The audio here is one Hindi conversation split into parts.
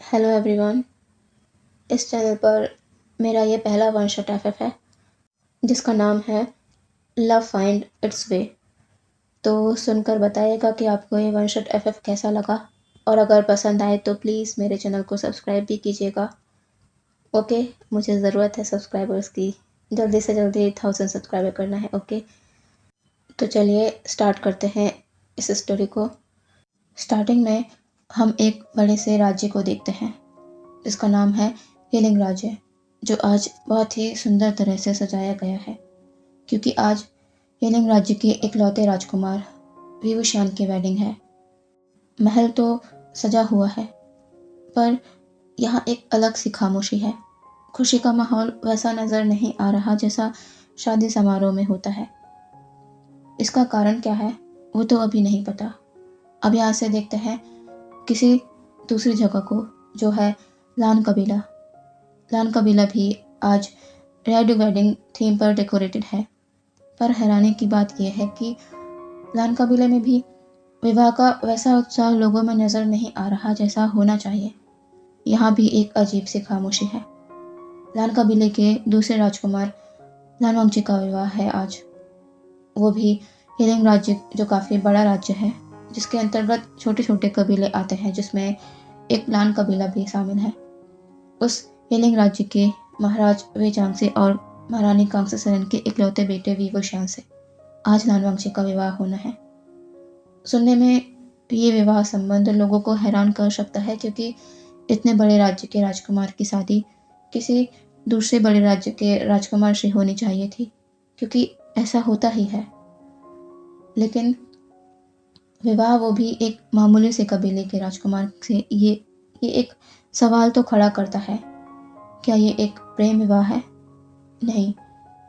Hello everyone. इस चैनल पर मेरा ये पहला वन शॉट एफएफ है जिसका नाम है लव फाइंड इट्स वे। तो सुनकर बताइएगा कि आपको ये वन शॉट एफएफ कैसा लगा, और अगर पसंद आए तो प्लीज़ मेरे चैनल को सब्सक्राइब भी कीजिएगा। ओके, मुझे ज़रूरत है सब्सक्राइबर्स की, जल्दी से जल्दी 1000 सब्सक्राइबर करना है। ओके, तो चलिए स्टार्ट करते हैं इस स्टोरी को। स्टार्टिंग में हम एक बड़े से राज्य को देखते हैं जिसका नाम है हीलिंग राज्य, जो आज बहुत ही सुंदर तरह से सजाया गया है क्योंकि आज हीलिंग राज्य के इकलौते राजकुमार विभूषण की वेडिंग है। महल तो सजा हुआ है पर यहाँ एक अलग सी खामोशी है। खुशी का माहौल वैसा नज़र नहीं आ रहा जैसा शादी समारोह में होता है। इसका कारण क्या है वो तो अभी नहीं पता। अब यहाँ से देखते हैं किसी दूसरी जगह को, जो है लान कबीला। लान कबीला भी आज रेड वेडिंग थीम पर डेकोरेटेड है, पर हैरानी की बात यह है कि लान कबीले में भी विवाह का वैसा उत्साह लोगों में नज़र नहीं आ रहा जैसा होना चाहिए। यहाँ भी एक अजीब सी खामोशी है। लान कबीले के दूसरे राजकुमार लानवांगची का विवाह है आज, वो भी हीलिंग राज्य, जो काफ़ी बड़ा राज्य है जिसके अंतर्गत छोटे छोटे कबीले आते हैं, जिसमें एक लान कबीला भी शामिल है। उस हीलिंग राज्य के महाराज वेचांग और महारानी कांगसेसरन के इकलौते बेटे विवोशान से आज लानवांगची का विवाह होना है। सुनने में ये विवाह संबंध लोगों को हैरान कर सकता है क्योंकि इतने बड़े राज्य के राजकुमार की शादी किसी दूसरे बड़े राज्य के राजकुमार से होनी चाहिए थी, क्योंकि ऐसा होता ही है। लेकिन विवाह वो भी एक मामूली से कबीले के राजकुमार से, ये एक सवाल तो खड़ा करता है। क्या ये एक प्रेम विवाह है? नहीं,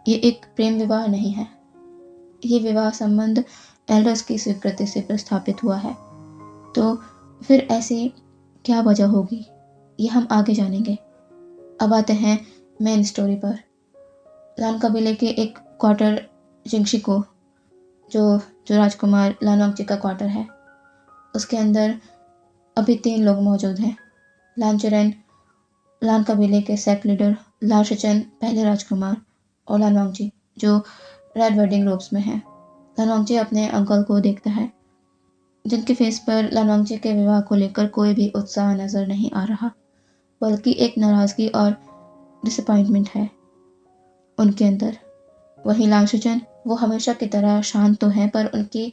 ये एक प्रेम विवाह नहीं है। ये विवाह संबंध एल्डर्स की स्वीकृति से प्रस्थापित हुआ है। तो फिर ऐसी क्या वजह होगी, ये हम आगे जानेंगे। अब आते हैं मेन स्टोरी पर। लान कबीले के एक क्वार्टर जिंगशी को, जो जो राजकुमार लानवांगची का क्वार्टर है, उसके अंदर अभी 3 लोग मौजूद हैं। लानचेरेन, लान कबीले के सेक्ट लीडर, लाशचन पहले राजकुमार, और लानवांगची जो रेड वेडिंग रोब्स में है। लानवांगची अपने अंकल को देखता है, जिनके फेस पर लानवांगची के विवाह को लेकर कोई भी उत्साह नजर नहीं आ रहा, बल्कि एक नाराजगी और डिसअपॉइंटमेंट है उनके अंदर। वहीं लाशचन, वो हमेशा की तरह शांत तो है, पर उनकी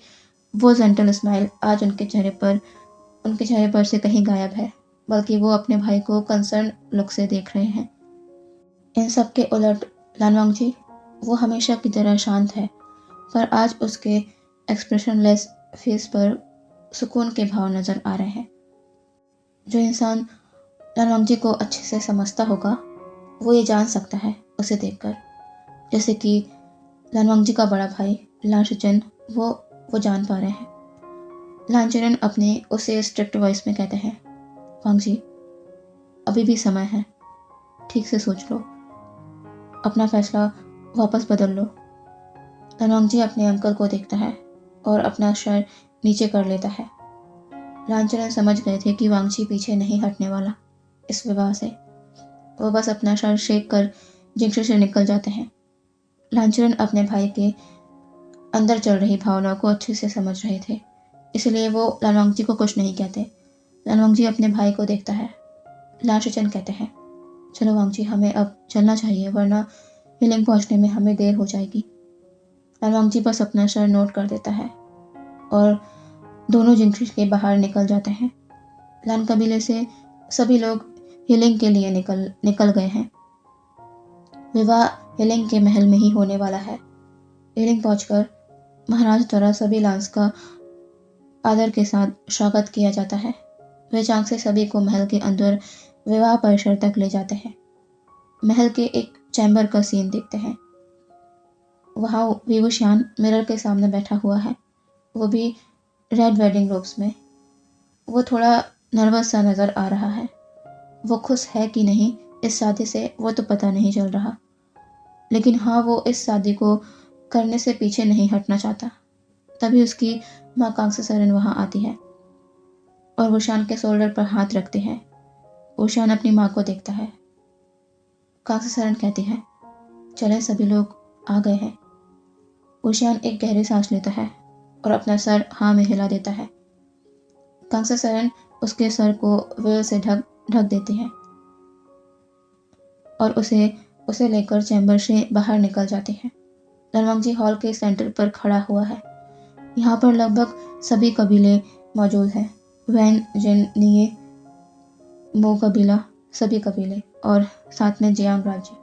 वो जेंटल स्माइल आज उनके चेहरे पर से कहीं गायब है, बल्कि वो अपने भाई को कंसर्न लुक से देख रहे हैं। इन सब के उलट लानवांगची, वो हमेशा की तरह शांत है, पर आज उसके एक्सप्रेशनलेस फेस पर सुकून के भाव नजर आ रहे हैं। जो इंसान लानवांगची को अच्छे से समझता होगा वो ये जान सकता है उसे देखकर, जैसे कि लानवांगची का बड़ा भाई लानशचन, वो जान पा रहे हैं। लानचेरन अपने उसे स्ट्रिक्ट वॉइस में कहते हैं, वांगजी, अभी भी समय है, ठीक से सोच लो, अपना फैसला वापस बदल लो। लानवांगजी अपने अंकल को देखता है और अपना सर नीचे कर लेता है। लानचेरन समझ गए थे कि वांगजी पीछे नहीं हटने वाला इस विवाह से। वो बस अपना सर शेक कर जिंगशी से निकल जाते हैं। लानचेरन अपने भाई के अंदर चल रही भावनाओं को अच्छे से समझ रहे थे, इसलिए वो लानवांगजी को कुछ नहीं कहते। लानवांगजी अपने भाई को देखता है। लानशचन कहते हैं, चलो वांगजी, हमें अब चलना चाहिए, वरना हीलिंग पहुंचने में हमें देर हो जाएगी। लानवांगजी बस अपना सर नोट कर देता है और दोनों जिंगशी के बाहर निकल जाते हैं। लान कबीले से सभी लोग हीलिंग के लिए निकल गए हैं। विवाह हीलिंग के महल में ही होने वाला है। हीलिंग पहुंचकर महाराज द्वारा सभी लांस का आदर के साथ स्वागत किया जाता है। वे चांग से सभी को महल के अंदर विवाह परिसर तक ले जाते हैं। महल के एक चैम्बर का सीन देखते हैं। वहाँ विभूषण मिरर के सामने बैठा हुआ है, वो भी रेड वेडिंग रोब्स में। वो थोड़ा नर्वस सा नज़र आ रहा है। वो खुश है कि नहीं इस शादी से वो तो पता नहीं चल रहा, लेकिन हाँ, वो इस शादी को करने से पीछे नहीं हटना चाहता। तभी उसकी माँ कांगसेसरन वहाँ आती है और वो शान के शोल्डर पर हाथ रखते हैं। ओशियान अपनी माँ को देखता है। कांगसेसरन कहती है, चले सभी लोग आ गए हैं। ओशियान एक गहरी सांस लेता है और अपना सर हाँ में हिला देता है। कांगसेसरन उसके सर को वेल से ढक देती है और उसे लेकर चैम्बर से बाहर निकल जाती है। लनवांगजी हॉल के सेंटर पर खड़ा हुआ है। यहाँ पर लगभग सभी कबीले मौजूद हैं। वैन, जिन, निये, मो कबीला, सभी कबीले और साथ में जियांग राज्य।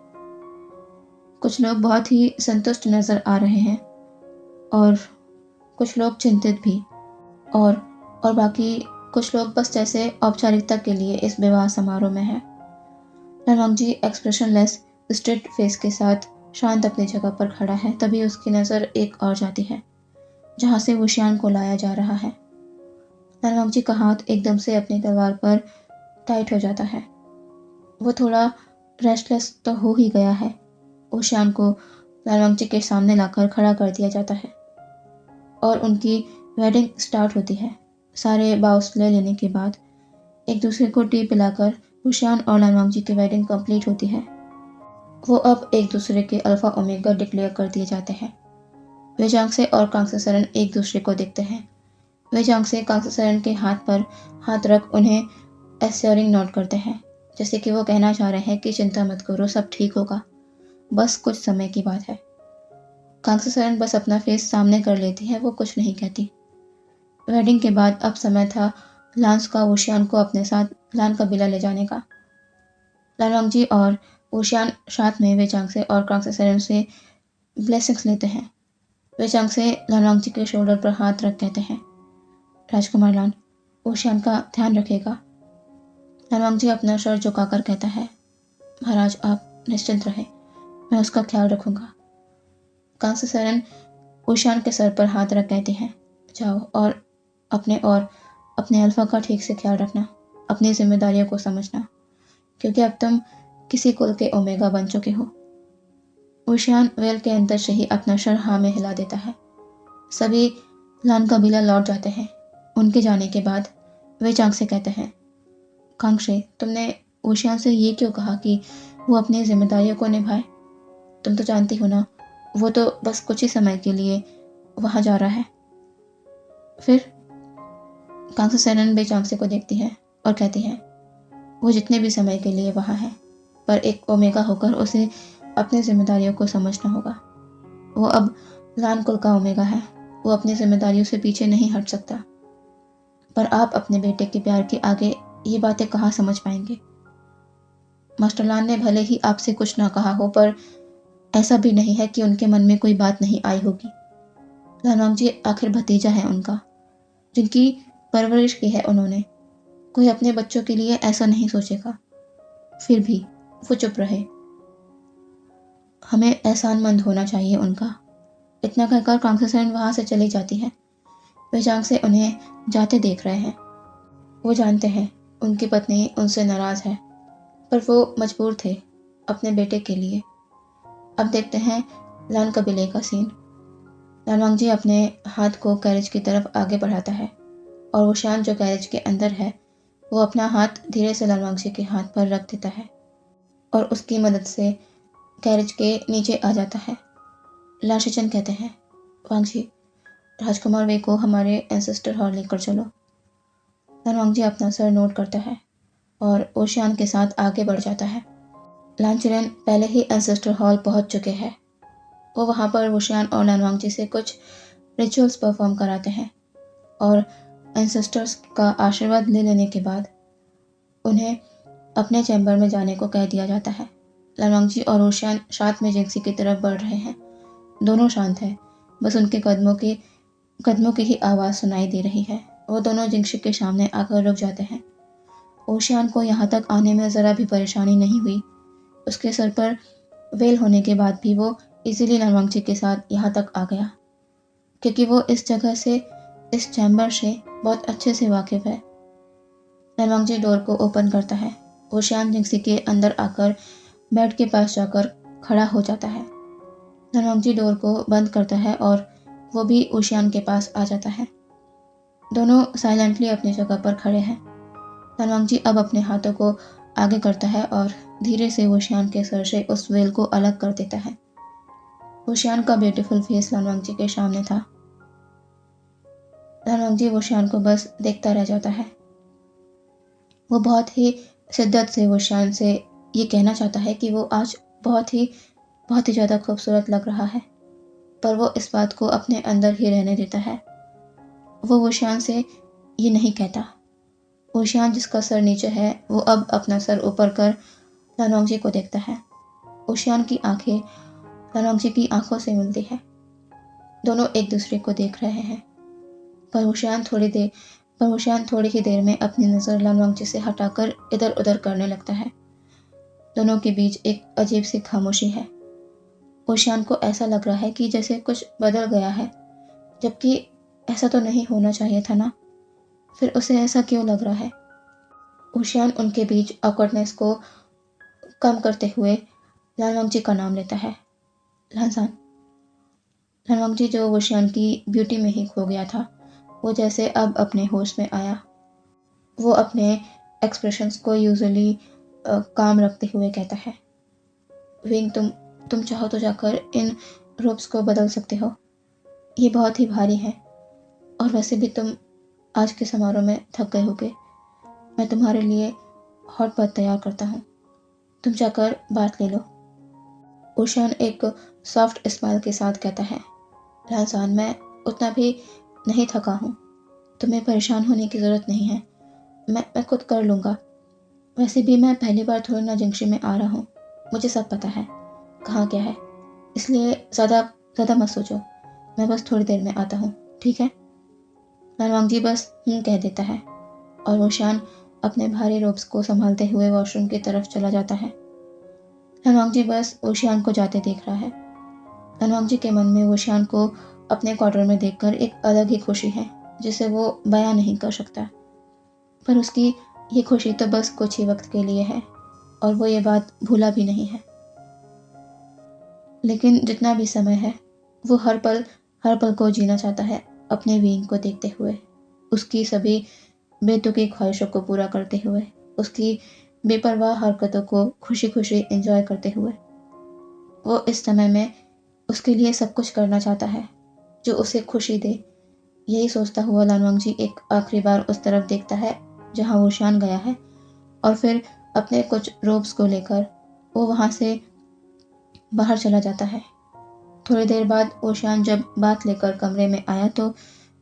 कुछ लोग बहुत ही संतुष्ट नजर आ रहे हैं और कुछ लोग चिंतित भी, और बाकी कुछ लोग बस जैसे औपचारिकता के लिए इस विवाह समारोह में है। लनवांगजी एक्सप्रेशनलेस स्ट्रेट फेस के साथ शांत अपनी जगह पर खड़ा है। तभी उसकी नज़र एक और जाती है जहाँ से ओशियान को लाया जा रहा है। लनवांगजी का हाथ एकदम से अपनी तलवार पर टाइट हो जाता है। वो थोड़ा रेस्टलेस तो हो ही गया है। ओशियान को लनवांगजी के सामने लाकर खड़ा कर दिया जाता है और उनकी वेडिंग स्टार्ट होती है। सारे बाउस ले लेने के बाद एक दूसरे को टी पिलाकर ओशियान और लनवांगजी की वेडिंग कंप्लीट होती है। वो अब एक दूसरे के अल्फा ओमेगा डिक्लेयर कर दिए जाते हैं। वेजांगसे और कांगसेसरन एक दूसरे को देखते हैं। वेजांगसे कांगसेसरन के हाथ पर हाथ रख उन्हें एश्योरिंग नोट करते हैं, जैसे कि वो कहना चाह रहे हैं कि चिंता मत करो, सब ठीक होगा, बस कुछ समय की बात है। कांगसेसरन बस अपना फेस सामने कर लेती है, वो कुछ नहीं कहती। वेडिंग के बाद अब समय था लांस का ओशियान को अपने साथ लान कबीला ले जाने का। लनवांगजी और ओशियान साथ में वेजांगसे और कांगसेसरन से ब्लेसिंग्स लेते हैं। वेजांगसे लनवांगजी के शोल्डर पर हाथ रख कहते हैं, राजकुमार लान, ओशियान का ध्यान रखेगा। लनवांगजी अपना सर झुकाकर कहता है, महाराज आप निश्चिंत रहे, मैं उसका ख्याल रखूंगा। कांगसेसरन ओशियान के सर पर हाथ रख कहती हैं, जाओ और अपने अल्फा का ठीक से ख्याल रखना, अपनी जिम्मेदारियों को समझना, क्योंकि अब तुम किसी कुल के ओमेगा बन चुके हो। ओशियान वेल के अंदर से ही अपना सर हाँ में हिला देता है। सभी लान कबीला लौट जाते हैं। उनके जाने के बाद वे चांग से कहते हैं, कांगशे, तुमने ओशियान से ये क्यों कहा कि वो अपनी जिम्मेदारियों को निभाए? तुम तो जानती हो ना, वो तो बस कुछ ही समय के लिए वहाँ जा रहा है। फिर कांगसेसरन बेचांगसे को देखती है और कहती है, वो जितने भी समय के लिए वहाँ है, पर एक ओमेगा होकर उसे अपनी जिम्मेदारियों को समझना होगा। वो अब लान कुल का ओमेगा है, वो अपनी जिम्मेदारियों से पीछे नहीं हट सकता। पर आप अपने बेटे के प्यार के आगे ये बातें कहाँ समझ पाएंगे? मास्टर लान ने भले ही आपसे कुछ ना कहा हो, पर ऐसा भी नहीं है कि उनके मन में कोई बात नहीं आई होगी। लनवांगजी आखिर भतीजा है उनका, जिनकी परवरिश की है उन्होंने। कोई अपने बच्चों के लिए ऐसा नहीं सोचेगा। फिर भी वो चुप रहे। हमें एहसानमंद होना चाहिए उनका। इतना कहकर कांगसेसरन वहाँ से चली जाती है। वेजांग से उन्हें जाते देख रहे हैं। वो जानते हैं उनकी पत्नी उनसे नाराज है, पर वो मजबूर थे अपने बेटे के लिए। अब देखते हैं लान कबीले का सीन। लनवांगजी अपने हाथ को कैरेज की तरफ आगे बढ़ाता है और ओशियान जो कैरेज के अंदर है, वो अपना हाथ धीरे से लनवांगजी के हाथ पर रख देता है और उसकी मदद से कैरेज के नीचे आ जाता है। लाशिचन कहते हैं, वांगजी, राजकुमार वे को हमारे एंसेस्टर हॉल लेकर चलो। लनवांगजी अपना सर नोट करता है और ओशियान के साथ आगे बढ़ जाता है। लांचरेन पहले ही एंसेस्टर हॉल पहुंच चुके हैं। वो वहाँ पर ओशियान और लनवांगजी से कुछ रिचुअल्स परफॉर्म कराते हैं और एंसेस्टर्स का आशीर्वाद ले लेने के बाद उन्हें अपने चैम्बर में जाने को कह दिया जाता है। लनवांगजी और ओशियान साथ में जिंक्सी की तरफ बढ़ रहे हैं। दोनों शांत हैं, बस उनके कदमों की ही आवाज़ सुनाई दे रही है। वो दोनों जिंक्सी के सामने आकर रुक जाते हैं। ओशियान को यहाँ तक आने में ज़रा भी परेशानी नहीं हुई। उसके सर पर वेल होने के बाद भी वो इजीली लनवांगजी के साथ यहाँ तक आ गया, क्योंकि वो इस जगह से, इस चैम्बर से बहुत अच्छे से वाकिफ़ है। लनवांगजी डोर को ओपन करता है। ओशियान जिंक्सी के अंदर आकर बेड के पास जाकर खड़ा हो जाता है। लनवांगजी डोर को बंद करता है और वो भी ओशियान के पास आ जाता है। दोनों साइलेंटली अपनी जगह पर खड़े हैं। लनवांगजी अब अपने हाथों को आगे करता है और धीरे से वोशियान के सर से उस वेल को अलग कर देता है। वोशियान का ब्यूटीफुल फेस लानवांगजी के सामने था। लानवांगजी वोशियान को बस देखता रह जाता है। वो बहुत ही शिद्दत से वोशियान से ये कहना चाहता है कि वो आज बहुत ही ज़्यादा खूबसूरत लग रहा है, पर वो इस बात को अपने अंदर ही रहने देता है। वो वोशियान से ये नहीं कहता। वोशियान जिसका सर नीचे है वो अब अपना सर ऊपर कर लानवांगजी को देखता है। वोशियान की आंखें लानवांगजी की आंखों से मिलती है। दोनों एक दूसरे को देख रहे हैं, पर वोशियान थोड़ी ही देर में अपनी नज़र लानवांगजी से हटाकर इधर उधर करने लगता है। दोनों के बीच एक अजीब सी खामोशी है। वोशियान को ऐसा लग रहा है कि जैसे कुछ बदल गया है, जबकि ऐसा तो नहीं होना चाहिए था ना। फिर उसे ऐसा क्यों लग रहा है? वोशियान उनके बीच ऑकवर्डनेस को कम करते हुए लानवांगजी का नाम लेता है। लानसान। लानवांगजी जो वोशियान की ब्यूटी में ही खो गया था, वो जैसे अब अपने होश में आया। वो अपने एक्सप्रेशंस को यूजुअली काम रखते हुए कहता है, विंग तुम चाहो तो जाकर इन रोप्स को बदल सकते हो। ये बहुत ही भारी है और वैसे भी तुम आज के समारोह में थक गए होगे। मैं तुम्हारे लिए हॉट बाथ तैयार करता हूँ, तुम जाकर बात ले लो। ओशियन एक सॉफ्ट स्माइल के साथ कहता है, लानसान मैं उतना भी नहीं थका हूँ, तुम्हें परेशान होने की ज़रूरत नहीं है, मैं खुद कर लूँगा। वैसे भी मैं पहली बार थोड़ी ना जंक्शन में आ रहा हूँ, मुझे सब पता है कहाँ क्या है, इसलिए ज़्यादा मत सोचो, मैं बस थोड़ी देर में आता हूँ, ठीक है? लानवांगजी बस कह देता है और वोशियान अपने भारी रोब्स को संभालते हुए वॉशरूम की तरफ चला जाता है। लानवांगजी बस वोशियान को जाते देख रहा है। लानवांगजी के मन में वोशियान को अपने क्वार्टर में देखकर एक अलग ही खुशी है, जिसे वो बयां नहीं कर सकता। पर उसकी ये खुशी तो बस कुछ ही वक्त के लिए है और वो ये बात भूला भी नहीं है। लेकिन जितना भी समय है, वो हर पल को जीना चाहता है अपने वीन को देखते हुए, उसकी सभी बेतुकी ख्वाहिशों को पूरा करते हुए, उसकी बेपरवाह हरकतों को खुशी खुशी एंजॉय करते हुए। वो इस समय में उसके लिए सब कुछ करना चाहता है जो उसे खुशी दे। यही सोचता हुआ लानवांगजी एक आखिरी बार उस तरफ देखता है जहाँ वोशियान गया है और फिर अपने कुछ रोब्स को लेकर वो वहाँ से बाहर चला जाता है। थोड़ी देर बाद वोशियान जब बात लेकर कमरे में आया तो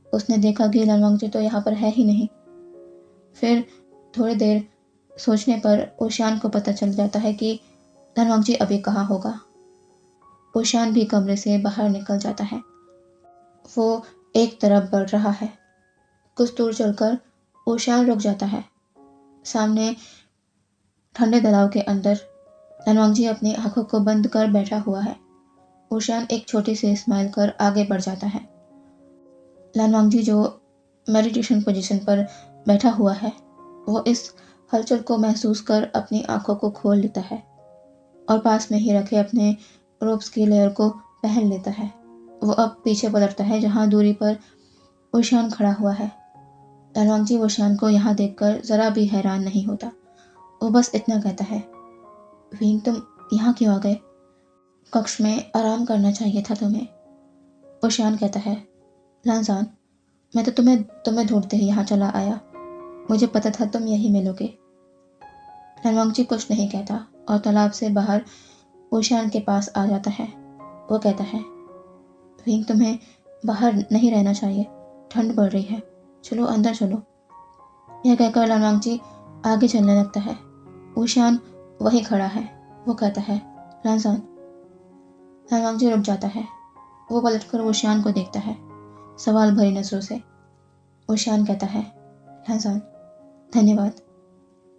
उसने देखा कि लानवांगजी तो यहाँ पर है ही नहीं। फिर थोड़ी देर सोचने पर वोशियान को पता चल जाता है कि लानवांगजी अभी कहाँ होगा। वोशियान भी कमरे से बाहर निकल जाता है। वो एक तरफ बढ़ रहा है। कुछ दूर चलकर वोशियान रुक जाता है। सामने ठंडे तालाब के अंदर लानवांगजी अपनी आंखों को बंद कर बैठा हुआ है। वोशियान एक छोटी सी स्माइल कर आगे बढ़ जाता है। लानवांगजी जो मेडिटेशन पोजीशन पर बैठा हुआ है, वो इस हलचल को महसूस कर अपनी आंखों को खोल लेता है और पास में ही रखे अपने रोब्स की लेयर को पहन लेता है। वो अब पीछे पलटता है जहाँ दूरी पर वोशियान खड़ा हुआ है। लानवांगजी वोशियान को यहाँ देखकर ज़रा भी हैरान नहीं होता। वो बस इतना कहता है, विंग तुम यहाँ क्यों आ गए? कक्ष में आराम करना चाहिए था तुम्हें। वोशियान कहता है, लानसान मैं तो तुम्हें ढूंढते ही यहाँ चला आया, मुझे पता था तुम यहीं मिलोगे। लानवांगजी कुछ नहीं कहता और तालाब से बाहर वोशियान के पास आ जाता है। वो कहता है, विंग तुम्हें बाहर नहीं रहना चाहिए, ठंड बढ़ रही है, चलो अंदर चलो। यह कहकर लानवांगजी आगे चलने लगता है। वोशियान वहीं खड़ा है। वो कहता है, लानसान। लानवांगजी रुक जाता है। वो पलटकर वोशियान को देखता है, सवाल भरी नजरों से। वोशियान कहता है, लानसान धन्यवाद,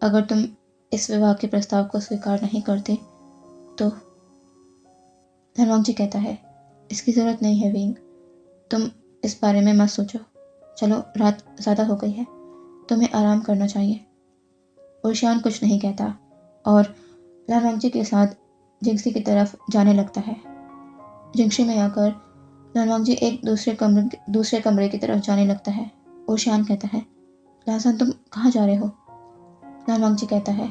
अगर तुम इस विवाह के प्रस्ताव को स्वीकार नहीं करते तो। लानवांगजी कहता है, इसकी ज़रूरत नहीं है विंग, तुम इस बारे में मत सोचो, चलो रात ज़्यादा हो गई है, तुम्हें आराम करना चाहिए। वोशियान कुछ नहीं कहता और लानवांगजी के साथ जिंगसी की तरफ जाने लगता है। जिंगसी में आकर लानवांगजी एक दूसरे कमरे की तरफ जाने लगता है। वोशियान कहता है, लानसान तुम कहाँ जा रहे हो? लानवांगजी कहता है,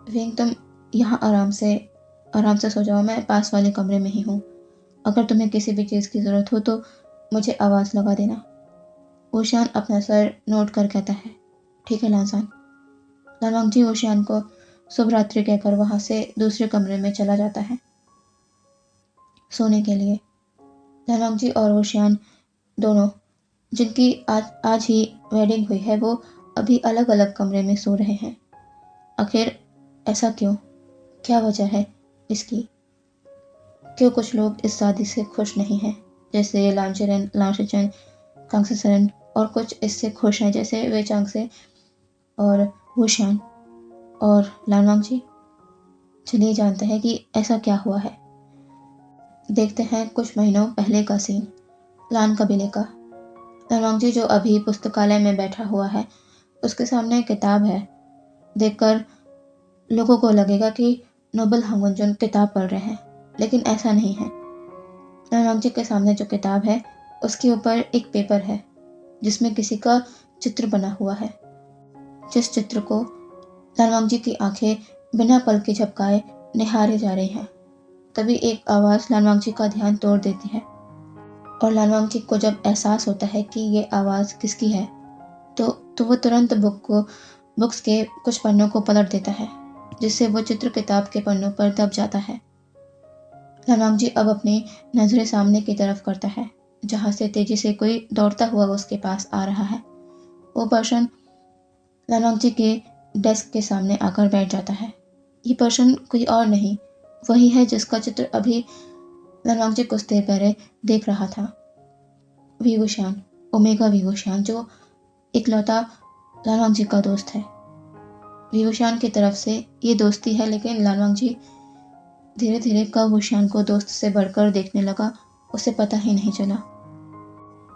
विंग, तुम यहाँ आराम से सो जाओ, मैं पास वाले कमरे में ही हूँ। अगर तुम्हें किसी भी चीज़ की ज़रूरत हो तो मुझे आवाज़ लगा देना। ओशियान अपना सर नोट कर कहता है, ठीक है लांसान। लालवांगजी ओशियान को शुभ रात्रि कहकर वहाँ से दूसरे कमरे में चला जाता है सोने के लिए। लालवांगजी और ओशियान दोनों, जिनकी आज ही वेडिंग हुई है, वो अभी अलग अलग कमरे में सो रहे हैं। आखिर ऐसा क्यों? क्या वजह है इसकी? क्यों कुछ लोग इस शादी से खुश नहीं हैं, जैसे लांचरन, लांशचन, कांगसेसरन, और कुछ इससे खुश हैं, जैसे वे चांगसे और वुशान और लानवांगजी। चलिए जानते हैं कि ऐसा क्या हुआ है। देखते हैं कुछ महीनों पहले का सीन, लान कबीले का। लानवांगजी जो अभी पुस्तकालय में बैठा हुआ है, उसके सामने एक किताब है। देखकर लोगों को लगेगा कि नोबल हांगुनजोन किताब पढ़ रहे हैं, लेकिन ऐसा नहीं है। लानवांगजी के सामने जो किताब है, उसके ऊपर एक पेपर है जिसमें किसी का चित्र बना हुआ है। जिस चित्र को लानवांगजी की आंखें बिना पलके झपकाए निहारे जा रही हैं। तभी एक आवाज़ लानवांगजी का ध्यान तोड़ देती है, और लानवांगजी को जब एहसास होता है कि ये आवाज़ किसकी है, तो वो तुरंत बुक्स के कुछ पन्नों को पलट देता है, जिससे वो चित्र किताब के पन्नों पर दब जाता है। लानवांगजी अब अपनी नज़रें सामने की तरफ करता है, जहाँ से तेजी से कोई दौड़ता हुआ उसके पास आ रहा है। वो पर्सन लानवांगजी के डेस्क के सामने आकर बैठ जाता है। ये पर्सन कोई और नहीं, वही है जिसका चित्र अभी लानवांगजी कुछ देर पहले देख रहा था। वीगोशान, ओमेगा वीगोशान, जो इकलौता लानवांगजी का दोस्त है। वीगोशान की तरफ से ये दोस्ती है, लेकिन लानवांगजी धीरे धीरे कब वुशान को दोस्त से बढ़कर देखने लगा, उसे पता ही नहीं चला।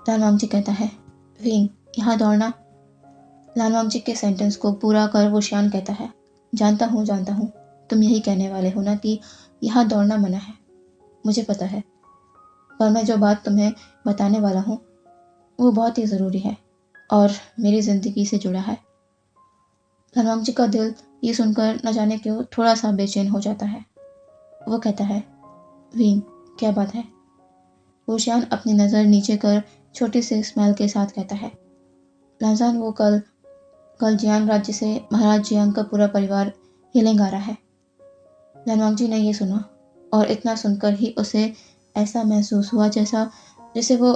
लानवांगजी कहता है, विंग, यहाँ दौड़ना। लानवांगजी के सेंटेंस को पूरा कर वुशान कहता है, जानता हूँ, तुम यही कहने वाले हो ना कि यहाँ दौड़ना मना है। मुझे पता है, पर मैं जो बात तुम्हें बताने वाला हूँ वो बहुत ही ज़रूरी है और मेरी ज़िंदगी से जुड़ा है। लानवांगजी का दिल ये सुनकर न जाने क्यों थोड़ा सा बेचैन हो जाता है। वो कहता है, विंग, क्या बात है? वुशान अपनी नज़र नीचे कर छोटी सी स्माइल के साथ कहता है, लांसान, वो कल जियांग राज्य से महाराज जियांग का पूरा परिवार हिलेंग आ रहा है। लानवांगजी ने ये सुना, और इतना सुनकर ही उसे ऐसा महसूस हुआ जैसे वो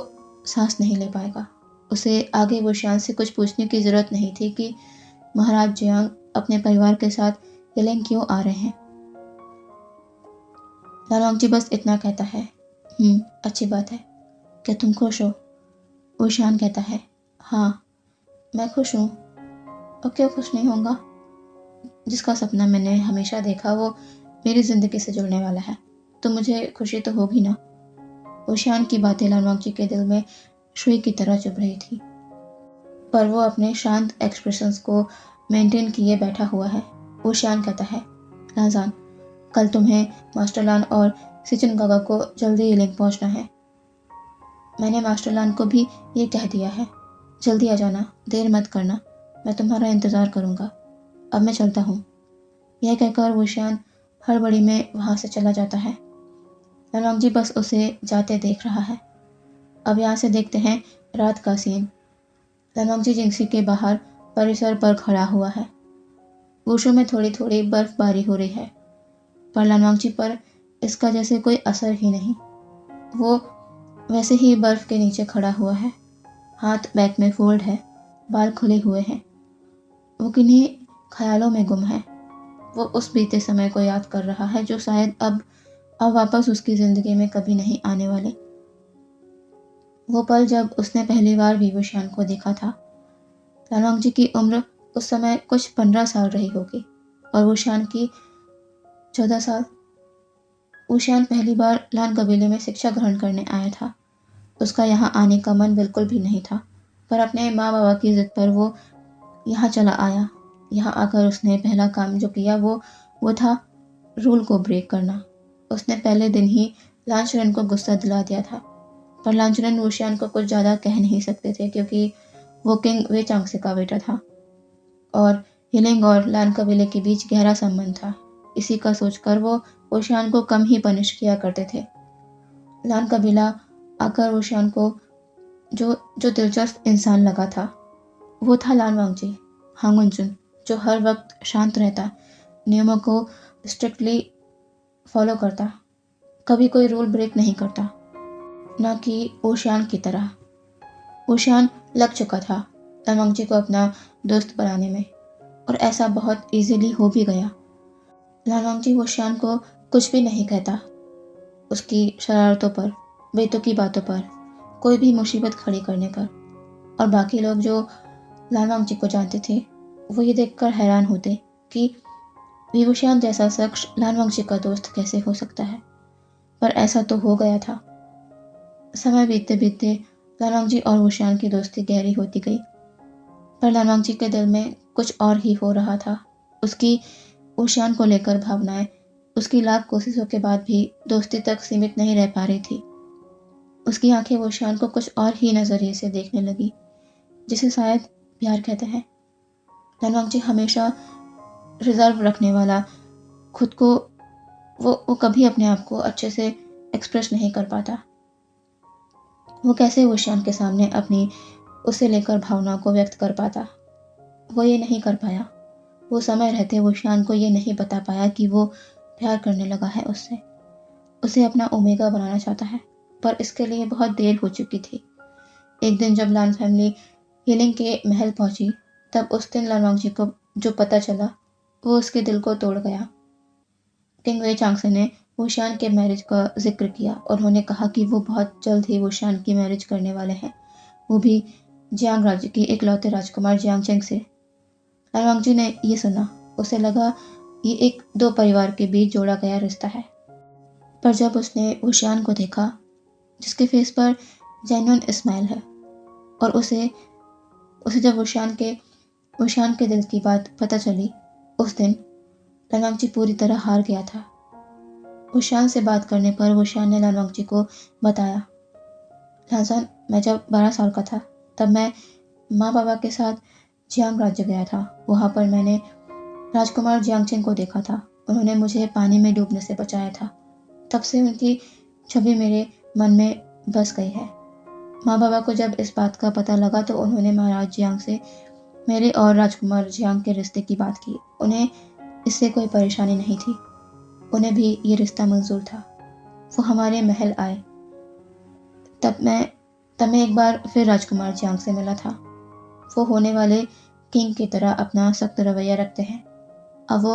सांस नहीं ले पाएगा। उसे आगे वुशान से कुछ पूछने की ज़रूरत नहीं थी कि महाराज जियांग अपने परिवार के साथ हिलेंग क्यों आ रहे हैं। लानवांगजी बस इतना कहता है, अच्छी बात है। क्या तुम खुश हो? वुशान कहता है, हाँ, मैं खुश हूँ। और क्यों खुश नहीं होऊंगा? जिसका सपना मैंने हमेशा देखा वो मेरी ज़िंदगी से जुड़ने वाला है, तो मुझे खुशी तो होगी ना। वुशान की बातें लानवांगजी के दिल में सुई की तरह चुभ रही थी, पर वो अपने शांत एक्सप्रेशंस को मेंटेन किए बैठा हुआ है। वुशान कहता है, लांसान, कल तुम्हें मास्टरलान और सिचुनगागा को जल्दी हिलिंग पहुंचना है। मैंने मास्टरलान को भी ये कह दिया है। जल्दी आ जाना, देर मत करना, मैं तुम्हारा इंतज़ार करूँगा। अब मैं चलता हूँ। यह कहकर वुशान हड़बड़ी में वहाँ से चला जाता है। लानवांगजी बस उसे जाते देख रहा है। अब यहाँ से देखते हैं रात का सीन। लानवांगजी जिंगसी के बाहर परिसर पर खड़ा हुआ है। वुशु में थोड़ी थोड़ी बर्फबारी हो रही है, पर लानवांगजी पर इसका जैसे कोई असर ही नहीं। वो वैसे ही बर्फ के नीचे खड़ा हुआ है, हाथ बैक में फोल्ड है, बाल खुले हुए हैं। वो किन्हीं ख्यालों में गुम है। वो उस बीते समय को याद कर रहा है जो शायद अब वापस उसकी ज़िंदगी में कभी नहीं आने वाले। वो पल जब उसने पहली बार वीवुशान को देखा था। लानवांगजी की उम्र उस समय कुछ 15 साल रही होगी और वुशान की 14 साल। वुशान पहली बार लान कबीले में शिक्षा ग्रहण करने आया था। उसका यहाँ आने का मन बिल्कुल भी नहीं था, पर अपने माँ बाबा की ज़िद पर वो यहाँ चला आया। यहाँ आकर उसने पहला काम जो किया वो था रूल को ब्रेक करना। उसने पहले दिन ही लांचरन को गुस्सा दिला दिया था, पर लांचरन वुशियान को कुछ ज़्यादा कह नहीं सकते थे क्योंकि वो किंग वे चांगसे का बेटा था और हिलिंग और लान कबीले के बीच गहरा संबंध था। इसी का सोचकर वो ओशियान को कम ही पनिश किया करते थे। लान कबीला आकर ओशियान को जो जो दिलचस्प इंसान लगा था वो था लान वांगजी, हांगुनजुन, जो हर वक्त शांत रहता, नियमों को स्ट्रिक्टली फॉलो करता, कभी कोई रूल ब्रेक नहीं करता, न कि ओशियान की तरह। ओशियान लग चुका था लान वांगजी को अपना दोस्त बनाने में, और ऐसा बहुत इजीली हो भी गया। लान वांगजी ओशियान को कुछ भी नहीं कहता, उसकी शरारतों पर, बेतुकी बातों पर, कोई भी मुसीबत खड़ी करने पर। और बाकी लोग जो लान वांगजी को जानते थे वो ये देखकर हैरान होते कि विभूषण जैसा शख्स लान वांगजी का दोस्त कैसे हो सकता है। पर ऐसा तो हो गया था। समय बीतते बीतते लान वांगजी और वुशियान की दोस्ती गहरी होती गई, पर लान वांगजी के दिल में कुछ और ही हो रहा था। उसकी वुशियान को लेकर भावनाएं उसकी लाख कोशिशों के बाद भी दोस्ती तक सीमित नहीं रह पा रही थी। उसकी आंखें वुशियान को कुछ और ही नजरिए से देखने लगी, जिसे शायद प्यार कहते हैं। लान वांगजी हमेशा रिजर्व रखने वाला, खुद को वो कभी अपने आप को अच्छे से एक्सप्रेस नहीं कर पाता। वो कैसे वुशियान के सामने अपनी उसे लेकर भावनाओं को व्यक्त कर पाता, वो ये नहीं कर पाया। वो समय रहते वुशियान को ये नहीं बता पाया कि वो प्यार करने लगा है उससे, उसे अपना ओमेगा बनाना चाहता है, पर इसके लिए बहुत देर हो चुकी थी। एक दिन जब लान फैमिली हीलिंग के महल पहुंची, तब उस दिन लान वांगजी को जो पता चला वो उसके दिल को तोड़ गया। किंग वे चांगसे ने वुशियान के मैरिज का जिक्र किया। उन्होंने कहा कि वो बहुत जल्द ही वुशियान की मैरिज करने वाले हैं, वो भी जियांग राज्य की इकलौते राजकुमार जियांगचेंग से। लान वांगजी ने ये सुना, उसे लगा ये एक दो परिवार के बीच जोड़ा गया रिश्ता है। पर जब उसने वुशियान को देखा, जिसके फेस पर जेन्युइन स्माइल है, और उसे उसे जब वुशियान के दिल की बात पता चली, उस दिन लान वांगजी पूरी तरह हार गया था। वुशियान से बात करने पर वुशियान ने लान वांगजी को बताया, लानसान, मैं जब 12 साल का था तब मैं माँ बाबा के साथ जियांग राज्य गया था। वहाँ पर मैंने राजकुमार जियांगचेंग को देखा था। उन्होंने मुझे पानी में डूबने से बचाया था। तब से उनकी छवि मेरे मन में बस गई है। माँ बाबा को जब इस बात का पता लगा तो उन्होंने महाराज जियांग से मेरे और राजकुमार जियांग के रिश्ते की बात की। उन्हें इससे कोई परेशानी नहीं थी, उन्हें भी ये रिश्ता मंजूर था। वो हमारे महल आए, तब मैं एक बार फिर राजकुमार जियांग से मिला था। वो होने वाले किंग की तरह अपना सख्त रवैया रखते हैं। अब वो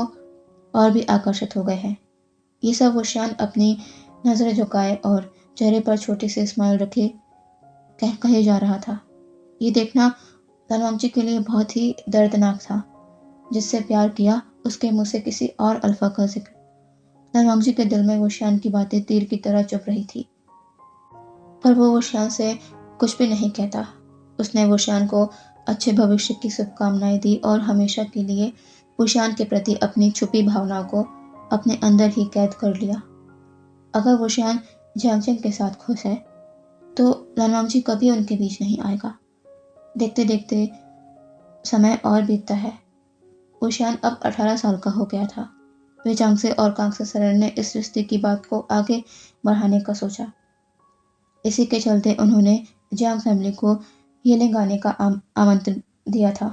और भी आकर्षित हो गए हैं। ये सब वुशियान अपनी नजरें झुकाए और चेहरे पर छोटी सी स्माइल रखे कहे जा रहा था। ये देखना लान वांगजी के लिए बहुत ही दर्दनाक था। जिससे प्यार किया उसके मुंह से किसी और अल्फा का जिक्र। लान वांगजी के दिल में वुशियान की बातें तीर की तरह चुभ रही थी, पर वो वुशियान से कुछ भी नहीं कहता। उसने वुशियान को अच्छे भविष्य की शुभकामनाएं दी और हमेशा के लिए वुशियान के प्रति अपनी छुपी भावनाओं को अपने अंदर ही कैद कर लिया। अगर वुशियान जियांगचेंग के साथ खुश है तो लान वांगजी कभी उनके बीच नहीं आएगा। देखते देखते समय और बीतता है। वुशियान अब 18 साल का हो गया था। वे चांगसे और कांगसे सरन ने इस रिश्ते की बात को आगे बढ़ाने का सोचा। इसी के चलते उन्होंने जियांग फैमिली को यिलिंग आने का आमंत्रण दिया था।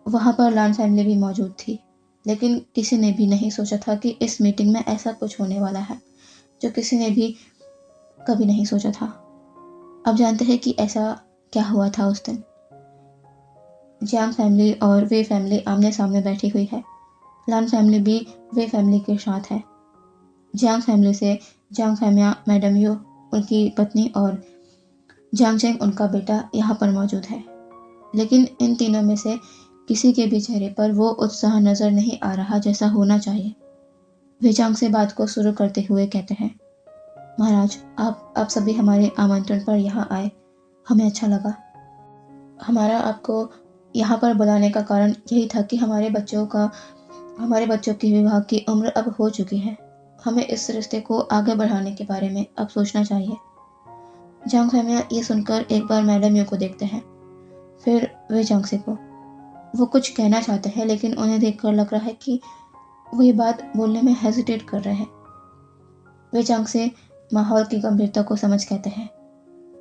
वहां पर लान फैमिली भी मौजूद थी, लेकिन किसी ने भी नहीं सोचा था कि इस मीटिंग में ऐसा कुछ होने वाला है जो किसी ने भी कभी नहीं सोचा था। अब जानते हैं कि ऐसा क्या हुआ था उस दिन। जियांग फैमिली और वे फैमिली आमने सामने बैठी हुई है। लान फैमिली भी वे फैमिली के साथ है। जियांग फैमिली से जियांग फैमिया मैडम यू, उनकी पत्नी, और जियांगचेंग उनका बेटा यहाँ पर मौजूद है। लेकिन इन तीनों में से किसी के भी चेहरे पर वो उत्साह नजर नहीं आ रहा जैसा होना चाहिए। वे चांग से बात को शुरू करते हुए कहते हैं, महाराज, आप सभी हमारे आमंत्रण पर यहाँ आए, हमें अच्छा लगा। हमारा आपको यहाँ पर बुलाने का कारण यही था कि हमारे बच्चों की विवाह की उम्र अब हो चुकी है। हमें इस रिश्ते को आगे बढ़ाने के बारे में अब सोचना चाहिए। जियांग फैमिया ये सुनकर एक बार मैडम यू को देखते हैं, फिर वे चांगसे को। वो कुछ कहना चाहते हैं, लेकिन उन्हें देखकर लग रहा है कि वो ये बात बोलने में हेजिटेट कर रहे हैं। वे चांग से माहौल की गंभीरता को समझ कहते हैं,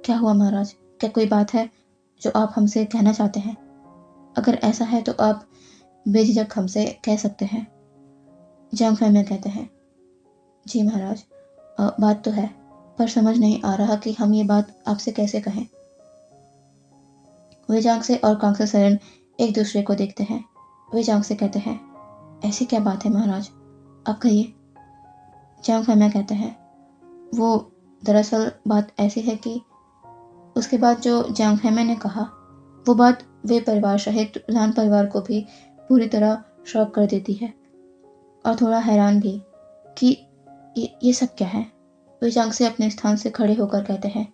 क्या हुआ महाराज? क्या कोई बात है जो आप हमसे कहना चाहते हैं? अगर ऐसा है तो आप बेझिझक हमसे कह सकते हैं। जांग फैमिया कहते हैं, जी महाराज, बात तो है, पर समझ नहीं आ रहा कि हम ये बात आपसे कैसे कहें। वे जांग से और कांग से सरन एक दूसरे को देखते हैं। वे जांग से कहते हैं, ऐसी क्या बात है महाराज, आप कहिए। जांग फैमिया कहते हैं, वो दरअसल बात ऐसी है कि उसके बाद जो जांग फैमिया ने कहा, वो बात वे परिवार सहित लान परिवार को भी पूरी तरह शॉक कर देती है और थोड़ा हैरान भी कि ये सब क्या है। वे जांग से अपने स्थान से खड़े होकर कहते हैं,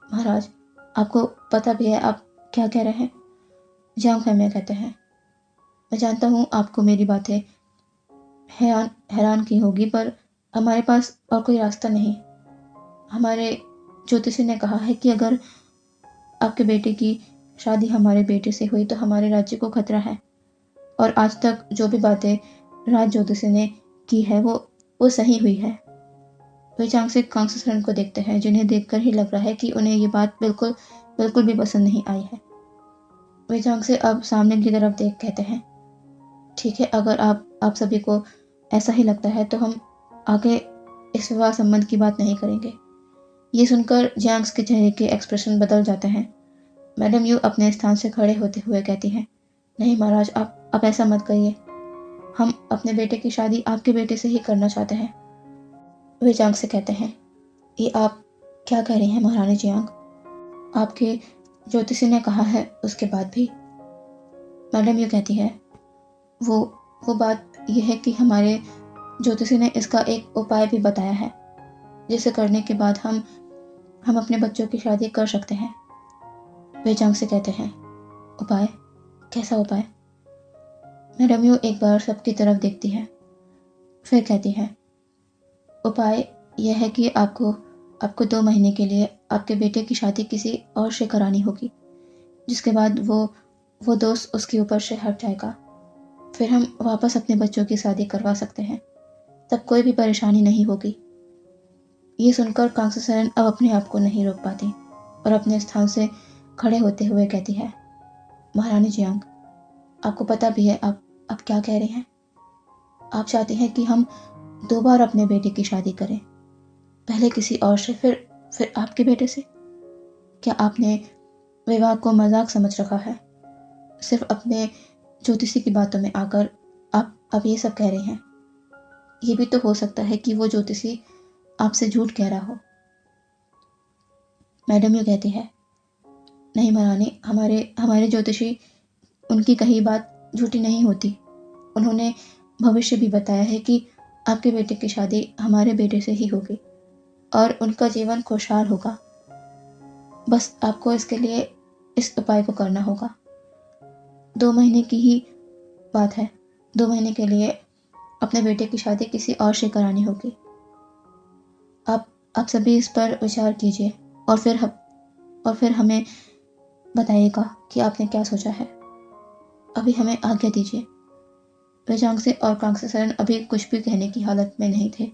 महाराज, आपको पता भी है आप क्या कह रहे हैं? जांग फैमिया कहते हैं, मैं जानता हूँ आपको मेरी बातें हैरान की होगी, पर हमारे पास और कोई रास्ता नहीं। हमारे ज्योतिषी ने कहा है कि अगर आपके बेटे की शादी हमारे बेटे से हुई तो हमारे राज्य को खतरा है, और आज तक जो भी बातें राज ज्योतिषी ने की है वो सही हुई है। वे चांग से कांग से सरन को देखते हैं, जिन्हें देखकर ही लग रहा है कि उन्हें ये बात बिल्कुल भी पसंद नहीं आई है। वे चांग से अब सामने की तरफ देख कहते हैं, ठीक है, अगर आप सभी को ऐसा ही लगता है तो हम आगे इस विवाह संबंध की बात नहीं करेंगे। ये सुनकर जियांग्स के चेहरे के एक्सप्रेशन बदल जाते हैं। मैडम यू अपने स्थान से खड़े होते हुए कहती हैं, नहीं महाराज, आप ऐसा मत करिए, हम अपने बेटे की शादी आपके बेटे से ही करना चाहते हैं। वे जियांग से कहते हैं, ये आप क्या कह रही हैं महारानी जियांग? आपके ज्योतिषी ने कहा है उसके बाद भी। मैडम यू कहती है, वो बात यह है कि हमारे ज्योतिषी ने इसका एक उपाय भी बताया है, जिसे करने के बाद हम अपने बच्चों की शादी कर सकते हैं। वे जियांग से कहते हैं, उपाय? कैसा उपाय? मैडम यू एक बार सबकी तरफ देखती है, फिर कहती है, उपाय यह है कि आपको 2 महीने के लिए आपके बेटे की शादी किसी और से करानी होगी, जिसके बाद वो दोस्त उसके ऊपर से हट जाएगा। फिर हम वापस अपने बच्चों की शादी करवा सकते हैं, तब कोई भी परेशानी नहीं होगी। ये सुनकर कांग से सरन अब अपने आप को नहीं रोक पाती और अपने स्थान से खड़े होते हुए कहती है, महारानी जियांग, आपको पता भी है आप क्या कह रहे हैं? आप चाहते हैं कि हम 2 बार अपने बेटे की शादी करें, पहले किसी और से, फिर आपके बेटे से? क्या आपने विवाह को मजाक समझ रखा है? सिर्फ अपने ज्योतिषी की बातों में आकर आप ये सब कह रहे हैं। ये भी तो हो सकता है कि वो ज्योतिषी आपसे झूठ कह रहा हो। मैडम यू कहती है, नहीं महारानी, हमारे ज्योतिषी, उनकी कही बात झूठी नहीं होती। उन्होंने भविष्य भी बताया है कि आपके बेटे की शादी हमारे बेटे से ही होगी और उनका जीवन खुशहाल होगा। बस आपको इसके लिए इस उपाय को करना होगा। 2 महीने की ही बात है, 2 महीने के लिए अपने बेटे की शादी किसी और से करानी होगी। आप सभी इस पर विचार कीजिए और फिर हमें बताइएगा कि आपने क्या सोचा है। अभी हमें आज्ञा दीजिए। वे जियांग से और कांग से सरन अभी कुछ भी कहने की हालत में नहीं थे,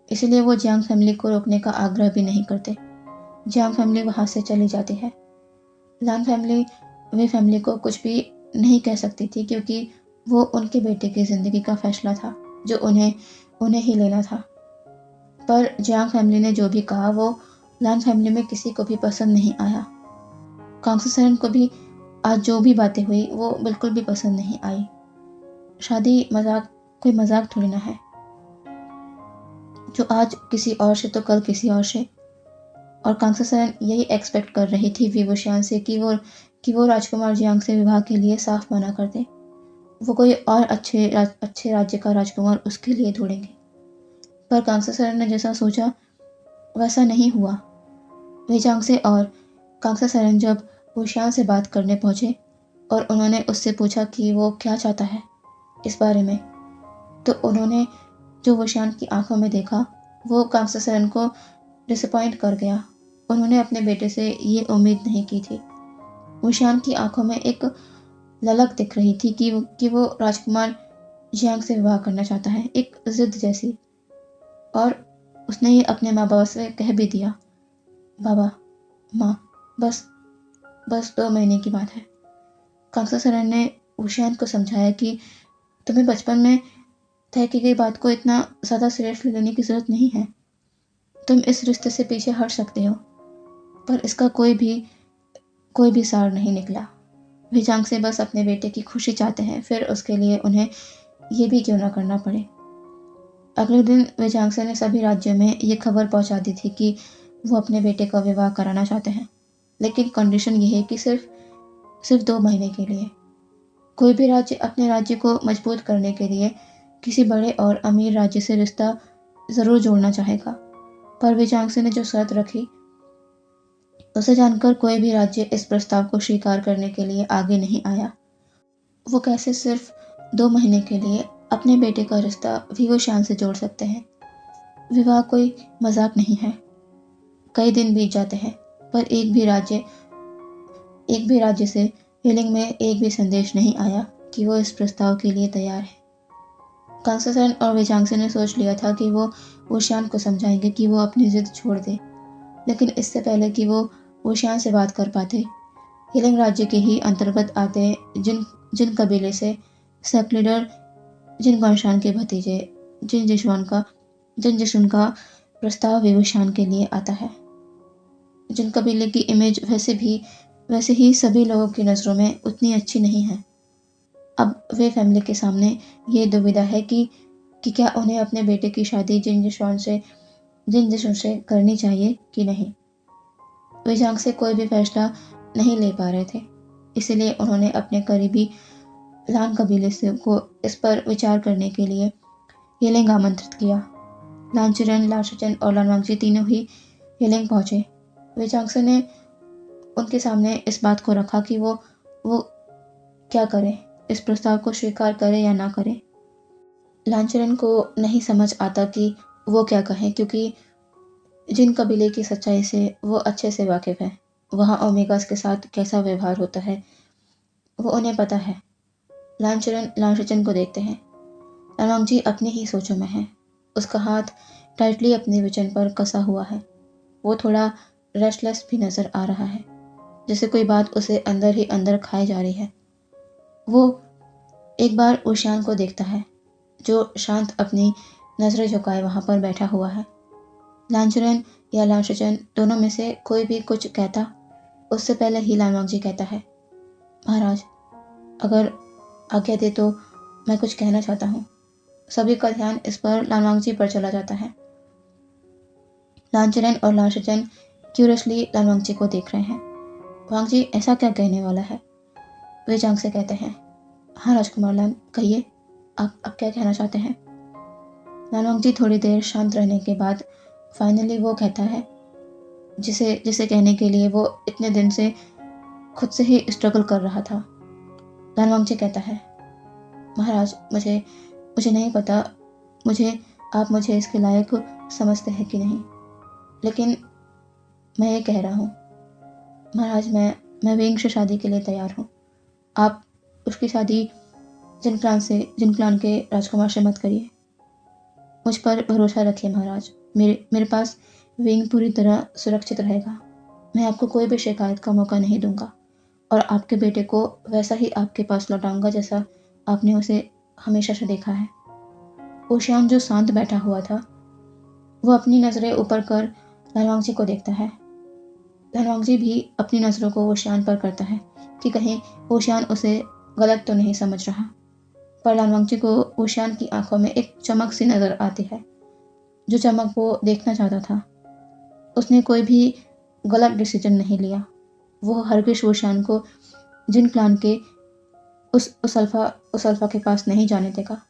इसलिए वो जियांग फैमिली को रोकने का आग्रह भी नहीं करते। जियांग फैमिली वहाँ से चली जाती है। लान फैमिली वे फैमिली को कुछ भी नहीं कह सकती थी, क्योंकि वो उनके बेटे की ज़िंदगी का फैसला था जो उन्हें ही लेना था। पर जियांग फैमिली ने जो भी कहा वो लान फैमिली में किसी को भी पसंद नहीं आया। कांग से सरन को भी आज जो भी बातें हुई वो बिल्कुल भी पसंद नहीं आई। शादी कोई मजाक थोड़ी ना है, जो आज किसी और से तो कल किसी और से। और कांग से सरन यही एक्सपेक्ट कर रही थी वी वुशियान से कि वो राजकुमार जियांग से विवाह के लिए साफ मना कर दे। वो कोई और अच्छे राज्य का राजकुमार उसके लिए ढूंढेंगे। पर कांग से सरन ने जैसा सोचा वैसा नहीं हुआ। वे जियांग से और कांग से सरन जब वुशियान से बात करने पहुंचे और उन्होंने उससे पूछा कि वो क्या चाहता है इस बारे में, तो उन्होंने जो वुशियान की आंखों में देखा वो कांग से सरन को डिसअपॉइंट कर गया। उन्होंने अपने बेटे से ये उम्मीद नहीं की थी। वुशियान की आंखों में एक ललक दिख रही थी कि वो राजकुमार जियांग से विवाह करना चाहता है, एक जिद जैसी। और उसने ये अपने माँ बाबा से कह भी दिया। बाबा, माँ, बस बस 2 महीने की बात है। कांगसा सरन ने ऊशियान को समझाया कि तुम्हें बचपन में तय की गई बात को इतना ज़्यादा सीरियसली लेने की ज़रूरत नहीं है। तुम इस रिश्ते से पीछे हट सकते हो। पर इसका कोई भी सार नहीं निकला। वे जांग से बस अपने बेटे की खुशी चाहते हैं, फिर उसके लिए उन्हें ये भी क्यों ना करना पड़े। अगले दिन वे जांगसे ने सभी राज्यों में ये खबर पहुंचा दी थी कि वो अपने बेटे का विवाह कराना चाहते हैं, लेकिन कंडीशन ये है कि सिर्फ 2 महीने के लिए। कोई भी राज्य अपने राज्य को मजबूत करने के लिए किसी बड़े और अमीर राज्य से रिश्ता ज़रूर जोड़ना चाहेगा। पर वे जांगसे ने जो शर्त रखी, उसे जानकर कोई भी राज्य इस प्रस्ताव को स्वीकार करने के लिए आगे नहीं आया। वो कैसे सिर्फ 2 महीने के लिए अपने बेटे का रिश्ता वीगोशान से जोड़ सकते हैं। विवाह कोई मजाक नहीं है। कई दिन बीत जाते हैं, पर एक भी राज्य से हेलिंग में एक भी संदेश नहीं आया कि वो इस प्रस्ताव के लिए तैयार है। कांगसेसन और वेजांगसे ने सोच लिया था कि वो वुशियान को समझाएंगे कि वो अपनी जिद छोड़ दे, लेकिन इससे पहले कि वो वुशियान से बात कर पाते, हेलिंग राज्य के ही अंतर्गत आते जिन जिन कबीले से सेक्ट लीडर जिन गौशान के भतीजे जिन जिशुन का प्रस्ताव विवशान के लिए आता है। जिन कबीले की इमेज वैसे ही सभी लोगों की नज़रों में उतनी अच्छी नहीं है। अब वे फैमिली के सामने ये दुविधा है कि क्या उन्हें अपने बेटे की शादी जिन जिशुन से करनी चाहिए कि नहीं। वे जांग से कोई भी फैसला नहीं ले पा रहे थे, इसलिए उन्होंने अपने करीबी लान कबीले से को इस पर विचार करने के लिए हेलेंग आमंत्रित किया। लानचिरन, लाशचन और लानवांगजी तीनों ही हेलेंग पहुंचे। वे जांगसे ने उनके सामने इस बात को रखा कि वो क्या करें, इस प्रस्ताव को स्वीकार करें या ना करें। लानचिरन को नहीं समझ आता कि वो क्या कहें, क्योंकि जिन कबीले की सच्चाई से वो अच्छे से वाकिफ है, वहाँ ओमेगास के साथ कैसा व्यवहार होता है वो उन्हें पता है। लानचिरन लानशचन को देखते हैं। लानवांगजी अपनी ही सोचों में है। उसका हाथ टाइटली अपने वचन पर कसा हुआ है। वो थोड़ा रेस्टलेस भी नजर आ रहा है, जैसे कोई बात उसे अंदर ही अंदर खाए जा रही है। वो एक बार ऊशियान को देखता है, जो शांत अपनी नजरें झुकाए वहां पर बैठा हुआ है। लानचुरन या लानशचन दोनों में से कोई भी कुछ कहता, उससे पहले ही लानवांगजी कहता है, महाराज, अगर आज्ञा दे तो मैं कुछ कहना चाहता हूँ। सभी का ध्यान इस पर लानवांगजी पर चला जाता है। लानचुरन और लानशचन क्यूरियसली लानवांगजी को देख रहे हैं। वांगजी ऐसा क्या कहने वाला है? वे जांग से कहते हैं, हाँ राजकुमार लान, कहिए, आप क्या कहना चाहते हैं? लानवांगजी थोड़ी देर शांत रहने के बाद फाइनली वो कहता है, जिसे कहने के लिए वो इतने दिन से खुद से ही स्ट्रगल कर रहा था। लानवांगजी कहता है, महाराज, मुझे नहीं पता आप मुझे इसके लायक समझते हैं कि नहीं, लेकिन मैं ये कह रहा हूँ, महाराज, मैं वेंग से शादी के लिए तैयार हूँ। आप उसकी शादी जिन क्लान के राजकुमार से मत करिए। मुझ पर भरोसा रखिए महाराज। मेरे पास वेंग पूरी तरह सुरक्षित रहेगा। मैं आपको कोई भी शिकायत का मौका नहीं दूंगा और आपके बेटे को वैसा ही आपके पास लौटाऊंगा जैसा आपने उसे हमेशा से देखा है। ओशियान, जो शांत बैठा हुआ था, वो अपनी नज़रें ऊपर कर लानवांगजी को देखता है। लानवांगजी भी अपनी नज़रों को ओशियान पर करता है कि कहीं ओशियान उसे गलत तो नहीं समझ रहा। पर लानवांगजी को ओशियान की आंखों में एक चमक सी नज़र आती है, जो चमक वो देखना चाहता था। उसने कोई भी गलत डिसीजन नहीं लिया। वो हरगिज़ ओशियान को जिन क्लान के उस अल्फा के पास नहीं जाने देगा।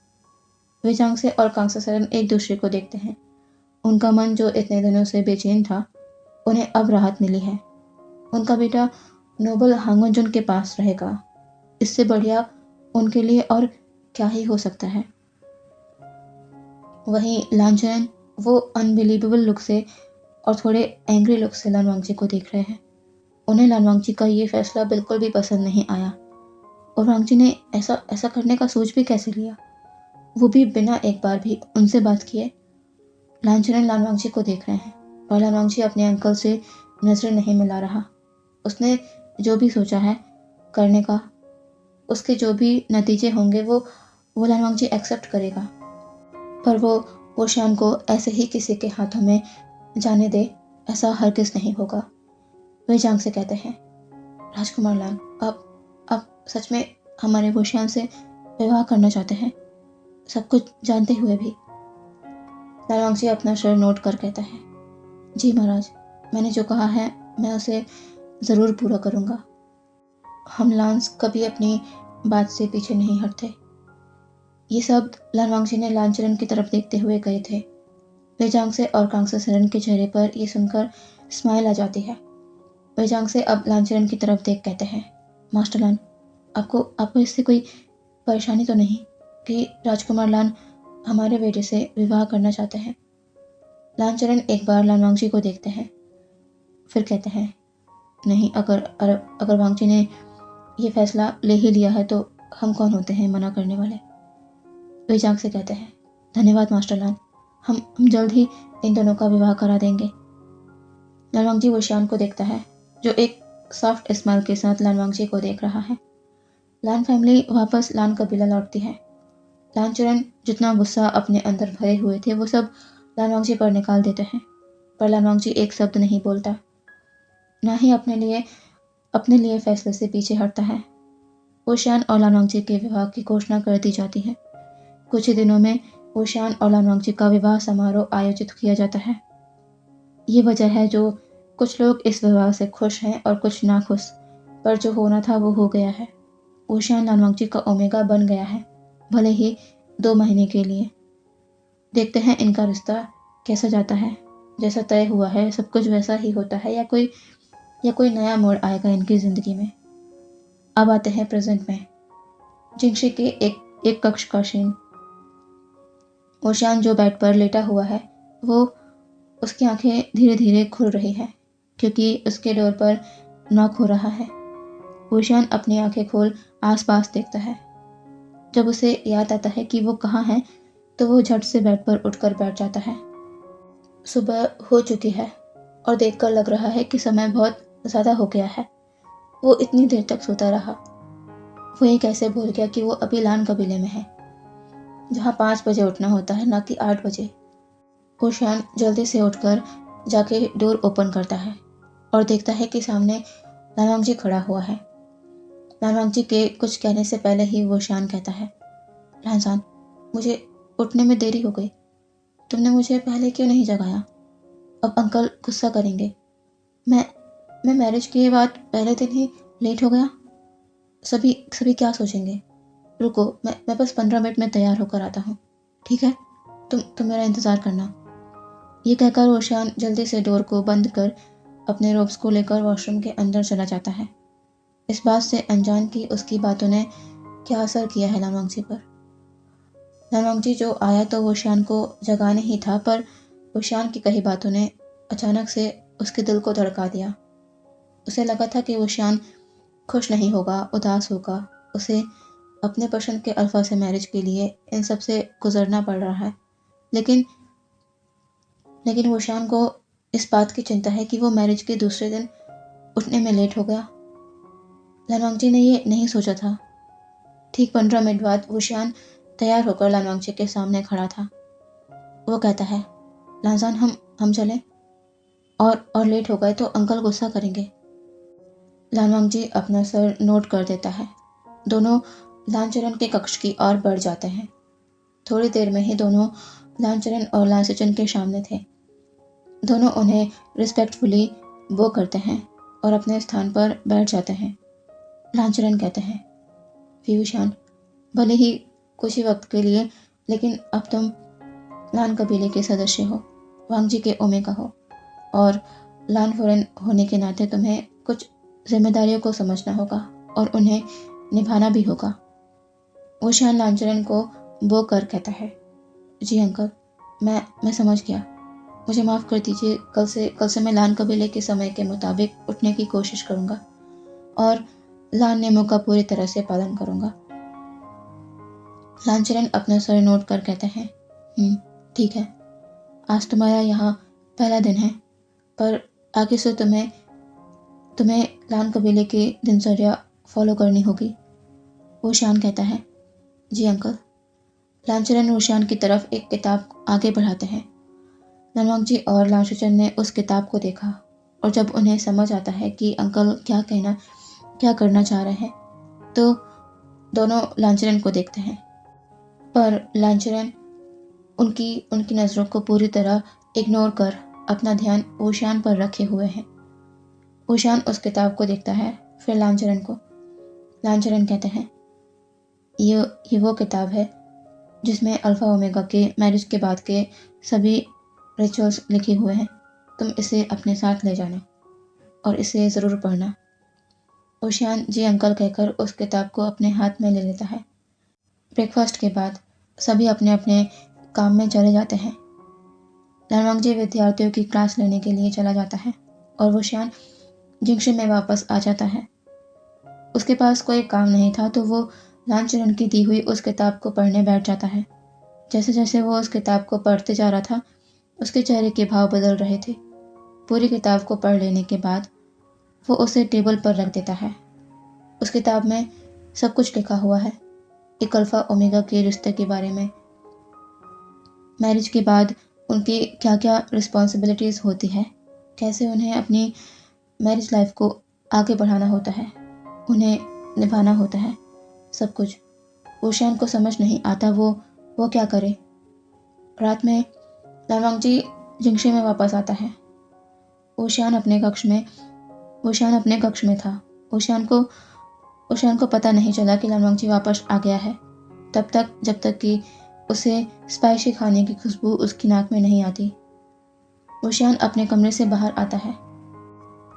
वे जांगसे और कांगसेसन एक दूसरे को देखते हैं। उनका मन, जो इतने दिनों से बेचैन था, उन्हें अब राहत मिली है। उनका बेटा नोबल हांगुनजुन के पास रहेगा। इससे बढ़िया उनके लिए और क्या ही हो सकता है। वहीं लानचुरन, वो अनबिलीवेबल लुक से और थोड़े एंग्री लुक से लानवांगजी को देख रहे हैं। उन्हें लानवांगजी का ये फैसला बिल्कुल भी पसंद नहीं आया। और वांगजी ने ऐसा ऐसा करने का सोच भी कैसे लिया, वो भी बिना एक बार भी उनसे बात किए। लालचरण लाल वांगजी को देख रहे हैं और लाल वांगजी अपने अंकल से नजरें नहीं मिला रहा। उसने जो भी सोचा है करने का, उसके जो भी नतीजे होंगे वो लाल वांगजी एक्सेप्ट करेगा, पर वो शान को ऐसे ही किसी के हाथों में जाने दे, ऐसा हरगिज नहीं होगा। वे जांग से कहते हैं, राजकुमार लान, आप सच में हमारे वोशियान से विवाह करना चाहते हैं, सब कुछ जानते हुए भी? लाल वांगजी अपना शर नोट कर कहता है, जी महाराज, मैंने जो कहा है मैं उसे ज़रूर पूरा करूँगा। हम लांस कभी अपनी बात से पीछे नहीं हटते। ये सब लाल वांगजी ने लालचरण की तरफ देखते हुए कहे थे। वेजांग से और कांगसे सरन के चेहरे पर यह सुनकर स्माइल आ जाती है। वेजांग से अब लालचरण की तरफ देख कहते हैं, मास्टर लान, आपको इससे कोई परेशानी तो नहीं कि राजकुमार लान हमारे बेटे से विवाह करना चाहते हैं? लालचरण एक बार लाल वांगजी को देखते हैं, फिर कहते हैं, नहीं, अगर वांगजी ने यह फैसला ले ही लिया है तो हम कौन होते हैं मना करने वाले? वेजांग से कहते हैं, धन्यवाद मास्टर लान, हम जल्द ही इन दोनों का विवाह करा देंगे। लाल वांगजी वोशियान को देखता है, जो एक सॉफ्ट स्माइल के साथ लाल वांगजी को देख रहा है। लान फैमिली वापस लान कबीला लौटती है। लालचरण जितना गुस्सा अपने अंदर भरे हुए थे वो सब लाल वांगजी पर निकाल देते हैं, पर लाल वांगजी एक शब्द नहीं बोलता, ना ही अपने लिए फैसले से पीछे हटता है। वोशियान और लान वांगजी के विवाह की घोषणा कर दी जाती है। कुछ ही दिनों में वोशियान और लान वांगजी का विवाह समारोह आयोजित किया जाता है। ये वजह है जो कुछ लोग इस विवाह से खुश हैं और कुछ नाखुश, पर जो होना था वो हो गया है। वोशियान लान वांगजी का ओमेगा बन गया है, भले ही 2 महीने के लिए। देखते हैं इनका रिश्ता कैसा जाता है। जैसा तय हुआ है सब कुछ वैसा ही होता है या कोई नया मोड़ आएगा इनकी जिंदगी में। अब आते हैं प्रेजेंट में। जिंगशी के एक कक्ष का सीन। वोशियान जो बेड पर लेटा हुआ है, वो उसकी आंखें धीरे धीरे खुल रही हैं क्योंकि उसके डोर पर नॉक हो रहा है। वोशियान अपनी आंखें खोल आसपास देखता है। जब उसे याद आता है कि वो कहाँ है तो वो झट से बेड पर उठकर बैठ जाता है। सुबह हो चुकी है और देखकर लग रहा है कि समय बहुत ज़्यादा हो गया है। वो इतनी देर तक सोता रहा। वो ये कैसे भूल गया कि वो अभी लान कबीले में है, जहाँ 5 बजे उठना होता है, ना कि 8 बजे। वोशियान जल्दी से उठकर जाके डोर ओपन करता है और देखता है कि सामने लान वांगजी खड़ा हुआ है। लान वांगजी के कुछ कहने से पहले ही वोशियान कहता है, लानसान, मुझे उठने में देरी हो गई, तुमने मुझे पहले क्यों नहीं जगाया? अब अंकल गुस्सा करेंगे। मैं मैरिज के बाद पहले दिन ही लेट हो गया, सभी क्या सोचेंगे? रुको, मैं बस 15 मिनट में तैयार होकर आता हूँ, ठीक है? तुम मेरा इंतज़ार करना। ये कहकर वोशियान जल्दी से डोर को बंद कर अपने रोब्स को लेकर वॉशरूम के अंदर चला जाता है, इस बात से अनजान कि उसकी बातों ने क्या असर किया है लान वांगजी पर। लान वांगजी जो आया तो वोशियान को जगाने ही था, पर वोशियान की कही बातों ने अचानक से उसके दिल को धड़का दिया। उसे लगा था कि वोशियान खुश नहीं होगा, उदास होगा, उसे अपने पसंद के अल्फा से मैरिज के लिए इन सब से गुजरना पड़ रहा है। लेकिन वोशियान को इस बात की चिंता है कि वो मैरिज के दूसरे दिन उठने में लेट हो गया। लान वांगजी ने ये नहीं सोचा था। ठीक 15 मिनट बाद वोशियान तैयार होकर लान वांगजी के सामने खड़ा था। वो कहता है, लानसान, हम चलें? और लेट हो गए तो अंकल गुस्सा करेंगे। लान वांगजी अपना सर नोट कर देता है। दोनों लालचरण के कक्ष की ओर बढ़ जाते हैं। थोड़ी देर में ही दोनों लालचरण और लालसेचन के सामने थे। दोनों उन्हें रिस्पेक्टफुली वो करते हैं और अपने स्थान पर बैठ जाते हैं। लालचरण कहते हैं, विभूषण, भले ही कुछ ही वक्त के लिए, लेकिन अब तुम लान कबीले के सदस्य हो, वांगजी के ओमेगा हो, और लान फॉरेन होने के नाते तुम्हें कुछ जिम्मेदारियों को समझना होगा और उन्हें निभाना भी होगा। वोशियान लालचरण को वो कर कहता है, जी अंकल, मैं समझ गया, मुझे माफ़ कर दीजिए। कल से मैं लान कबीले के समय के मुताबिक उठने की कोशिश करूँगा। और लान नियमों का पूरी तरह से पालन करूँगा। लांचरन अपना सर नोट कर कहता है, ठीक है। आज तुम्हारा यहाँ पहला दिन है, पर आगे से तुम्हें लान कबीले की दिनचर्या फॉलो करनी होगी। ओशान कहता है, जी अंकल। लांचरन ओशान की तरफ एक किताब आगे बढ़ाते हैं। ननवांगजी और लांशुचन ने उस किताब को देखा और जब उन्हें समझ आता है कि अंकल क्या करना चाह रहे हैं, तो दोनों लांचरन को देखते हैं। पर लांचरन उनकी नज़रों को पूरी तरह इग्नोर कर अपना ध्यान ओशान पर रखे हुए हैं। ओशान उस किताब को देखता है, फिर लांचरन को। लांचरन कहते हैं, ये वो किताब है जिसमें अल्फ़ा ओमेगा के मैरिज के बाद के सभी रिचुअल्स लिखे हुए हैं। तुम इसे अपने साथ ले जाना और इसे ज़रूर पढ़ना। ओशियान जी अंकल कहकर उस किताब को अपने हाथ में ले लेता है। ब्रेकफास्ट के बाद सभी अपने अपने काम में चले जाते हैं। लानवांगजी विद्यार्थियों की क्लास लेने के लिए चला जाता है और ओशियान जिंगशे में वापस आ जाता है। उसके पास कोई काम नहीं था तो वो लांचरन की दी हुई उस किताब को पढ़ने बैठ जाता है। जैसे जैसे वो उस किताब को पढ़ते जा रहा था, उसके चेहरे के भाव बदल रहे थे। पूरी किताब को पढ़ लेने के बाद वो उसे टेबल पर रख देता है। उस किताब में सब कुछ लिखा हुआ है, एक अल्फ़ा ओमेगा के रिश्ते के बारे में, मैरिज के बाद उनकी क्या क्या रिस्पॉन्सिबिलिटीज़ होती है, कैसे उन्हें अपनी मैरिज लाइफ को आगे बढ़ाना होता है, उन्हें निभाना होता है, सब कुछ। ओशियान को समझ नहीं आता वो क्या करे। रात में लानवांगजी जिंगशे में वापस आता है। ओशियान अपने कक्ष में था। ओशियान को पता नहीं चला कि लानवांगजी वापस आ गया है जब तक कि उसे स्पाइसी खाने की खुशबू उसकी नाक में नहीं आती। ओशियान अपने कमरे से बाहर आता है।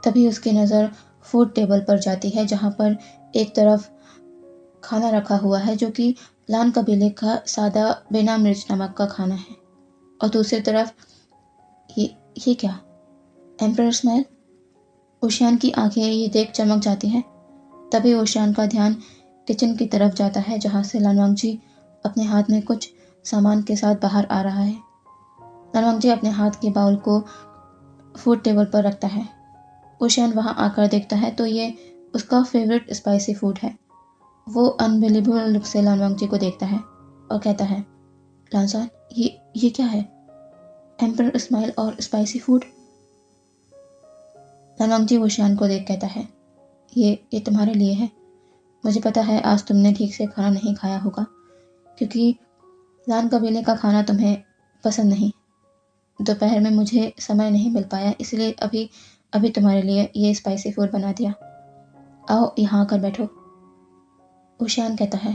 तभी उसकी नज़र फूड टेबल पर जाती है, जहाँ पर एक तरफ खाना रखा हुआ है जो कि लान कबीले का सादा बिना मिर्च नमक का खाना है, और दूसरी तरफ ये क्या, एम्परर स्माइल। ओशियान की आंखें ये देख चमक जाती हैं। तभी ओशियान का ध्यान किचन की तरफ जाता है, जहाँ से लानवांगजी अपने हाथ में कुछ सामान के साथ बाहर आ रहा है। लानवांगजी अपने हाथ के बाउल को फूड टेबल पर रखता है। ओशियान वहाँ आकर देखता है तो ये उसका फेवरेट स्पाइसी फूड है। वो अनबिलीवेबल लुक से लानवांगजी को देखता है और कहता है, लानसान, ये क्या है, एम्परर स्माइल और स्पाइसी फूड। लानवांगजी ओशियान को देख कहता है, ये तुम्हारे लिए है। मुझे पता है आज तुमने ठीक से खाना नहीं खाया होगा, क्योंकि लान कबीले का खाना तुम्हें पसंद नहीं। दोपहर में मुझे समय नहीं मिल पाया, इसलिए अभी तुम्हारे लिए ये स्पाइसी फूड बना दिया। आओ यहाँ आकर बैठो। ओशियान कहता है,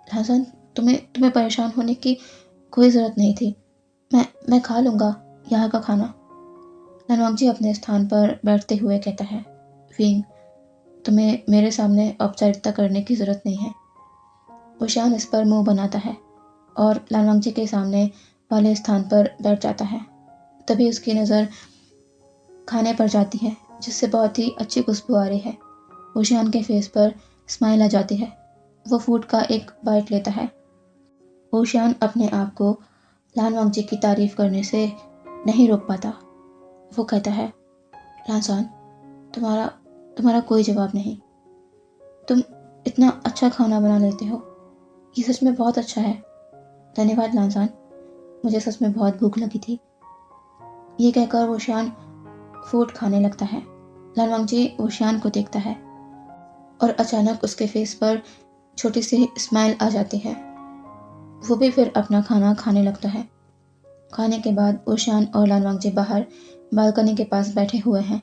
लानसान, तुम्हें परेशान होने की कोई ज़रूरत नहीं थी। मैं खा लूँगा यहाँ का खाना। लानवांगजी अपने स्थान पर बैठते हुए कहता है, विंग, तुम्हें मेरे सामने औपचारिकता करने की ज़रूरत नहीं है। ओशियान इस पर मुंह बनाता है और लानवांगजी के सामने वाले स्थान पर बैठ जाता है। तभी उसकी नज़र खाने पर जाती है, जिससे बहुत ही अच्छी खुशबू आ रही है। ओशियान के फेस पर स्माइल आ जाती है। वो फूड का एक बाइट लेता है। ओशियान अपने आप को लानवांगजी की तारीफ करने से नहीं रोक पाता। वो कहता है, लानसान, तुम्हारा कोई जवाब नहीं। तुम इतना अच्छा खाना बना लेते हो, ये सच में बहुत अच्छा है। धन्यवाद लानसान, मुझे सच में बहुत भूख लगी थी। ये कहकर ओशियान फूड खाने लगता है। लानवांगजी ओशियान को देखता है और अचानक उसके फेस पर छोटी सी स्माइल आ जाती है। वो भी फिर अपना खाना खाने लगता है। खाने के बाद ओशियान और लानवांगजी बाहर बालकनी के पास बैठे हुए हैं।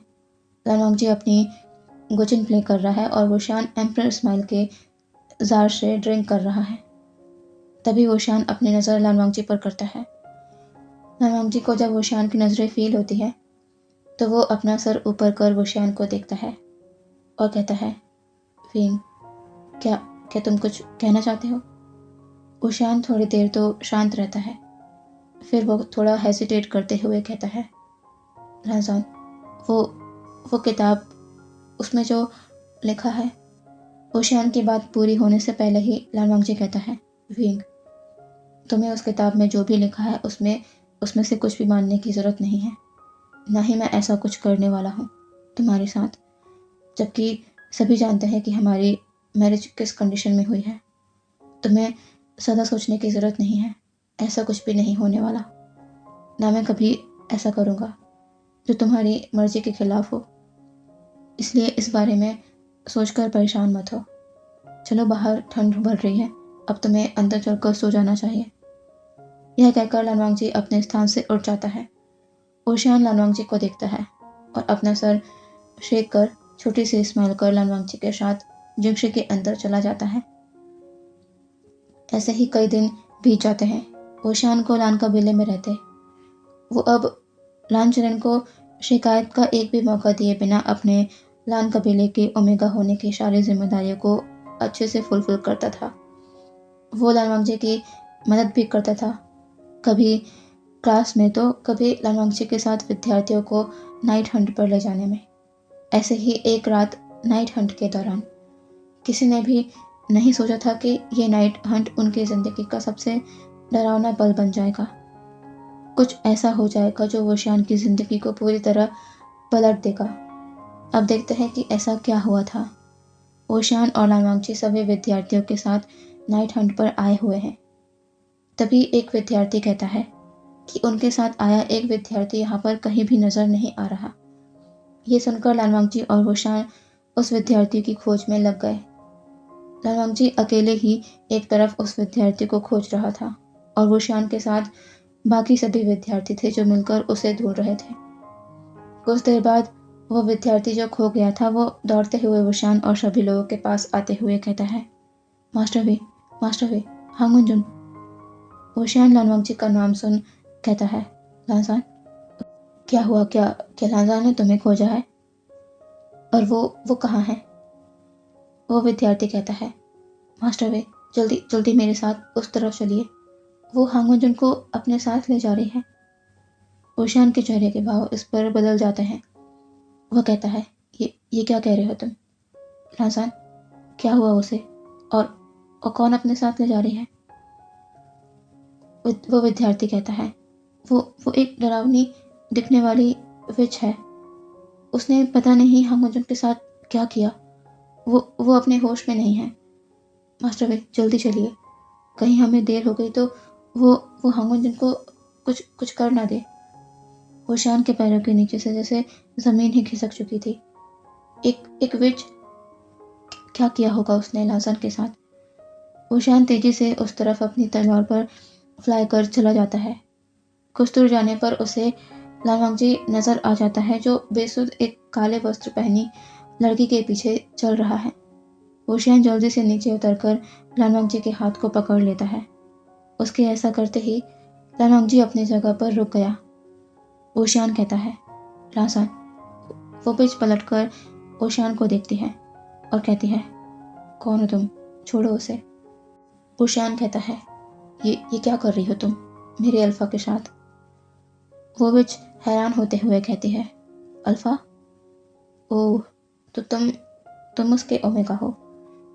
लानवांगजी अपनी गुचिन प्ले कर रहा है और ओशियान एम्परर स्माइल के जार से ड्रिंक कर रहा है। तभी ओशियान अपनी नज़र लानवांगजी पर करता है। लानवांगजी को जब ओशियान की नज़रें फील होती है तो वो अपना सर ऊपर कर ओशियान को देखता है और कहता है, विंग, क्या तुम कुछ कहना चाहते हो? ओशियान थोड़ी देर तो शांत रहता है, फिर वो थोड़ा हेसिटेट करते हुए कहता है, लानसान, वो किताब, उसमें जो लिखा है ओशियान की बात पूरी होने से पहले ही लालवांगजी कहता है, विंग, तुम्हें उस किताब में जो भी लिखा है उसमें से कुछ भी मानने की ज़रूरत नहीं है। ना ही मैं ऐसा कुछ करने वाला हूँ तुम्हारे साथ, जबकि सभी जानते हैं कि हमारी मैरिज किस कंडीशन में हुई है। तुम्हें ज़्यादा सोचने की ज़रूरत नहीं है, ऐसा कुछ भी नहीं होने वाला। ना मैं कभी ऐसा करूँगा जो तुम्हारी मर्जी के खिलाफ हो, इसलिए इस बारे में सोचकर परेशान मत हो। चलो, बाहर ठंड बढ़ रही है, अब तुम्हें अंदर चलकर सो जाना चाहिए। यह कहकर लालवांगजी अपने स्थान से उठ जाता है। ओशियान लालवांगजी को देखता है और अपना सर शेक कर छोटी सी स्माइल कर लालवांगजी के साथ जिंगशी के अंदर चला जाता है। ऐसे ही कई दिन बीत जाते हैं। ओशियान को लान कबीले में रहते वो अब लानचरण को शिकायत का एक भी मौका दिए बिना अपने लान कबीले के ओमेगा होने की सारी जिम्मेदारियों को अच्छे से फुलफिल करता था। वो लालवांगजी की मदद भी करता था, कभी क्लास में तो कभी लालवांगजी के साथ विद्यार्थियों को नाइट हंट पर ले जाने में। ऐसे ही एक रात नाइट हंट के दौरान किसी ने भी नहीं सोचा था कि ये नाइट हंट उनकी ज़िंदगी का सबसे डरावना पल बन जाएगा। कुछ ऐसा हो जाएगा जो ओशियान की ज़िंदगी को पूरी तरह पलट देगा। अब देखते हैं कि ऐसा क्या हुआ था। ओशियान और लालवांगजी सभी विद्यार्थियों के साथ नाइट हंट पर आए हुए हैं। तभी एक विद्यार्थी कहता है कि उनके साथ आया एक विद्यार्थी यहाँ पर कहीं भी नजर नहीं आ रहा। ये सुनकर लालवांगजी और ओशियान उस विद्यार्थी की खोज में लग गए। लालवांगजी अकेले ही एक तरफ उस विद्यार्थी को खोज रहा था और ओशियान के साथ बाकी सभी विद्यार्थी थे जो मिलकर उसे ढूंढ रहे थे। कुछ देर बाद वो विद्यार्थी जो खो गया था वो दौड़ते हुए ओशियान और सभी लोगों के पास आते हुए कहता है, मास्टर वे, हांगुनजुन। ओशियान लालवांगजी का नाम सुन कहता है, लांसान, क्या हुआ? क्या लांसान ने तुम्हें खोजा है? और वो कहाँ है? वो विद्यार्थी कहता है, मास्टर वे, जल्दी जल्दी मेरे साथ उस तरफ चलिए, वो हांगुनजुन को अपने साथ ले जा रही है। ओशियान के चेहरे के भाव इस पर बदल जाते हैं। वह कहता है, ये क्या कह रहे हो तुम? लांसान, क्या हुआ उसे? और कौन अपने साथ ले जा रही है? वो विद्यार्थी कहता है, वो एक डरावनी दिखने वाली विच है। उसने पता नहीं हांगुनजुन के साथ क्या किया। वो अपने होश में नहीं है। मास्टर वे, जल्दी चलिए, कहीं हमें देर हो गई तो वो हांगुनजुन को कुछ कर ना दे। ओशियान के पैरों के नीचे से जैसे जमीन ही खिसक चुकी थी। एक विच, क्या किया होगा उसने लांसान के साथ? ओशियान तेजी से उस तरफ अपनी तलवार पर फ्लाई कर चला जाता है। कुछ दूर जाने पर उसे लालवांगजी नजर आ जाता है जो बेसुध एक काले वस्त्र पहनी लड़की के पीछे चल रहा है। ओशियान जल्दी से नीचे उतरकर लालवांगजी के हाथ को पकड़ लेता है। उसके ऐसा करते ही लालवांगजी अपनी जगह पर रुक गया। ओशियान कहता है, लांसान। वो बिच पलटकर ओशियान को देखती है और कहती है, कौन हो तुम? छोड़ो उसे। ओशियान कहता है, ये क्या कर रही हो तुम मेरे अल्फा के साथ? वो बिच हैरान होते हुए कहती है, अल्फा? ओह, तो तुम उसके ओमेगा हो।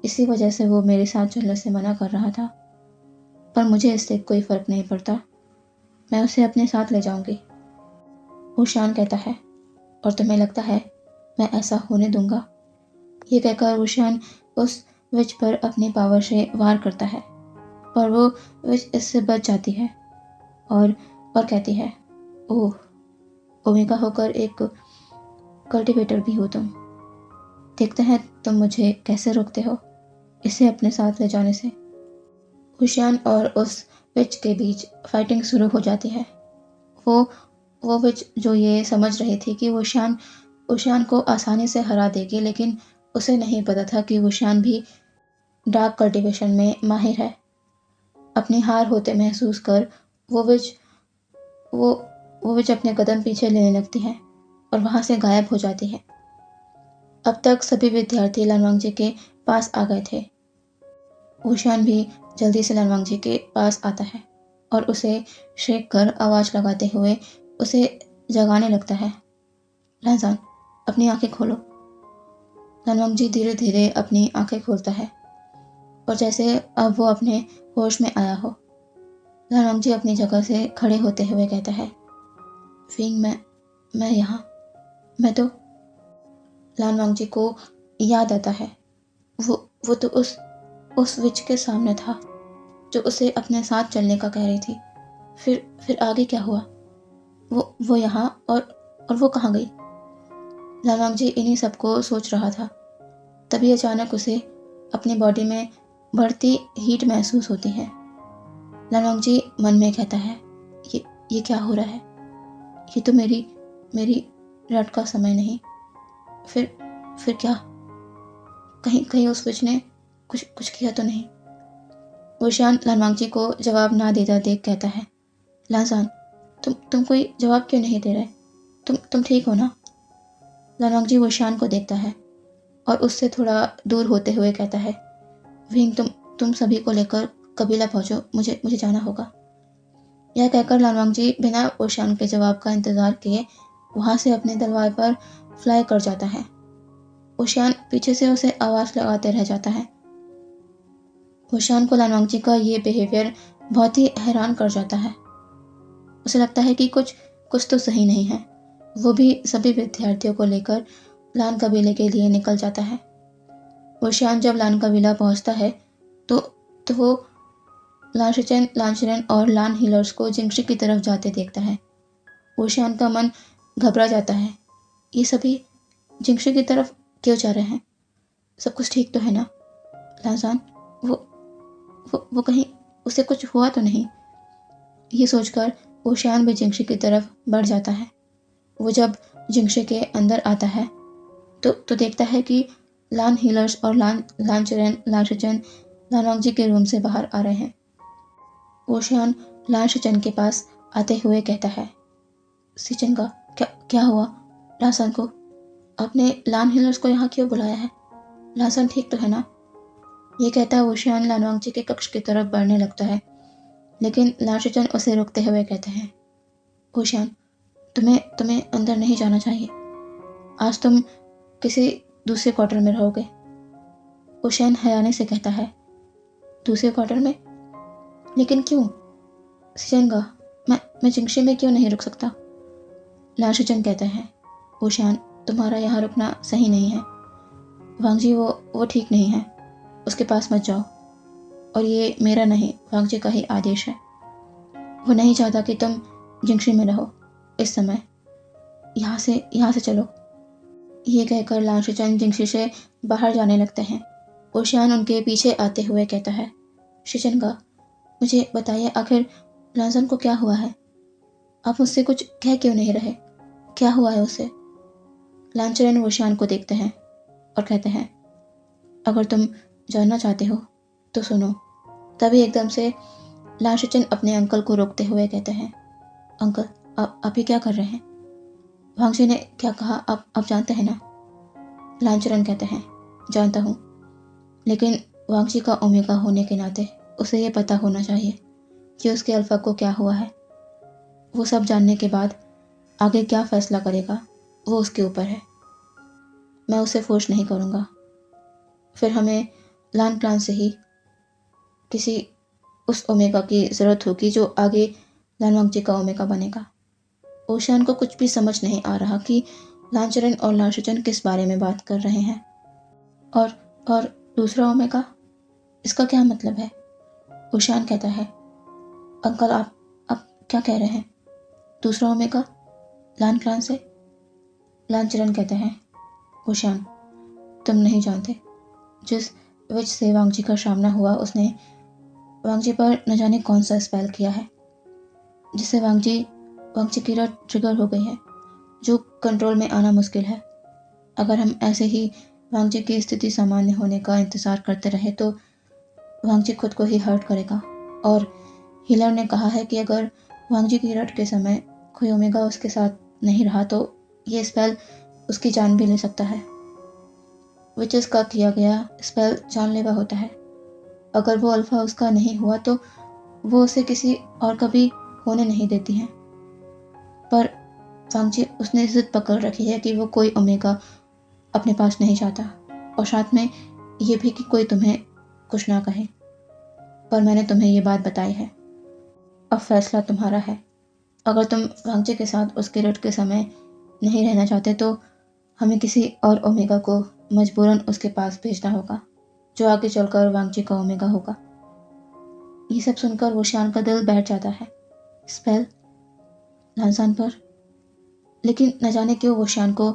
इसी वजह से वो मेरे साथ चलने से मना कर रहा था। पर मुझे इससे कोई फर्क नहीं पड़ता, मैं उसे अपने साथ ले जाऊंगी। ओशियान कहता है, और तुम्हें लगता है मैं ऐसा होने दूंगा? ये कहकर ओशियान उस विच पर अपनी पावर से वार करता है, पर वो विच इससे बच जाती है और कहती है, ओह, ओमेगा होकर एक कल्टीवेटर भी हो तुम। देखते हैं तुम मुझे कैसे रोकते हो इसे अपने साथ ले जाने से। ओशियान और उस विच के बीच फाइटिंग शुरू हो जाती है। वो विच जो ये समझ रही थी कि ओशियान को आसानी से हरा देगी, लेकिन उसे नहीं पता था कि ओशियान भी डार्क कल्टीवेशन में माहिर है। अपनी हार होते महसूस कर वो विच अपने कदम पीछे लेने लगती है और वहाँ से गायब हो जाती है। अब तक सभी विद्यार्थी लालवांगजी के पास आ गए थे। ओशियान भी जल्दी से लालवांगजी के पास आता है और उसे शेक कर आवाज़ लगाते हुए उसे जगाने लगता है, लांसान, अपनी आंखें खोलो। लानवांगजी धीरे धीरे अपनी आंखें खोलता है और जैसे अब वो अपने होश में आया हो, लानवांगजी अपनी जगह से खड़े होते हुए कहता है, फिंग, मैं यहाँ, मैं तो। लानवांगजी को याद आता है, वो तो उस विच के सामने था जो उसे अपने साथ चलने का कह रही थी। फिर आगे क्या हुआ? वो यहाँ, और वो कहाँ गई? लानवांगजी इन्हीं सबको सोच रहा था। तभी अचानक उसे अपनी बॉडी में बढ़ती हीट महसूस होती है। लानवांगजी मन में कहता है, ये क्या हो रहा है? ये तो मेरी रट का समय नहीं। फिर क्या? कहीं उस विच ने कुछ किया तो नहीं? वुशियान लानवांगजी को जवाब ना देता देख कहता है, लानजान, तुम कोई जवाब क्यों नहीं दे रहे? तुम ठीक हो ना? लानवांगजी वुशियान को देखता है और उससे थोड़ा दूर होते हुए कहता है, विंग, तुम सभी को लेकर कबीला पहुंचो, मुझे जाना होगा। यह कहकर लानवांगजी बिना वुशियान के जवाब का इंतजार किए वहां से अपनी तलवार पर फ्लाई कर जाता है। वुशियान पीछे से उसे आवाज लगाते रह जाता है। वुशियान को लानवांगजी का ये बिहेवियर बहुत ही हैरान कर जाता है। उसे लगता है कि कुछ तो सही नहीं है। वो भी सभी विद्यार्थियों को लेकर लान कबीले के लिए निकल जाता है। वुशियान जब लान कबीला पहुंचता है तो वो लानशिचेन, लानशिरेन और लान हीलर्स को जिंगशी की तरफ जाते देखता है। वुशियान का मन घबरा जाता है। ये सभी जिंगशी की तरफ क्यों जा रहे हैं? सब कुछ ठीक तो है ना? लानजान, वो कहीं उसे कुछ हुआ तो नहीं? ये सोचकर वुशियान भी जिंगशी की तरफ बढ़ जाता है। वो जब जिंगशी के अंदर आता है तो देखता है कि लान हीलर्स और लानचिरेन, लानशिचेन लानवांगजी के रूम से बाहर आ रहे हैं। वुशियान लानशिचेन के पास आते हुए कहता है, सिचेन का क्या हुआ? लासन को आपने लान हीलर्स को यहाँ क्यों बुलाया है? लासन ठीक तो है ना? ये कहता वुशियान लानवांगजी के कक्ष की तरफ बढ़ने लगता है, लेकिन लानशिचेन उसे रोकते हुए कहते हैं, वुशियान, तुम्हें अंदर नहीं जाना चाहिए। आज तुम किसी दूसरे क्वार्टर में रहोगे। वुशियान हैरानी से कहता है, दूसरे क्वार्टर में? लेकिन क्यों? सिचेंगा, मैं जिंगशी में क्यों नहीं रुक सकता? लानशिचेन कहते हैं, वुशियान, तुम्हारा यहाँ रुकना सही नहीं है। वांगजी वो ठीक नहीं है, उसके पास मत जाओ। और ये मेरा नहीं, वांगजी का ही आदेश है। वो नहीं चाहता कि तुम जिंगशी में रहो इस समय। यहाँ से चलो। ये कहकर लानशिचेन जिंगशी से बाहर जाने लगते हैं। वुशियान उनके पीछे आते हुए कहता है, शिचेंगा, मुझे बताइए आखिर लानजान को क्या हुआ है? आप मुझसे कुछ कह क्यों नहीं रहे? क्या हुआ है उसे? लानचिरेन वुशियान को देखते हैं और कहते हैं, अगर तुम जानना चाहते हो तो सुनो। तभी एकदम से लानशिचेन अपने अंकल को रोकते हुए कहते हैं, अंकल, आप ही क्या कर रहे हैं? वांगजी ने क्या कहा आप जानते हैं ना? लानचिरेन कहते हैं, जानता हूँ, लेकिन वांगजी का ओमेगा होने के नाते उसे ये पता होना चाहिए कि उसके अल्फा को क्या हुआ है। वो सब जानने के बाद आगे क्या फैसला करेगा वो उसके ऊपर है। मैं उसे फोर्स नहीं करूँगा। फिर हमें लान क्लान से ही किसी उस ओमेगा की ज़रूरत होगी जो आगे लानवांगजी का ओमेगा बनेगा। वुशियान को कुछ भी समझ नहीं आ रहा कि लानचिरेन और लानशिचेन किस बारे में बात कर रहे हैं। और दूसरा ओमेगा, इसका क्या मतलब है? वुशियान कहता है, अंकल, आप क्या कह रहे हैं? दूसरा ओमेगा लान क्लान से? लानचिरेन कहते हैं, वुशियान, तुम नहीं जानते। जिस विच से वांगजी का सामना हुआ उसने वांगजी पर न जाने कौन सा स्पेल किया है, जिससे वांगजी की रट ट्रिगर हो गई है, जो कंट्रोल में आना मुश्किल है। अगर हम ऐसे ही वांगजी की स्थिति सामान्य होने का इंतज़ार करते रहे तो वांगजी खुद को ही हर्ट करेगा। और हीलर ने कहा है कि अगर वांगजी की रट के समय कोई ओमेगा उसके साथ नहीं रहा तो ये स्पेल उसकी जान भी ले सकता है। विचेस का किया गया स्पेल जानलेवा होता है। अगर वो अल्फा उसका नहीं हुआ तो वो उसे किसी और का भी होने नहीं देती हैं। पर वांगजी उसने जिद पकड़ रखी है कि वो कोई ओमेगा अपने पास नहीं चाहता। और साथ में ये भी कि कोई तुम्हें कुछ ना कहे। पर मैंने तुम्हें ये बात बताई है, अब फैसला तुम्हारा है। अगर तुम वांगची के साथ उसके रट के समय नहीं रहना चाहते तो हमें किसी और ओमेगा को मजबूरन उसके पास भेजना होगा, जो आगे चलकर वांगची का ओमेगा होगा। ये सब सुनकर वुशियान का दिल बैठ जाता है। स्पेल लानसान पर। लेकिन न जाने क्यों वुशियान को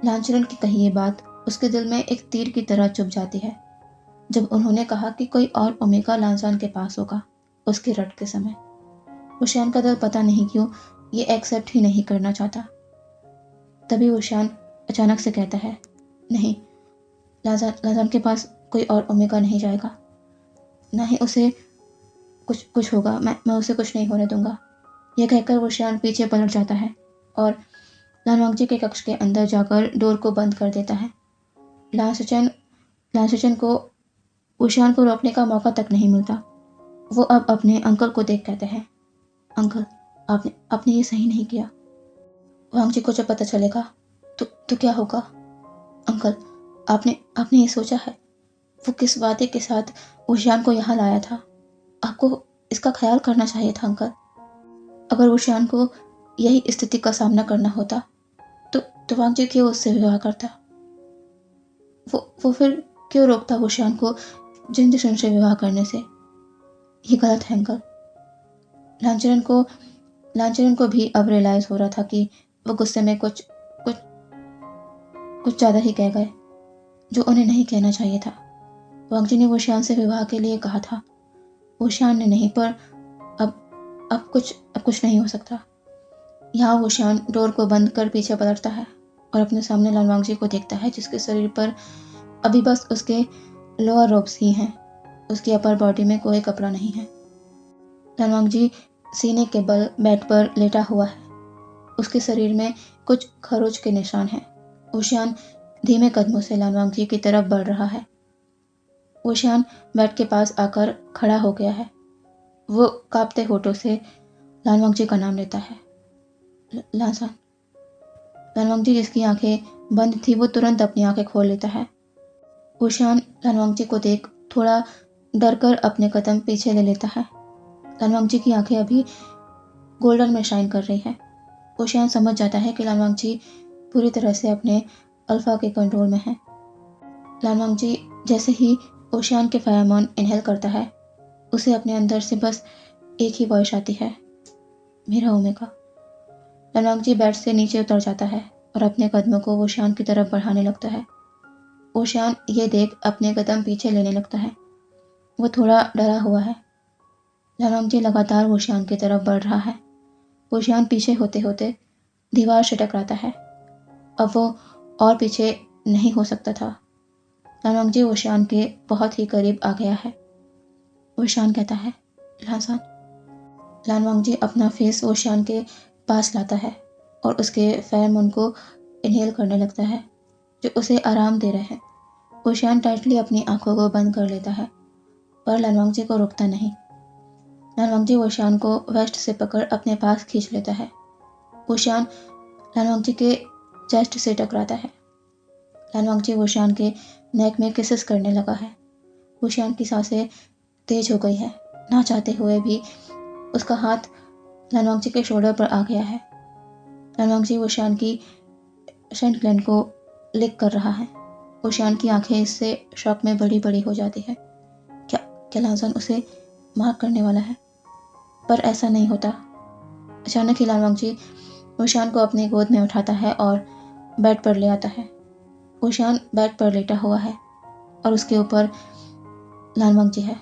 लांचरन की कही ये बात उसके दिल में एक तीर की तरह चुभ जाती है, जब उन्होंने कहा कि कोई और ओमेगा लांसान के पास होगा उसके रट के समय। वुशियान का दिल पता नहीं क्यों ये एक्सेप्ट ही नहीं करना चाहता। तभी वुशियान अचानक से कहता है, नहीं, लांसान के पास कोई और ओमेगा नहीं जाएगा, ना ही उसे कुछ होगा। मैं उसे कुछ नहीं होने दूंगा। यह कहकर वुशियान पीछे पलट जाता है और लानवांगजी के कक्ष के अंदर जाकर डोर को बंद कर देता है। लांसुचन को वुशियान को रोकने का मौका तक नहीं मिलता। वो अब अपने अंकल को देख कहते हैं, अंकल, आपने ये सही नहीं किया। वांगजी को जब पता चलेगा तो क्या होगा? अंकल, आपने ये सोचा है वो किस वादे के साथ वुशियान को यहाँ लाया था? आपको इसका ख्याल करना चाहिए था अंकल। अगर वुशियान को यही स्थिति का सामना करना होता तो वांगजी क्यों उससे विवाह करता? वो फिर क्यों रोकता वुशियान को जिन से विवाह करने से? ये गलत है अंकल। लांचरन को भी अब रियलाइज हो रहा था कि वो गुस्से में कुछ ज़्यादा ही कह गए, जो उन्हें नहीं कहना चाहिए था। वांगजी ने वुशियान से विवाह के लिए कहा था। वुशियान ने नहीं, पर अब कुछ नहीं हो सकता। यहाँ वुशियान डोर को बंद कर पीछे पलटता है और अपने सामने लानवांगजी को देखता है, जिसके शरीर पर अभी बस उसके लोअर रोब्स ही हैं। उसकी अपर बॉडी में कोई कपड़ा नहीं है। लानवांगजी सीने के बल बेड पर लेटा हुआ है। उसके शरीर में कुछ खरोच के निशान हैं। वुशियान धीमे कदमों से लानवांगजी की तरफ बढ़ रहा है। वुशियान बेड के पास आकर खड़ा हो गया है। वो कांपते होठों से लानवांगजी का नाम लेता है, लानसान। लानवांगजी, जिसकी आंखें बंद थी, वो तुरंत अपनी आंखें खोल लेता है। वुशियान लानवांगजी को देख थोड़ा डरकर अपने कदम पीछे ले लेता है। लानवांगजी की आंखें अभी गोल्डन में शाइन कर रही हैं। वुशियान समझ जाता है कि लानवांगजी पूरी तरह से अपने अल्फा के कंट्रोल में है। लानवांगजी जैसे ही वुशियान के फेरोमोन इनहेल करता है, उसे अपने अंदर से बस एक ही वॉइस आती है, मेरा ओमेगा। लानवांगजी बेड से नीचे उतर जाता है और अपने कदमों को वुशियान की तरफ बढ़ाने लगता है। वुशियान ये देख अपने कदम पीछे लेने लगता है। वो थोड़ा डरा हुआ है। लानवांगजी लगातार वुशियान की तरफ बढ़ रहा है। वुशियान पीछे होते होते दीवार से टकराता है। अब वो और पीछे नहीं हो सकता था। लानवांगजी वुशियान के बहुत ही करीब आ गया है। वुशियान कहता है, लानसान। लानवांगजी अपना फेस वुशियान के पास लाता है और उसके फेरोमोन को इनहेल करने लगता है, जो उसे आराम दे रहे हैं। वुशियान टाइटली अपनी आंखों को बंद कर लेता है, पर लानवांगजी को रोकता नहीं। लानवांगजी वुशियान को वेस्ट से पकड़ अपने पास खींच लेता है। वुशियान लानवांगजी के चेस्ट से टकराता है। लानवांगजी वुशियान के नेक में किसेस करने लगा है। वुशियान की सांसें तेज हो गई है। ना चाहते हुए भी उसका हाथ लानवांगजी के शोल्डर पर आ गया है। लानवांगजी वुशियान की सेंट ग्लैंड को लिक कर रहा है। वुशियान की आंखें इससे शॉक में बड़ी बड़ी हो जाती है। क्या लानसान उसे मार करने वाला है? पर ऐसा नहीं होता। अचानक ही लानवांगजी वुशियान को अपनी गोद में उठाता है और बेड पर ले आता है। वुशियान बेड पर लेटा हुआ है और उसके ऊपर लानवांगजी है।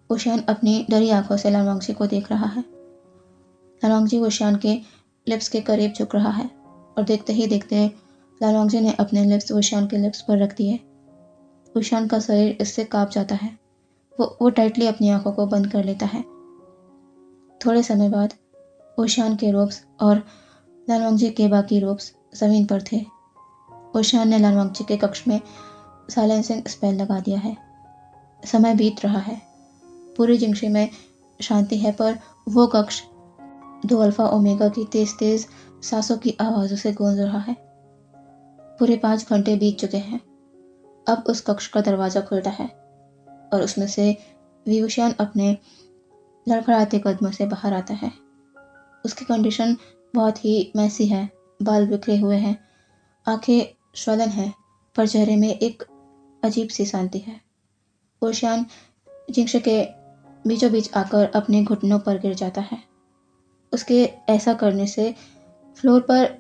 वुशियान अपनी डरी आंखों से लानवांगजी को देख रहा है। लानवांगजी वुशियान के लिप्स के करीब झुक रहा है और देखते ही देखते लानवांगजी ने अपने लिप्स वुशियान के लिप्स पर रख दिए। वुशियान का शरीर इससे कांप जाता है। वो टाइटली अपनी आंखों को बंद कर लेता है। थोड़े समय बाद वुशियान के रोब्स और लानवांगजी के बाकी रोब्स जमीन पर थे। वुशियान ने लानवांगजी के कक्ष में साइलेंसिंग स्पेल लगा दिया है। समय बीत रहा है। पूरी जिंगशी में शांति है, पर वो कक्ष 2 अल्फा ओमेगा की तेज तेज सांसों की आवाज़ों से गूंज रहा है। पूरे 5 घंटे बीत चुके हैं। अब उस कक्ष का दरवाज़ा खुलता है और उसमें से विभूषण अपने लड़खड़ाते कदमों से बाहर आता है। उसकी कंडीशन बहुत ही मैसी है, बाल बिखरे हुए हैं, आंखें स्वलन हैं, पर चेहरे में एक अजीब सी शांति है। ओशियान जिंक्श के बीचों बीच आकर अपने घुटनों पर गिर जाता है। उसके ऐसा करने से फ्लोर पर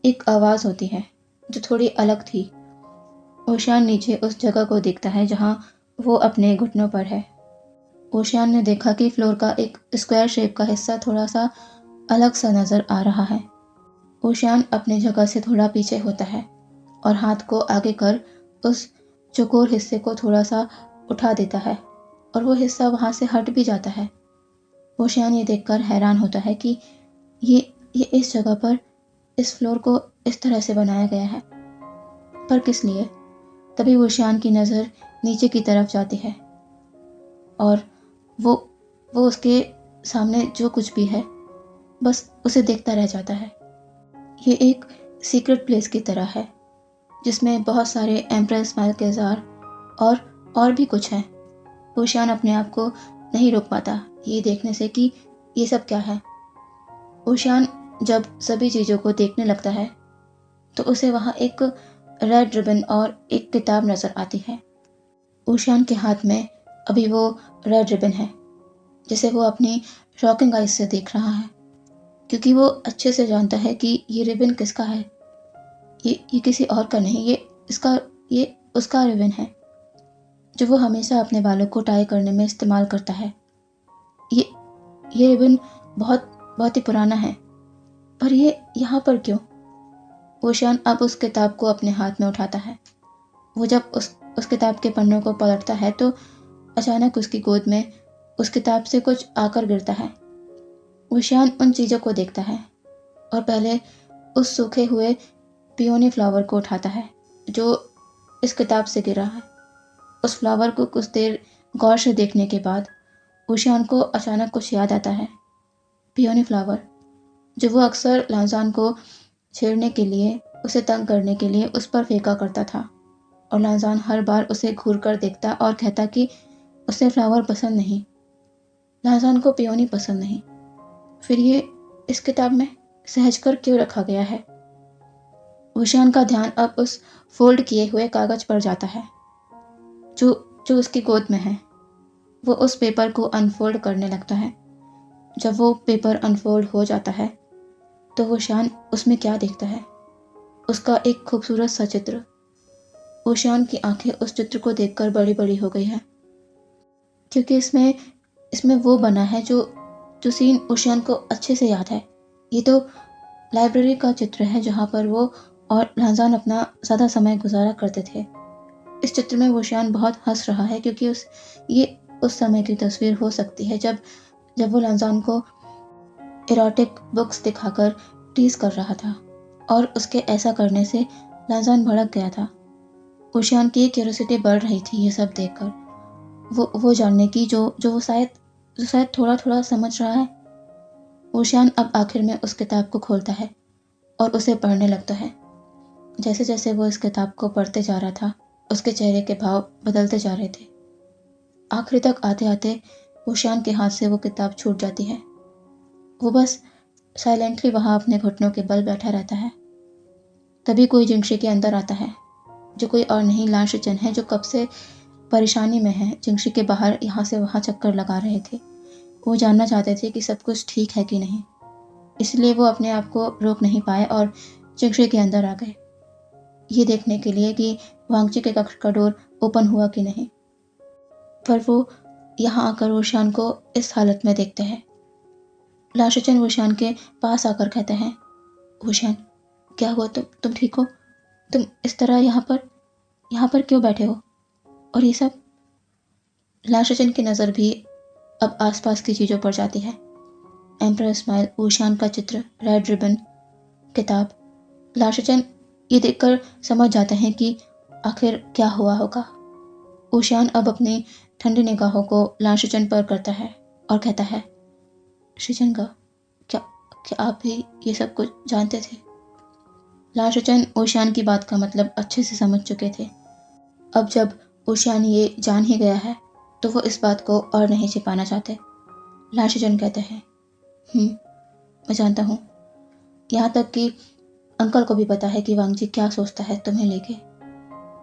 एक आवाज़ होती है जो थोड़ी अलग थी। ओशियान नीचे उस जगह को देखता है जहाँ वो अपने घुटनों पर है। ओशियान ने देखा कि फ्लोर का एक स्क्वायर शेप का हिस्सा थोड़ा सा अलग सा नज़र आ रहा है। ओशियान अपने जगह से थोड़ा पीछे होता है और हाथ को आगे कर उस चौकोर हिस्से को थोड़ा सा उठा देता है और वो हिस्सा वहाँ से हट भी जाता है। ओशियान ये देखकर हैरान होता है कि ये इस जगह पर इस फ्लोर को इस तरह से बनाया गया है, पर किस लिए? तभी ओशियान की नज़र नीचे की तरफ जाती है और वो उसके सामने जो कुछ भी है बस उसे देखता रह जाता है। ये एक सीक्रेट प्लेस की तरह है जिसमें बहुत सारे एम्प्रेस स्माइल के जार और भी कुछ है। ओशियान अपने आप को नहीं रोक पाता ये देखने से कि ये सब क्या है। ओशियान जब सभी चीज़ों को देखने लगता है तो उसे वहाँ एक रेड रिबन और एक किताब नज़र आती है। ओशियान के हाथ में अभी वो रेड रिबन है जिसे वो अपनी शॉकिंग आइज से देख रहा है, क्योंकि वो अच्छे से जानता है कि ये रिबन किसका है। ये किसी और का नहीं, ये उसका रिबन है जो वो हमेशा अपने बालों को टाई करने में इस्तेमाल करता है। ये रिबन बहुत ही पुराना है, पर ये यहाँ पर क्यों? ओशियान अब उस किताब को अपने हाथ में उठाता है। वो जब उस किताब के पन्नों को पलटता है तो अचानक उसकी गोद में उस किताब से कुछ आकर गिरता है। ओशियान उन चीज़ों को देखता है और पहले उस सूखे हुए पियोनी फ्लावर को उठाता है जो इस किताब से गिरा है। उस फ्लावर को कुछ देर गौर से देखने के बाद ओशियान को अचानक कुछ याद आता है। पियोनी फ्लावर जो वो अक्सर लांजान को छेड़ने के लिए, उसे तंग करने के लिए उस पर फेंका करता था और लांजान हर बार उसे घूर कर देखता और कहता कि उसे फ्लावर पसंद नहीं, लांजान को पियोनी पसंद नहीं। फिर ये इस किताब में सहज कर क्यों रखा गया है? ओशियान का ध्यान अब उस फोल्ड किए हुए कागज पर जाता है जो उसकी गोद में है। वो उस पेपर को अनफोल्ड करने लगता है। जब वो पेपर अनफोल्ड हो जाता है तो ओशियान उसमें क्या देखता है? उसका एक खूबसूरत सा चित्र। ओशियान की आंखें उस चित्र को देखकर बड़ी बड़ी हो गई है, क्योंकि इसमें वो बना है जो सीन ओशियान को अच्छे से याद है। ये तो लाइब्रेरी का चित्र है जहाँ पर वो और लांजान अपना ज़्यादा समय गुजारा करते थे। इस चित्र में ओशियान बहुत हंस रहा है क्योंकि ये उस समय की तस्वीर हो सकती है जब वो लांजान को इरोटिक बुक्स दिखाकर टीज कर रहा था और उसके ऐसा करने से लांजान भड़क गया था। ओशियान की क्यूरियोसिटी बढ़ रही थी ये सब देखकर, वो जानने की जो वो शायद थोड़ा थोड़ा समझ रहा है। ओशियान अब आखिर में उस किताब को खोलता है और उसे पढ़ने लगता है। जैसे जैसे वो इस किताब को पढ़ते जा रहा था उसके चेहरे के भाव बदलते जा रहे थे। आखिरी तक आते आते ओशियान के हाथ से वो किताब छूट जाती है। वो बस साइलेंटली वहाँ अपने घुटनों के बल बैठा रहता है। तभी कोई जिंक्शी के अंदर आता है, जो कोई और नहीं लान शिचन है, जो कब से परेशानी में है। जिंक्शी के बाहर यहाँ से वहाँ चक्कर लगा रहे थे। वो जानना चाहते थे कि सब कुछ ठीक है कि नहीं, इसलिए वो अपने आप को रोक नहीं पाए और जिंक्शी के अंदर आ गए, ये देखने के लिए कि वांगची के कक्ष का डोर ओपन हुआ कि नहीं। पर वो यहाँ आकर ओशियान को इस हालत में देखते हैं। लाशिचन ओशियान के पास आकर कहते हैं, ओशियान क्या हुआ? तुम ठीक हो? तुम इस तरह यहाँ पर क्यों बैठे हो? और ये सब? लाशिचन की नज़र भी अब आसपास की चीज़ों पर जाती है। एम्पर स्माइल, ओशियान का चित्र, रेड रिबन, किताब। लाशिचन ये देखकर समझ जाते हैं कि आखिर क्या हुआ होगा। ओशियान अब अपनी ठंडी निगाहों को लाशिचन पर करता है और कहता है, शिचनगा, क्या आप भी ये सब कुछ जानते थे? लाशिचन ओशियान की बात का मतलब अच्छे से समझ चुके थे। अब जब ऊशियान ये जान ही गया है तो वो इस बात को और नहीं छिपाना चाहते। लाशिचन कहते हैं, मैं जानता हूँ। यहाँ तक कि अंकल को भी पता है कि वांगजी क्या सोचता है तुम्हें लेके।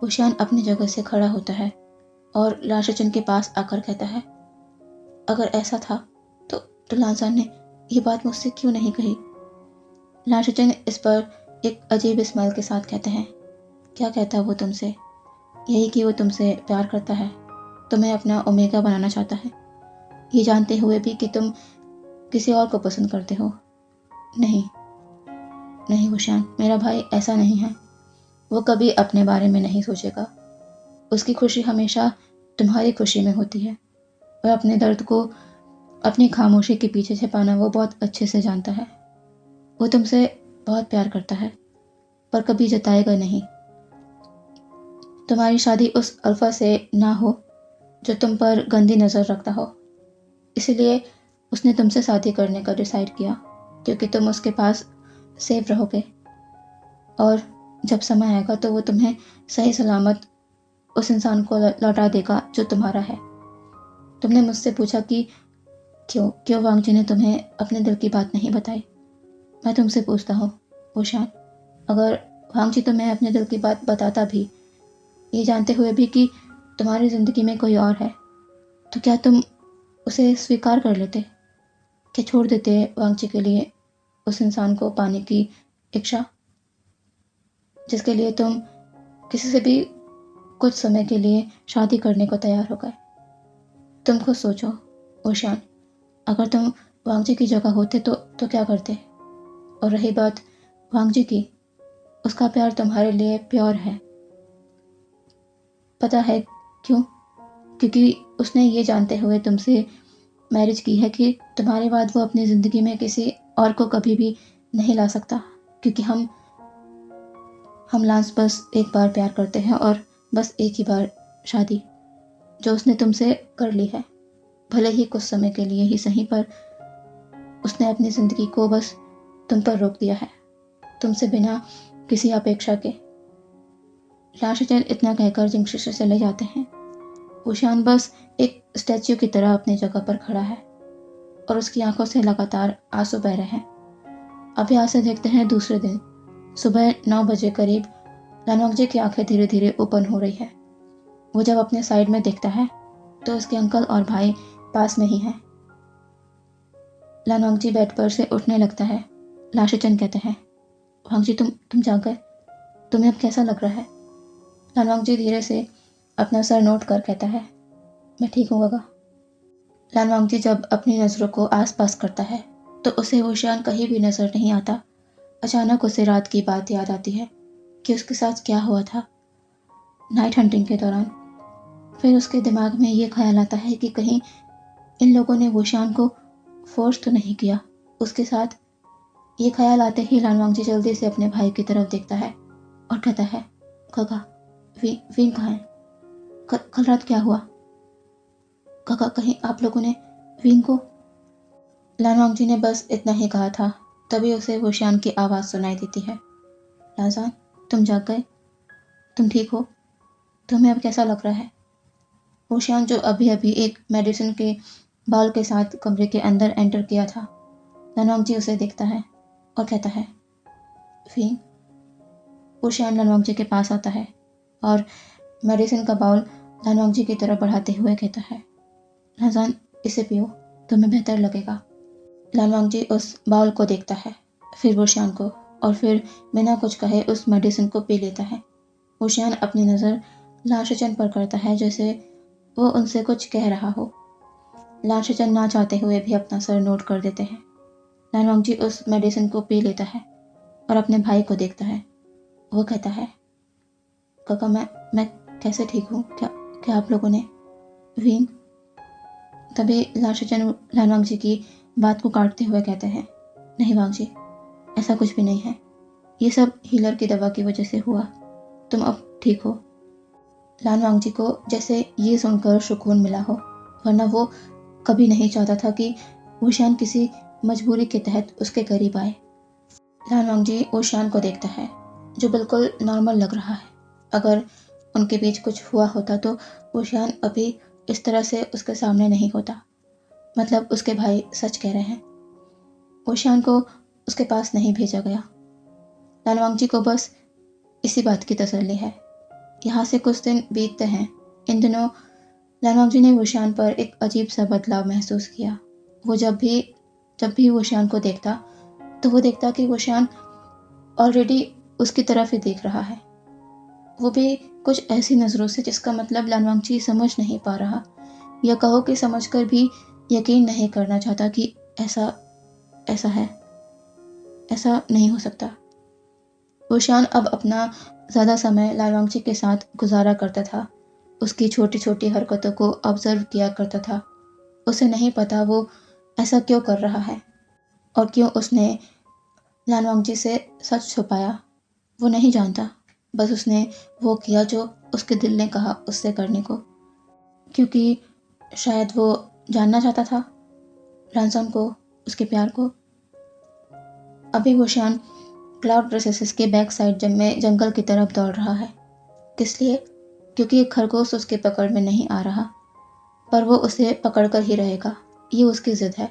ऊशियान अपनी जगह से खड़ा होता है और लाशिचन के पास आकर कहता है, अगर ऐसा था तो लांसान ने ये बात मुझसे क्यों नहीं कही। लाशिचन इस पर एक अजीब स्माइल के साथ कहते हैं, क्या कहता वो तुमसे? यही कि वो तुमसे प्यार करता है, तुम्हें अपना ओमेगा बनाना चाहता है, ये जानते हुए भी कि तुम किसी और को पसंद करते हो। नहीं नहीं ऊशियान, मेरा भाई ऐसा नहीं है। वो कभी अपने बारे में नहीं सोचेगा। उसकी खुशी हमेशा तुम्हारी खुशी में होती है। और अपने दर्द को अपनी खामोशी के पीछे छिपाना वो बहुत अच्छे से जानता है। वो तुमसे बहुत प्यार करता है पर कभी जताएगा नहीं। तुम्हारी शादी उस अल्फा से ना हो जो तुम पर गंदी नज़र रखता हो। इसलिए उसने तुमसे शादी करने का डिसाइड किया, क्योंकि तुम उसके पास सेफ रहोगे और जब समय आएगा तो वो तुम्हें सही सलामत उस इंसान को लौटा देगा जो तुम्हारा है। तुमने मुझसे पूछा कि क्यों वांगजी ने तुम्हें अपने दिल की बात नहीं बताई। मैं तुमसे पूछता हूँ ऊशियान, अगर वांगजी तुम्हें अपने दिल की बात बताता भी, ये जानते हुए भी कि तुम्हारी ज़िंदगी में कोई और है, तो क्या तुम उसे स्वीकार कर लेते? क्या छोड़ देते वांगजी के लिए उस इंसान को पाने की इच्छा जिसके लिए तुम किसी से भी कुछ समय के लिए शादी करने को तैयार हो गए? तुम खुद सोचो ऊशियान, अगर तुम वांगजी की जगह होते तो क्या करते? और रही बात वांगजी की, उसका प्यार तुम्हारे लिए प्योर है। पता है क्यों? क्योंकि उसने ये जानते हुए तुमसे मैरिज की है कि तुम्हारे बाद वो अपनी ज़िंदगी में किसी और को कभी भी नहीं ला सकता। क्योंकि हम लांस बस एक बार प्यार करते हैं और बस एक ही बार शादी, जो उसने तुमसे कर ली है। भले ही कुछ समय के लिए ही सही, पर उसने अपनी ज़िंदगी को बस तुम पर रोक दिया है, तुमसे बिना किसी अपेक्षा के। लाशिचन इतना कहकर जिंगशिशे चले जाते हैं। ऊशियान बस एक स्टैच्यू की तरह अपनी जगह पर खड़ा है और उसकी आंखों से लगातार आंसू बह रहे हैं। अब यहाँ से देखते हैं दूसरे दिन सुबह 9 बजे करीब। लानवांगजी की आंखें धीरे धीरे ओपन हो रही है। वो जब अपने साइड में देखता है तो उसके अंकल और भाई पास में ही हैं। लानवांगजी बेड पर से उठने लगता है। लाशिचन कहते हैं, वांगजी तुम जाग गए, तुम्हें अब कैसा लग रहा है? लानवांगजी धीरे से अपना सर नोट कर कहता है, मैं ठीक हूँ गगा। लानवांगजी जब अपनी नज़रों को आसपास करता है तो उसे ऊशियान कहीं भी नज़र नहीं आता। अचानक उसे रात की बात याद आती है कि उसके साथ क्या हुआ था नाइट हंटिंग के दौरान। फिर उसके दिमाग में ये ख्याल आता है कि कहीं इन लोगों ने ऊशियान को फोर्स तो नहीं किया उसके साथ। ये ख्याल आते ही लानवांगजी जल्दी से अपने भाई की तरफ देखता है और कहता है, गगा वीन कहाँ है? कल रात क्या हुआ? गगा कहीं आप लोगों ने वीन को? लानवांगजी ने बस इतना ही कहा था, तभी उसे ऊशियान की आवाज़ सुनाई देती है। लाजान, तुम जाग गए? तुम ठीक हो? तुम्हें अब कैसा लग रहा है? ऊशियान जो अभी अभी एक मेडिसिन के बाउल के साथ कमरे के अंदर एंटर किया था, लानवांगजी उसे देखता है और कहता है, वीन। ऊशियान लानवांगजी के पास आता है और मेडिसिन का बाउल लानवांगजी की तरफ बढ़ाते हुए कहता है, लाजान इसे पियो, तुम्हें बेहतर लगेगा। लानवांगजी उस बाउल को देखता है, फिर ऊशियान को, और फिर बिना कुछ कहे उस मेडिसिन को पी लेता है। ऊशियान अपनी नज़र लाशिचन पर करता है जैसे वो उनसे कुछ कह रहा हो। लाशिचन ना चाहते हुए भी अपना सर नोट कर देते हैं। लानवांगजी उस मेडिसिन को पी लेता है और अपने भाई को देखता है। वो कहता है, काका मैं कैसे ठीक हूँ? क्या आप लोगों ने वीन? तभी लाशिचन लानवांगजी की बात को काटते हुए कहते हैं, नहीं वांगजी, ऐसा कुछ भी नहीं है। ये सब हीलर की दवा की वजह से हुआ। तुम अब ठीक हो। लानवांगजी को जैसे ये सुनकर सुकून मिला हो, वरना वो कभी नहीं चाहता था कि ऊशियान किसी मजबूरी के तहत उसके करीब आए। लानवांगजी ऊशियान को देखता है जो बिल्कुल नॉर्मल लग रहा है। अगर उनके बीच कुछ हुआ होता तो वुशियान अभी इस तरह से उसके सामने नहीं होता। मतलब उसके भाई सच कह रहे हैं। वुशियान को उसके पास नहीं भेजा गया। लान वांगजी को बस इसी बात की तसल्ली है। यहाँ से कुछ दिन बीतते हैं। इन दिनों लान वांगजी ने वुशियान पर एक अजीब सा बदलाव महसूस किया। वो जब भी वुशियान को देखता तो वो देखता कि वुशियान ऑलरेडी उसकी तरफ ही देख रहा है। वो भी कुछ ऐसी नज़रों से जिसका मतलब लान वांगजी समझ नहीं पा रहा, या कहो कि समझकर भी यकीन नहीं करना चाहता कि ऐसा ऐसा है, ऐसा नहीं हो सकता। वुशियान अब अपना ज़्यादा समय लान वांगजी के साथ गुजारा करता था। उसकी छोटी छोटी हरकतों को ऑब्जर्व किया करता था। उसे नहीं पता वो ऐसा क्यों कर रहा है और क्यों उसने लान वांगजी से सच छुपाया। वो नहीं जानता, बस उसने वो किया जो उसके दिल ने कहा उससे करने को, क्योंकि शायद वो जानना चाहता था लानसॉन को, उसके प्यार को। अभी वुशियान क्लाउड प्रोसेसेस के बैक साइड में जंगल की तरफ दौड़ रहा है। किस लिए? क्योंकि एक खरगोश उसके पकड़ में नहीं आ रहा, पर वो उसे पकड़ कर ही रहेगा, ये उसकी जिद है।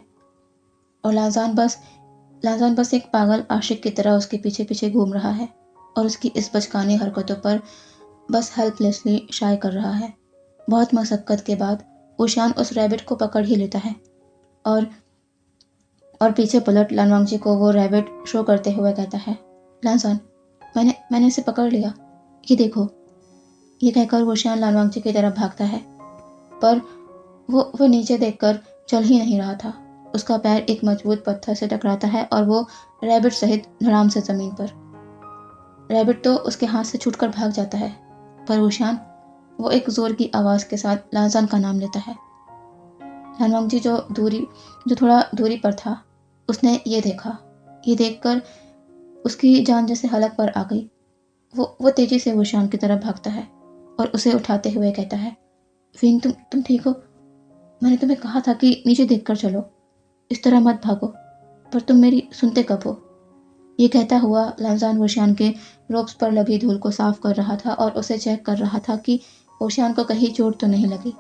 और लानजान बस एक पागल आशिक की तरह उसके पीछे पीछे घूम रहा है और उसकी इस बचकानी हरकतों पर बस हेल्पलेसली शाय कर रहा है। बहुत मशक्कत के बाद वुशियान उस रैबिट को पकड़ ही लेता है और पीछे पलट लान वांगजी को वो रैबिट शो करते हुए कहता है, लानजान, मैंने इसे पकड़ लिया, ये देखो। ये कहकर वुशियान लान वांगजी की तरफ भागता है, पर वो नीचे देखकर चल ही नहीं रहा था। उसका पैर एक मजबूत पत्थर से टकराता है और वो रैबिट सहित धड़ाम से जमीन पर। रैबिट तो उसके हाथ से छूटकर भाग जाता है, पर वुशियान वो एक जोर की आवाज़ के साथ लानजान का नाम लेता है। लान वांगजी जो थोड़ा दूरी पर था, उसने ये देखा। ये देखकर उसकी जान जैसे हलक पर आ गई। वो तेजी से वुशियान की तरफ भागता है और उसे उठाते हुए कहता है, विंग, तुम ठीक हो? मैंने तुम्हें कहा था कि नीचे देखकर चलो, इस तरह मत भागो, पर तुम मेरी सुनते कब हो? ये कहता हुआ लानजान वुशियान के रोप्स पर लगी धूल को साफ कर रहा था और उसे चेक कर रहा था कि वुशियान को कहीं चोट तो नहीं लगी।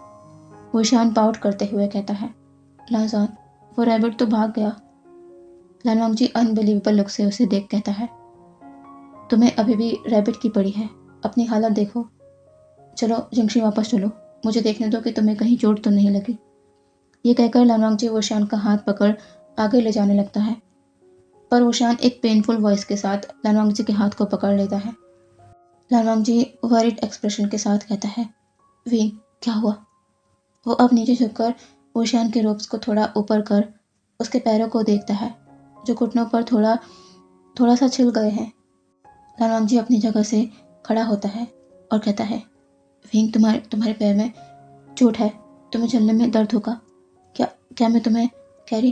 वुशियान पाउट करते हुए कहता है, लानजान, वो रैबिट तो भाग गया। लान वांगजी अनबिलीवेबल लुक से उसे देख कहता है, तुम्हें अभी भी रैबिट की पड़ी है, अपनी हालत देखो। चलो जिंगशी, वापस चलो, मुझे देखने दो कि तुम्हें कहीं चोट तो नहीं लगी। ये कहकर लान वांगजी वुशियान का हाथ पकड़ आगे ले जाने लगता है, पर वुशियान एक पेनफुल वॉइस के साथ लान वांगजी के हाथ को पकड़ लेता है। लान वांगजी वरीड एक्सप्रेशन के साथ कहता है, विंग, क्या हुआ? वो अब नीचे झुककर वुशियान के रोप्स को थोड़ा ऊपर कर उसके पैरों को देखता है, जो घुटनों पर थोड़ा सा छिल गए हैं। लान वांगजी अपनी जगह से खड़ा होता है और कहता है, विंग, तुम्हारे पैर में चोट है, तुम्हें चलने में दर्द होगा। क्या मैं तुम्हें कैरी?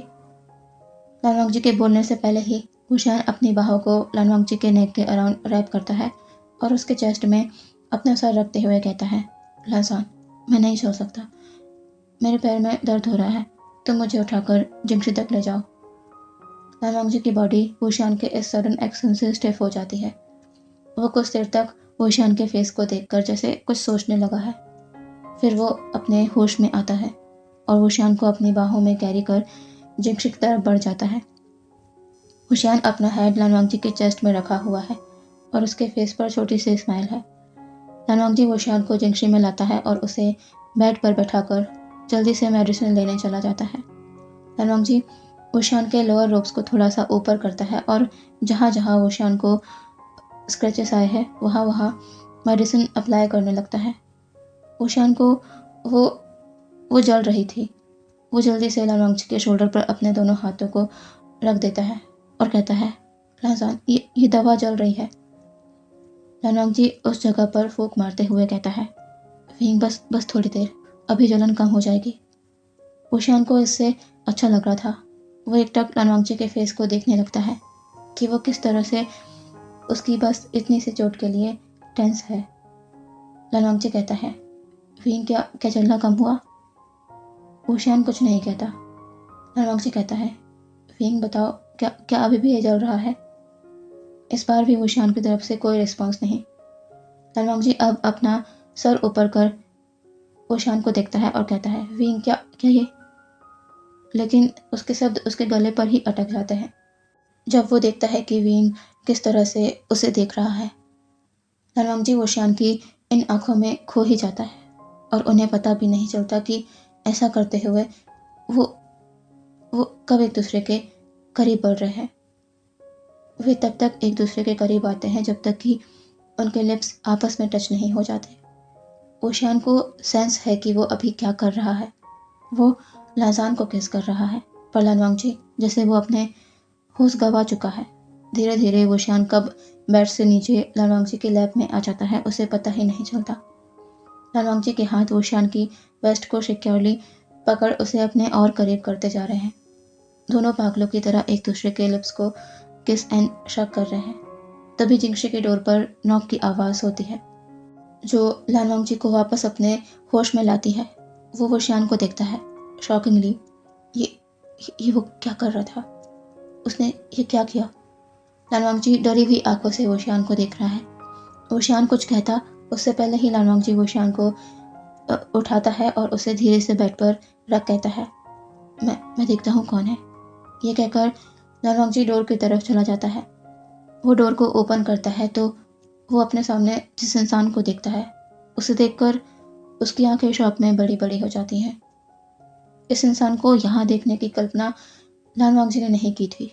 लान वांगजी के बोलने से पहले ही वुशियान अपनी बाहों को लान वांगजी के नेक के अराउंड रैप करता है और उसके चेस्ट में अपना सर रखते हुए कहता है, लानजान, मैं नहीं सो सकता, मेरे पैर में दर्द हो रहा है, तुम मुझे उठाकर जिंगशी तक ले जाओ। लान वांगजी की बॉडी वुशियान के इस सडन एक्शन से स्टिफ हो जाती है। वो कुछ देर तक वुशियान के फेस को देखकर जैसे कुछ सोचने लगा है। फिर वो अपने होश में आता है और वुशियान को अपनी बाहों में कैरी कर जिंगशी की तरफ बढ़ जाता है। वुशियान अपना हेड लान वांगजी के चेस्ट में रखा हुआ है और उसके फेस पर छोटी सी स्माइल है। लान वांगजी वुशियान को जिंगशी में लाता है और उसे बेड पर बैठाकर जल्दी से मेडिसिन लेने चला जाता है। लान वांगजी वुशियान के लोअर रोब्स को थोड़ा सा ऊपर करता है और जहाँ जहाँ वुशियान को स्क्रैचेस आए हैं वहाँ वहाँ मेडिसिन अप्लाई करने लगता है। वुशियान को वो जल रही थी। वो जल्दी से लान वांगजी के शोल्डर पर अपने दोनों हाथों को रख देता है और कहता है, लानजान, ये दवा जल रही है। लान वांगजी उस जगह पर फूंक मारते हुए कहता है, विंग, बस थोड़ी देर, अभी जलन कम हो जाएगी। वुशियान को इससे अच्छा लग रहा था। वो एकटक लान वांगजी के फेस को देखने लगता है कि वो किस तरह से उसकी बस इतनी सी चोट के लिए टेंस है। लान वांगजी कहता है, विंग, क्या जलना कम हुआ? वुशियान कुछ नहीं कहता। लान वांगजी कहता है, विंग, बताओ, क्या अभी भी ये जल रहा है? इस बार भी वुशियान की तरफ से कोई रिस्पॉन्स नहीं। लान वांगजी अब अपना सर ऊपर कर ओशियान को देखता है और कहता है, विंग, क्या क्या ये? लेकिन उसके शब्द उसके गले पर ही अटक जाते हैं जब वो देखता है कि विंग किस तरह से उसे देख रहा है। लालवांगजी ओशियान की इन आंखों में खो ही जाता है और उन्हें पता भी नहीं चलता कि ऐसा करते हुए वो वो कब एक दूसरे के करीब बढ़ रहे हैं। वे तब तक एक दूसरे के करीब आते हैं जब तक कि उनके लिप्स आपस में टच नहीं हो जाते। ओशियान को सेंस है कि वो अभी क्या कर रहा है। वो लाजान को किस कर रहा है, पर लालवांगजी जैसे वो अपने होश गंवा चुका है। धीरे धीरे ओशियान कब बेड से नीचे लालवांगजी के लैब में आ जाता है उसे पता ही नहीं चलता। लालवांगजी के हाथ ओशियान की वेस्ट को सिक्योरली पकड़ उसे अपने और करीब करते जा रहे हैं। दोनों पागलों की तरह एक दूसरे के लिप्स को किस एंड शक कर रहे हैं। तभी जिंगशी के डोर पर नॉक की आवाज़ होती है जो लालवांगजी को वापस अपने होश में लाती है। वो ओशियान को देखता है शॉकिंगली। ये वो क्या कर रहा था? उसने ये क्या किया? लालवांगजी डरी हुई आंखों से ओशियान को देख रहा है। ओशियान कुछ कहता उससे पहले ही लालवांगजी ओशियान को उठाता है और उसे धीरे से बेड पर रख कहता है, मैं देखता हूँ कौन है। ये कहकर लालवांगजी डोर की तरफ चला जाता है। वो डोर को ओपन करता है तो वो अपने सामने जिस इंसान को देखता है उसे देखकर उसकी आंखें शॉक में बड़ी बड़ी हो जाती हैं। इस इंसान को यहाँ देखने की कल्पना लालवांगजी ने नहीं की थी।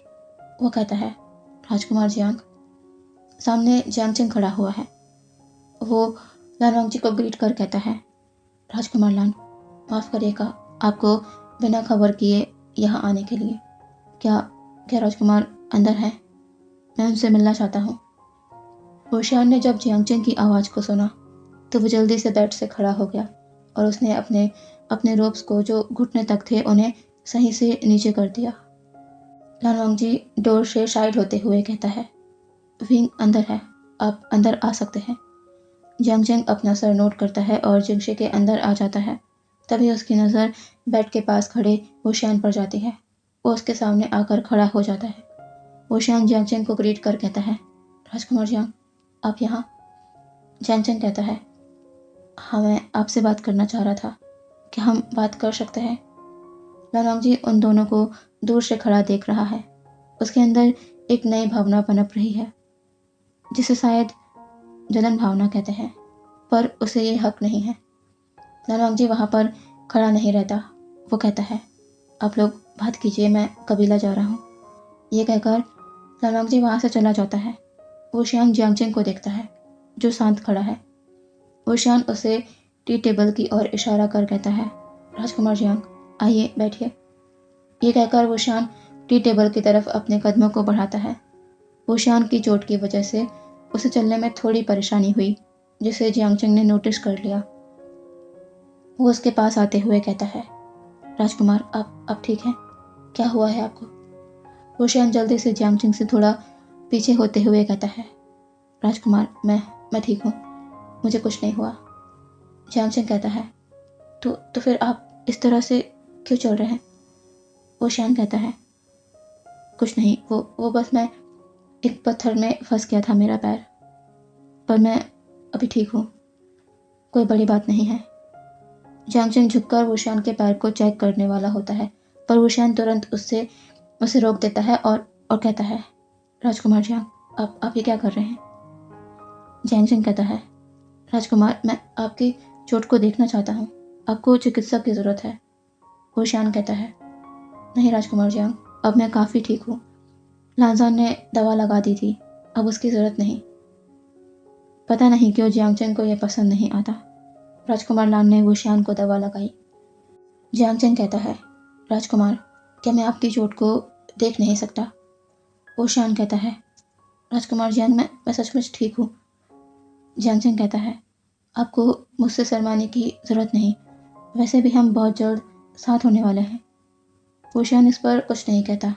वो कहता है, राजकुमार जियांग। सामने जियांगचेंग खड़ा हुआ है। वो लालवांगजी को ग्रीट कर कहता है, राजकुमार लान, माफ़ करिएगा आपको बिना खबर किए यहाँ आने के लिए। क्या क्या राजकुमार अंदर हैं? मैं उनसे मिलना चाहता हूँ। ओशियान ने जब जियांगचेंग की आवाज़ को सुना तो वो जल्दी से बेड से खड़ा हो गया और उसने अपने अपने रोब्स को जो घुटने तक थे उन्हें सही से नीचे कर दिया। लालवांगजी डोर से साइड होते हुए कहता है, विंग अंदर है, आप अंदर आ सकते हैं। जियांगचेंग अपना सर नोट करता है और जिंगशी के अंदर आ जाता है। तभी उसकी नज़र बेड के पास खड़े ओशियान पर जाती है। वो उसके सामने आकर खड़ा हो जाता है। ओशियान जियांगचेंग को ग्रीट कर कहता है, राजकुमार जियांग, आप यहाँ? जियांगचेंग कहता है, हाँ, मैं आपसे बात करना चाह रहा था। क्या हम बात कर सकते हैं? लालवांगजी उन दोनों को दूर से खड़ा देख रहा है। उसके अंदर एक नई भावना पनप रही है जिसे शायद जलन भावना कहते हैं, पर उसे ये हक नहीं है। लालवांगजी वहाँ पर खड़ा नहीं रहता। वो कहता है, आप लोग बात कीजिए, मैं कबीला जा रहा हूँ। ये कहकर लालवांगजी वहाँ से चला जाता है। ओशियान जियांगचेंग को देखता है जो शांत खड़ा है। ओशियान उसे टी टेबल की ओर इशारा कर कहता है, राजकुमार जियांग, आइए बैठिए। ये कहकर ओशियान टी टेबल की तरफ अपने कदमों को बढ़ाता है। ओशियान की चोट की वजह से उसे चलने में थोड़ी परेशानी हुई जिसे जियांगचेंग ने नोटिस कर लिया। वो उसके पास आते हुए कहता है, राजकुमार, आप ठीक हैं? क्या हुआ है आपको? ओशियान जल्दी से जियांगचेंग से थोड़ा पीछे होते हुए कहता है, राजकुमार, मैं ठीक हूँ, मुझे कुछ नहीं हुआ। जियांगचेंग कहता है, तो फिर आप इस तरह से क्यों चल रहे हैं? ओशियान कहता है, कुछ नहीं, वो बस मैं एक पत्थर में फंस गया था मेरा पैर, पर मैं अभी ठीक हूँ, कोई बड़ी बात नहीं है। जियांगचेंग झुककर ओशियान के पैर को चेक करने वाला होता है, पर ओशियान तुरंत उसे रोक देता है और कहता है, राजकुमार जियांग, आप ये क्या कर रहे हैं? जियांगचेंग कहता है, राजकुमार, मैं आपकी चोट को देखना चाहता हूँ, आपको चिकित्सक की ज़रूरत है। ओशियान कहता है, नहीं राजकुमार जियांग, अब मैं काफ़ी ठीक हूँ। लांजान ने दवा लगा दी थी, अब उसकी ज़रूरत नहीं। पता नहीं क्यों जियांगचेंग को यह पसंद नहीं आता। राजकुमार लान ने ओशियान को दवा लगाई। जियांगचेंग कहता है, राजकुमार, क्या मैं आपकी चोट को देख नहीं सकता? ओशियान कहता है, राजकुमार जियांग, मैं सचमुच ठीक हूँ। जियांगचेंग कहता है, आपको मुझसे शर्माने की ज़रूरत नहीं, वैसे भी हम बहुत जल्द साथ होने वाले हैं। ओशियान इस पर कुछ नहीं कहता।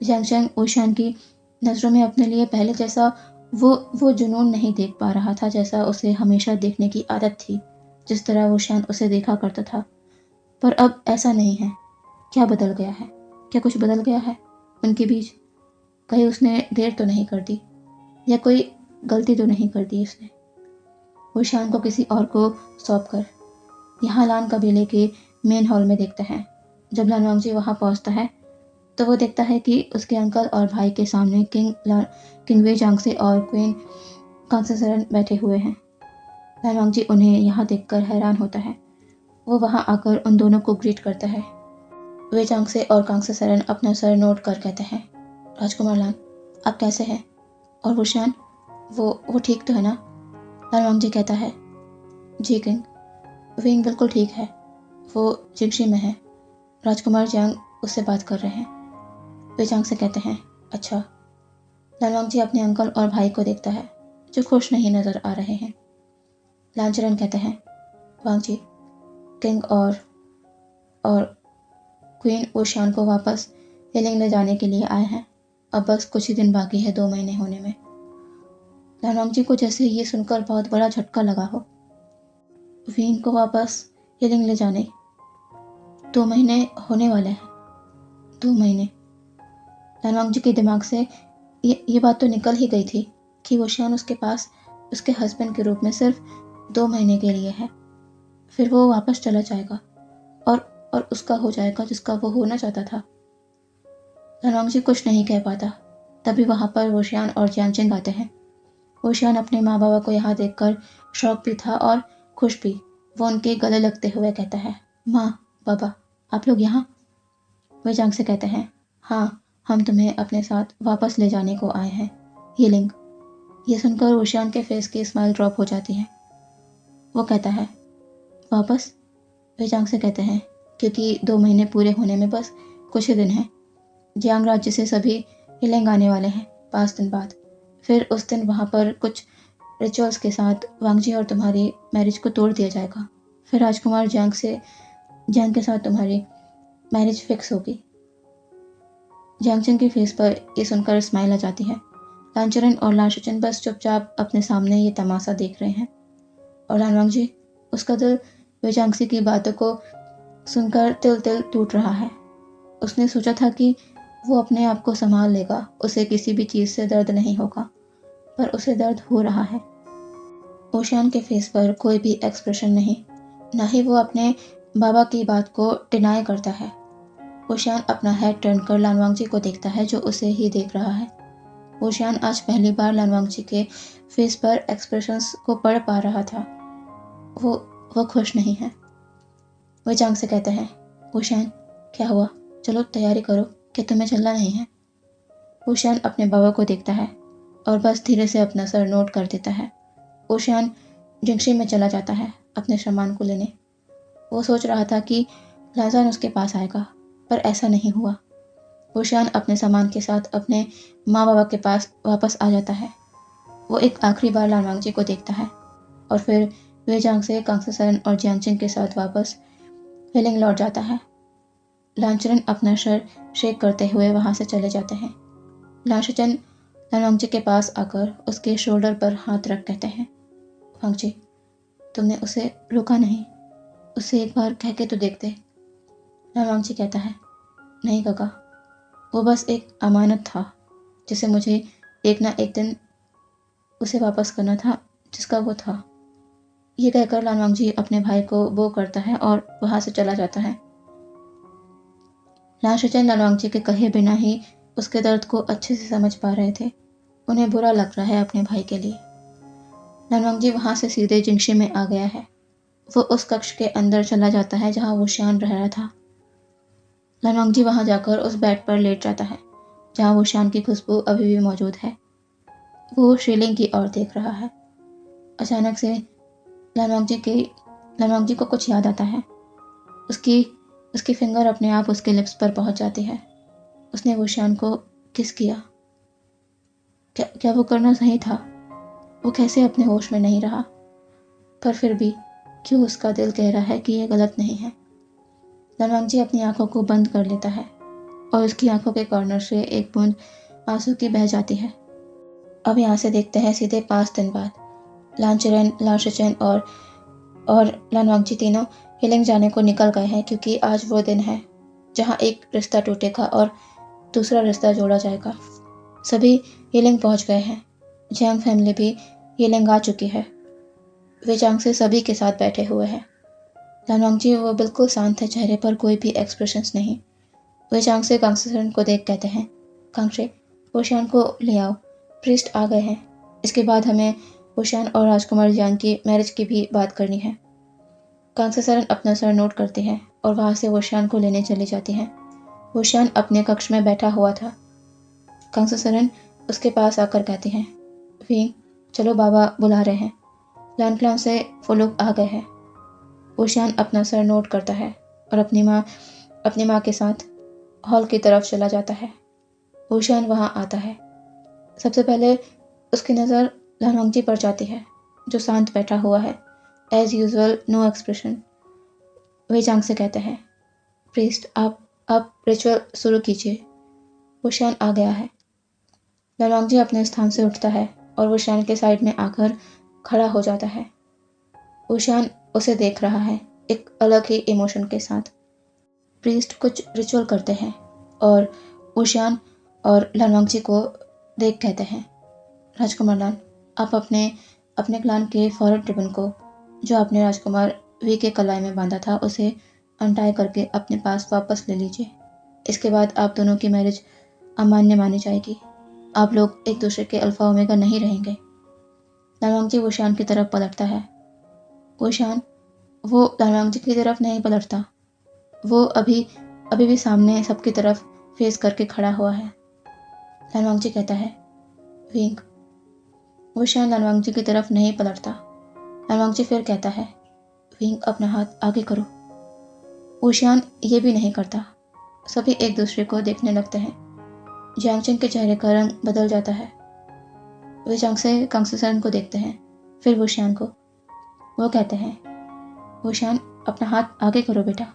जियांगचेंग ओशियान की नज़रों में अपने लिए पहले जैसा वो जुनून नहीं देख पा रहा था जैसा उसे हमेशा देखने की आदत थी, जिस तरह ओशियान उसे देखा करता था। पर अब ऐसा नहीं है। क्या बदल गया है? क्या कुछ बदल गया है उनके बीच? कहीं उसने देर तो नहीं कर दी या कोई गलती तो नहीं कर दी उसने? वुशियान को किसी और को सौंप कर। यहाँ लान कबीले के मेन हॉल में देखते हैं। जब लान वांगजी वहाँ पहुँचता है तो वो देखता है कि उसके अंकल और भाई के सामने किंग वे जांगसे और क्वीन कांगसेसरन बैठे हुए हैं। लान वांगजी उन्हें यहाँ देखकर हैरान होता है। वो वहाँ आकर उन दोनों को ग्रीट करता है। वे जांगसे और कांगसेसरन अपना सर नोट कर कहते हैं, राजकुमार लान, आप कैसे हैं? और वुशियान, वो ठीक तो है ना? लान वांगजी कहता है, जी किंग, विंग बिल्कुल ठीक है। वो जिंगशी में है। राजकुमार जियांग उससे बात कर रहे हैं। वे जांग से कहते हैं, अच्छा। लान वांगजी अपने अंकल और भाई को देखता है जो खुश नहीं नजर आ रहे हैं। लान चरण कहते हैं, वांगजी, किंग और क्वीन वुशियान को वापस हेलिंग ले जाने के लिए आए हैं। अब बस कुछ ही दिन बाकी है 2 महीने होने में। लान वांगजी को जैसे ये सुनकर बहुत बड़ा झटका लगा हो। विंग को वापस हेलिंग ले जाने 2 महीने होने वाले हैं। 2 महीने। लान वांगजी के दिमाग से ये बात तो निकल ही गई थी कि वुशियान उसके पास उसके हस्बैंड के रूप में सिर्फ 2 महीने के लिए है। फिर वो वापस चला जाएगा और उसका हो जाएगा जिसका वो होना चाहता था। लान वांगजी कुछ नहीं कह पाता। तभी वहाँ पर वुशियान और जियांगचेंग आते हैं। वुशियान अपने माँ बाबा को यहाँ देखकर शौक भी था और खुश भी। वो उनके गले लगते हुए कहता है, माँ, बाबा, आप लोग यहाँ? वे जांग से कहते हैं, हाँ, हम तुम्हें अपने साथ वापस ले जाने को आए हैं, हीलिंग। ये सुनकर वुशियान के फेस की स्माइल ड्रॉप हो जाती है। वो कहता है, वापस? वे जांग से कहते हैं, क्योंकि 2 महीने पूरे होने में बस कुछ ही दिन हैं। जियांग राज्य से सभी हीलिंग आने वाले हैं 5 दिन बाद। फिर उस दिन वहाँ पर कुछ रिचुअल्स के साथ वांगजी और तुम्हारी मैरिज को तोड़ दिया जाएगा। फिर राजकुमार जियांग के साथ तुम्हारी मैरिज फिक्स होगी। जियांगचेंग के फेस पर ये सुनकर स्माइल आ जाती है। लानचरन और लानशुचन बस चुपचाप अपने सामने ये तमाशा देख रहे हैं। और लान वांगजी, उसका दिल वेजांगसी की बातों को सुनकर तिल तिल टूट रहा है। उसने सोचा था कि वो अपने आप को संभाल लेगा, उसे किसी भी चीज़ से दर्द नहीं होगा, पर उसे दर्द हो रहा है। वुशियान के फेस पर कोई भी एक्सप्रेशन नहीं, ना ही वो अपने बाबा की बात को डिनाई करता है। वुशियान अपना हेड टर्न कर लान वांगजी को देखता है जो उसे ही देख रहा है। वुशियान आज पहली बार लान वांगजी के फेस पर एक्सप्रेशंस को पढ़ पा रहा था। वो खुश नहीं है। वे जांग से कहते हैं, वुशियान, क्या हुआ? चलो तैयारी करो, क्या तुम्हें चलना नहीं है? वुशियान अपने बाबा को देखता है और बस धीरे से अपना सर नोट कर देता है। वुशियान जिंगशी में चला जाता है अपने सामान को लेने। वो सोच रहा था कि लाजान उसके पास आएगा, पर ऐसा नहीं हुआ। वुशियान अपने सामान के साथ अपने माँ बाबा के पास वापस आ जाता है। वो एक आखिरी बार लान वांगजी को देखता है और फिर वे जांग से कांगसेसरन और जियांगचेंग के साथ वापस हेलिंग लौट जाता है। लानचरन अपना सर शेक करते हुए वहाँ से चले जाते हैं। लानशुचन लान वांगजी के पास आकर उसके शोल्डर पर हाथ रख कहते हैं, वांगजी, तुमने उसे रोका नहीं, उसे एक बार कह के तो देखते। लान वांगजी कहता है, नहीं काका, वो बस एक अमानत था जिसे मुझे एक ना एक दिन उसे वापस करना था, जिसका वो था। ये कहकर लान वांगजी अपने भाई को बो करता है और वहाँ से चला जाता है। लानशुचन लान वांगजी के कहे बिना ही उसके दर्द को अच्छे से समझ पा रहे थे। उन्हें बुरा लग रहा है अपने भाई के लिए। लान वांगजी वहाँ से सीधे जिंगशी में आ गया है। वो उस कक्ष के अंदर चला जाता है जहाँ वुशियान रह रहा था। लान वांगजी वहाँ जाकर उस बेड पर लेट जाता है जहाँ वुशियान की खुशबू अभी भी मौजूद है। वो शीलिंग की ओर देख रहा है। अचानक से लान वांगजी को कुछ याद आता है। उसकी फिंगर अपने आप उसके लिप्स पर पहुंच जाती है। उसने वुशियान को किस किया। क्या वो करना सही था? वो कैसे अपने होश में नहीं रहा? पर फिर भी क्यों उसका दिल कह रहा है कि ये गलत नहीं है। लान वांगजी अपनी आंखों को बंद कर लेता है और उसकी आंखों के कॉर्नर से एक बूंद आंसू की बह जाती है। अब यहाँ से देखते हैं सीधे 5 दिन बाद लानचरन, लानशुचन और लान वांगजी तीनों हीलिंग जाने को निकल गए हैं, क्योंकि आज वो दिन है जहाँ एक रिश्ता टूटेगा और दूसरा रिश्ता जोड़ा जाएगा। सभी हीलिंग पहुँच गए हैं। जियांग फैमिली भी हीलिंग आ चुकी है। वे चांग से सभी के साथ बैठे हुए हैं। लानवांग जी वो बिल्कुल शांत है, चेहरे पर कोई भी एक्सप्रेशंस नहीं। वे चांग से कांगसेरन को देख कहते हैं, कांगशे, वुशियान को ले आओ, प्रीस्ट आ गए हैं। इसके बाद हमें वुशियान और राजकुमार जियांग की मैरिज की भी बात करनी है। कांगसेरन अपना सर नोट करती है और वहाँ से वुशियान को लेने चली जाती हैं। वुशियान अपने कक्ष में बैठा हुआ था। कांगसेरन उसके पास आकर कहती हैं, विंग, चलो बाबा बुला रहे हैं। लानक्लान से वो लोग आ गए हैं। वुशियान अपना सर नोट करता है और अपनी माँ के साथ हॉल की तरफ चला जाता है। वुशियान वहाँ आता है। सबसे पहले उसकी नज़र लानवांग जी पर जाती है, जो शांत बैठा हुआ है, एज यूजुअल, नो एक्सप्रेशन। वे चांग से कहते हैं, प्रीस्ट, आप रिचुअल शुरू कीजिए। वुशियान आ गया है। लानवांग जी अपने स्थान से उठता है और वुशियान के साइड में आकर खड़ा हो जाता है। वुशियान उसे देख रहा है, एक अलग ही इमोशन के साथ। प्रीस्ट कुछ रिचुअल करते हैं और वुशियान और लानवांग जी को देख कहते हैं, राजकुमार लान, आप अपने क्लान के फॉरेड रिबन को, जो आपने राजकुमार वी के कलाई में बांधा था, उसे अनटाई करके अपने पास वापस ले लीजिए। इसके बाद आप दोनों की मैरिज अमान्य मानी जाएगी। आप लोग एक दूसरे के अल्फा ओमेगा नहीं रहेंगे। लानवांग जी वुशियान की तरफ पलटता है। वुशियान वो लानवांग जी की तरफ नहीं पलटता। वो अभी भी सामने सबकी तरफ फेस करके खड़ा हुआ है। लानवांग जी कहता है, विंग। वुशियान लानवांग जी की तरफ नहीं पलटता। लानवांग जी फिर कहता है, विंग, अपना हाथ आगे करो। वुशियान ये भी नहीं करता। सभी एक दूसरे को देखने लगते हैं। जियांगचेन के चेहरे का रंग बदल जाता है। वे कांगसेरन को देखते हैं, फिर वुशियान को। वो कहते हैं, वुशियान, अपना हाथ आगे करो बेटा।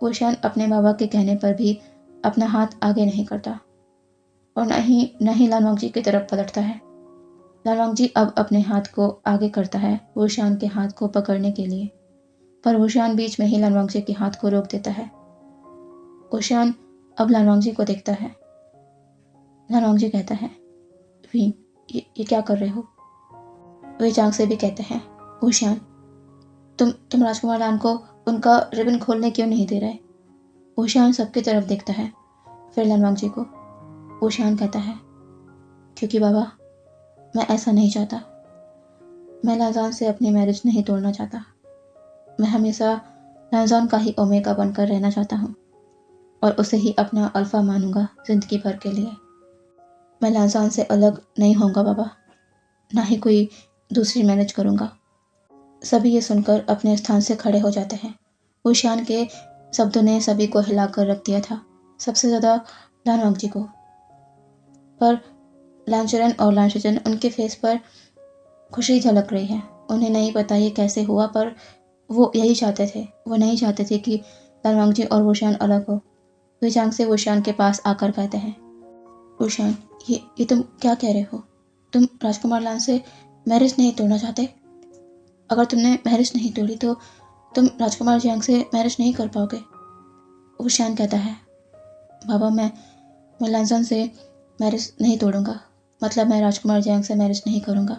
वुशियान अपने बाबा के कहने पर भी अपना हाथ आगे नहीं करता और न ही लानवांग जी की तरफ पलटता है। लानवांग जी अब अपने हाथ को आगे करता है वुशियान के हाथ को पकड़ने के लिए, पर वुशियान बीच में ही लानवांग जी के हाथ को रोक देता है। वुशियान अब लानवांग जी को देखता है। लानवांग जी कहता है, विंग, ये क्या कर रहे हो? वे चांग से भी कहते हैं, वुशियान, तुम राजकुमार लान को उनका रिबन खोलने क्यों नहीं दे रहे? वुशियान सबकी तरफ देखता है, फिर लानवांग जी को। वुशियान कहता है, क्योंकि बाबा, मैं ऐसा नहीं चाहता। मैं लांजान से अपनी मैरिज नहीं तोड़ना चाहता। मैं हमेशा लांजान का ही ओमेगा बनकर रहना चाहता हूँ और उसे ही अपना अल्फा मानूंगा जिंदगी भर के लिए। मैं लांजान से अलग नहीं होऊंगा बाबा, ना ही कोई दूसरी मैरिज करूँगा। सभी ये सुनकर अपने स्थान से खड़े हो जाते हैं। वुशियान के शब्दों ने सभी को हिलाकर रख दिया था, सबसे ज़्यादा लानवांग जी को। पर लानचरन और लानशजन, उनके फेस पर खुशी झलक रही है। उन्हें नहीं पता ये कैसे हुआ, पर वो यही चाहते थे। वो नहीं चाहते थे कि लानवांग जी और वुशियान अलग हो। वे चांग से वुशियान के पास आकर कहते हैं, वुशियान, ये तुम क्या कह रहे हो? तुम राजकुमार लान से मैरिज नहीं तोड़ना चाहते? अगर तुमने मैरिज नहीं तोड़ी तो तुम राजकुमार जियांग से मैरिज नहीं कर पाओगे। वुशियान कहता है, बाबा, मैं लांजान से मैरिज नहीं तोड़ूंगा, मतलब मैं राजकुमार जियांग से मैरिज नहीं करूंगा।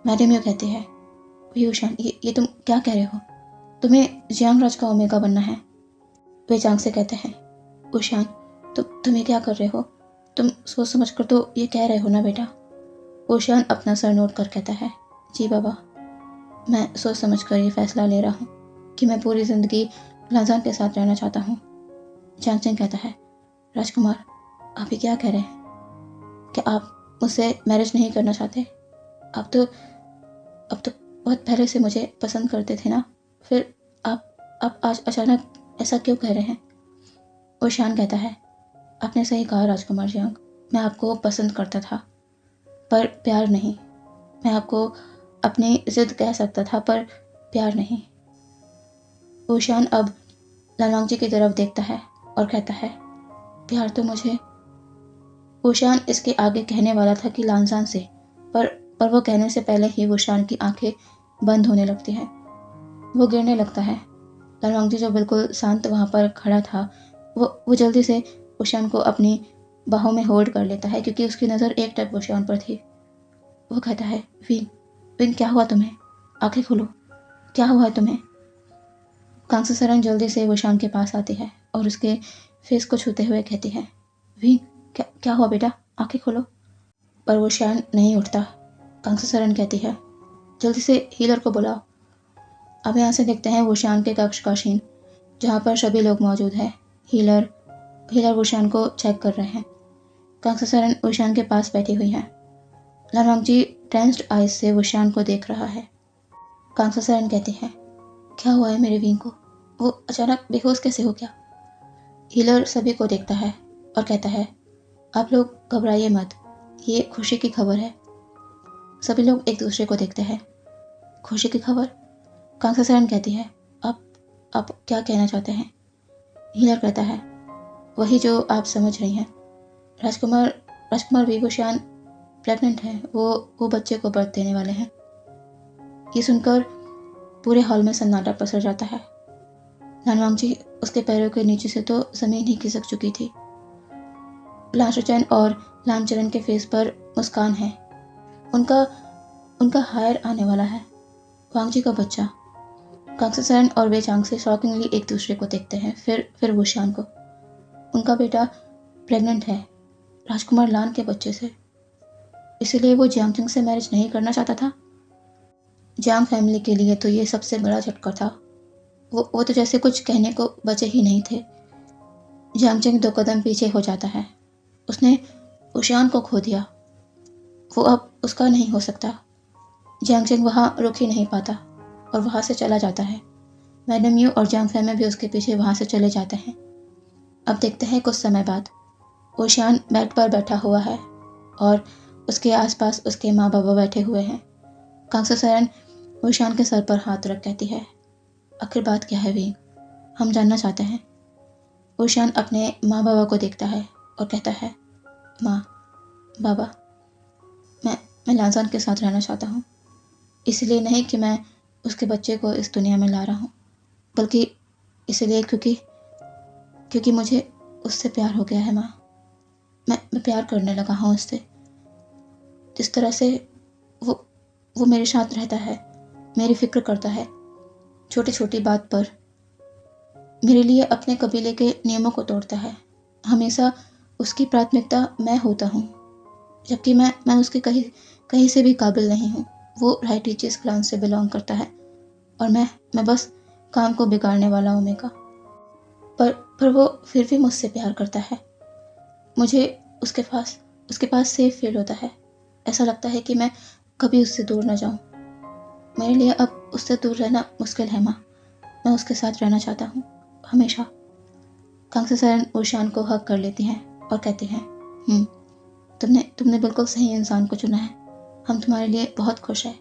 मैडम यूँ कहती है, वुशियान, ये तुम क्या कह रहे हो? तुम्हें जियांग राज का ओमेगा बनना है। वे चांग से कहते हैं, वुशियान, तुम ये क्या कर रहे हो? तुम सोच समझ कर तो ये कह रहे हो ना बेटा? वुशियान अपना सर नोट कर कहता है, जी बाबा, मैं सोच समझ कर ये फैसला ले रहा हूँ कि मैं पूरी ज़िंदगी लांजान के साथ रहना चाहता हूँ। जियांगचेन कहता है, राजकुमार, आप ये क्या कह रहे हैं? क्या आप मुझसे मैरिज नहीं करना चाहते? अब तो बहुत पहले से मुझे पसंद करते थे ना, फिर आप आज अचानक ऐसा क्यों कह रहे हैं? वुशियान कहता है, आपने सही कहा राजकुमार जियांग, मैं आपको पसंद करता था, पर प्यार नहीं। मैं आपको अपनी ज़िद कह सकता था, पर प्यार नहीं। वुशियान अब लानवांग जी की तरफ देखता है और कहता है, प्यार तो मुझे। वुशियान इसके आगे कहने वाला था कि लांजान से, पर वो कहने से पहले ही वुशियान की आंखें बंद होने लगती हैं। वो गिरने लगता है। लानवांग जी, जो बिल्कुल शांत वहाँ पर खड़ा था, वो जल्दी से वुशियान को अपनी बाहों में होल्ड कर लेता है, क्योंकि उसकी नज़र एक टक वुशियान पर थी। वो कहता है, विंग, क्या हुआ तुम्हें? आंखें खोलो, क्या हुआ है तुम्हें? कांगसुसरन जल्दी से वुशान के पास आती है और उसके फेस को छूते हुए कहती है, विंग, क्या क्या हुआ बेटा, आंखें खोलो। पर वुशान नहीं उठता। कांगसुसरन कहती है, जल्दी से हीलर को बुलाओ। अब यहाँ से देखते हैं वुशान के कक्ष का सीन, जहाँ पर सभी लोग मौजूद हैं। हीलर हीलर वुशान को चेक कर रहे हैं। कांगसुसरन वुशान के पास बैठी हुई हैं। लानवांगजी टेंस्ड आइज से वुशान को देख रहा है। कांगसुसरन कहती है, क्या हुआ है मेरे विंग को? वो अचानक बेहोश कैसे हो गया? हीलर सभी को देखता है और कहता है, आप लोग घबराइए मत, ये खुशी की खबर है। सभी लोग एक दूसरे को देखते हैं। खुशी की खबर? कांगसुसरन कहती है, आप क्या कहना चाहते हैं? हीलर कहता है, वही जो आप समझ रही हैं। राजकुमार विभूषण प्रेग्नेंट हैं, वो बच्चे को बर्थ देने वाले हैं। ये सुनकर पूरे हॉल में सन्नाटा पसर जाता है। लानवांगजी उसके पैरों के नीचे से तो जमीन ही खिसक चुकी थी। लांशुचैन और लामचरण के फेस पर मुस्कान है। उनका हायर आने वाला है, वांगजी का बच्चा। कांगसुसरन और वे चांग से शॉकिंगली एक दूसरे को देखते हैं, फिर वुशान को। उनका बेटा प्रेग्नेंट है राजकुमार लान के बच्चे से, इसीलिए वो जियांगजिंग से मैरिज नहीं करना चाहता था। जियांग फैमिली के लिए तो ये सबसे बड़ा झटका था। वो तो जैसे कुछ कहने को बचे ही नहीं थे। जियांगजिंग 2 कदम पीछे हो जाता है। उसने वुशान को खो दिया, वो अब उसका नहीं हो सकता। जियांगजिंग वहाँ रुक ही नहीं पाता और वहाँ से चला जाता है। मैडम यू और जियांग फैमी भी उसके पीछे वहाँ से चले जाते हैं। अब देखते हैं कुछ समय बाद वुशान बेड पर बैठा हुआ है और उसके आसपास उसके माँ बाबा बैठे हुए हैं। कांगसुसरन वुशान के सर पर हाथ रख कहती है, आखिर बात क्या है विंग, हम जानना चाहते हैं। वुशान अपने माँ बाबा को देखता है और कहता है, माँ बाबा, मैं लांजान के साथ रहना चाहता हूँ। इसलिए नहीं कि मैं उसके बच्चे को इस दुनिया में ला रहा हूँ, बल्कि इसलिए क्योंकि मुझे उससे प्यार हो गया है माँ। मैं प्यार करने लगा हूँ उससे। जिस तरह से वो मेरे साथ रहता है, मेरी फिक्र करता है, छोटी छोटी बात पर मेरे लिए अपने कबीले के नियमों को तोड़ता है। हमेशा उसकी प्राथमिकता मैं होता हूँ, जबकि मैं उसके कहीं से भी काबिल नहीं हूँ। वो राइटीचियस क्लान से बिलोंग करता है और मैं बस काम को बिगाड़ने वाला हूँ मेका। पर वो फिर भी मुझसे प्यार करता है। मुझे उसके पास सेफ फील होता है। ऐसा लगता है कि मैं कभी उससे दूर न जाऊँ। मेरे लिए अब उससे दूर रहना मुश्किल है माँ। मैं उसके साथ रहना चाहता हूँ, हमेशा। कांगसुसरन वुशान को हक कर लेती हैं और कहती हैं, तुमने बिल्कुल सही इंसान को चुना है। हम तुम्हारे लिए बहुत खुश हैं।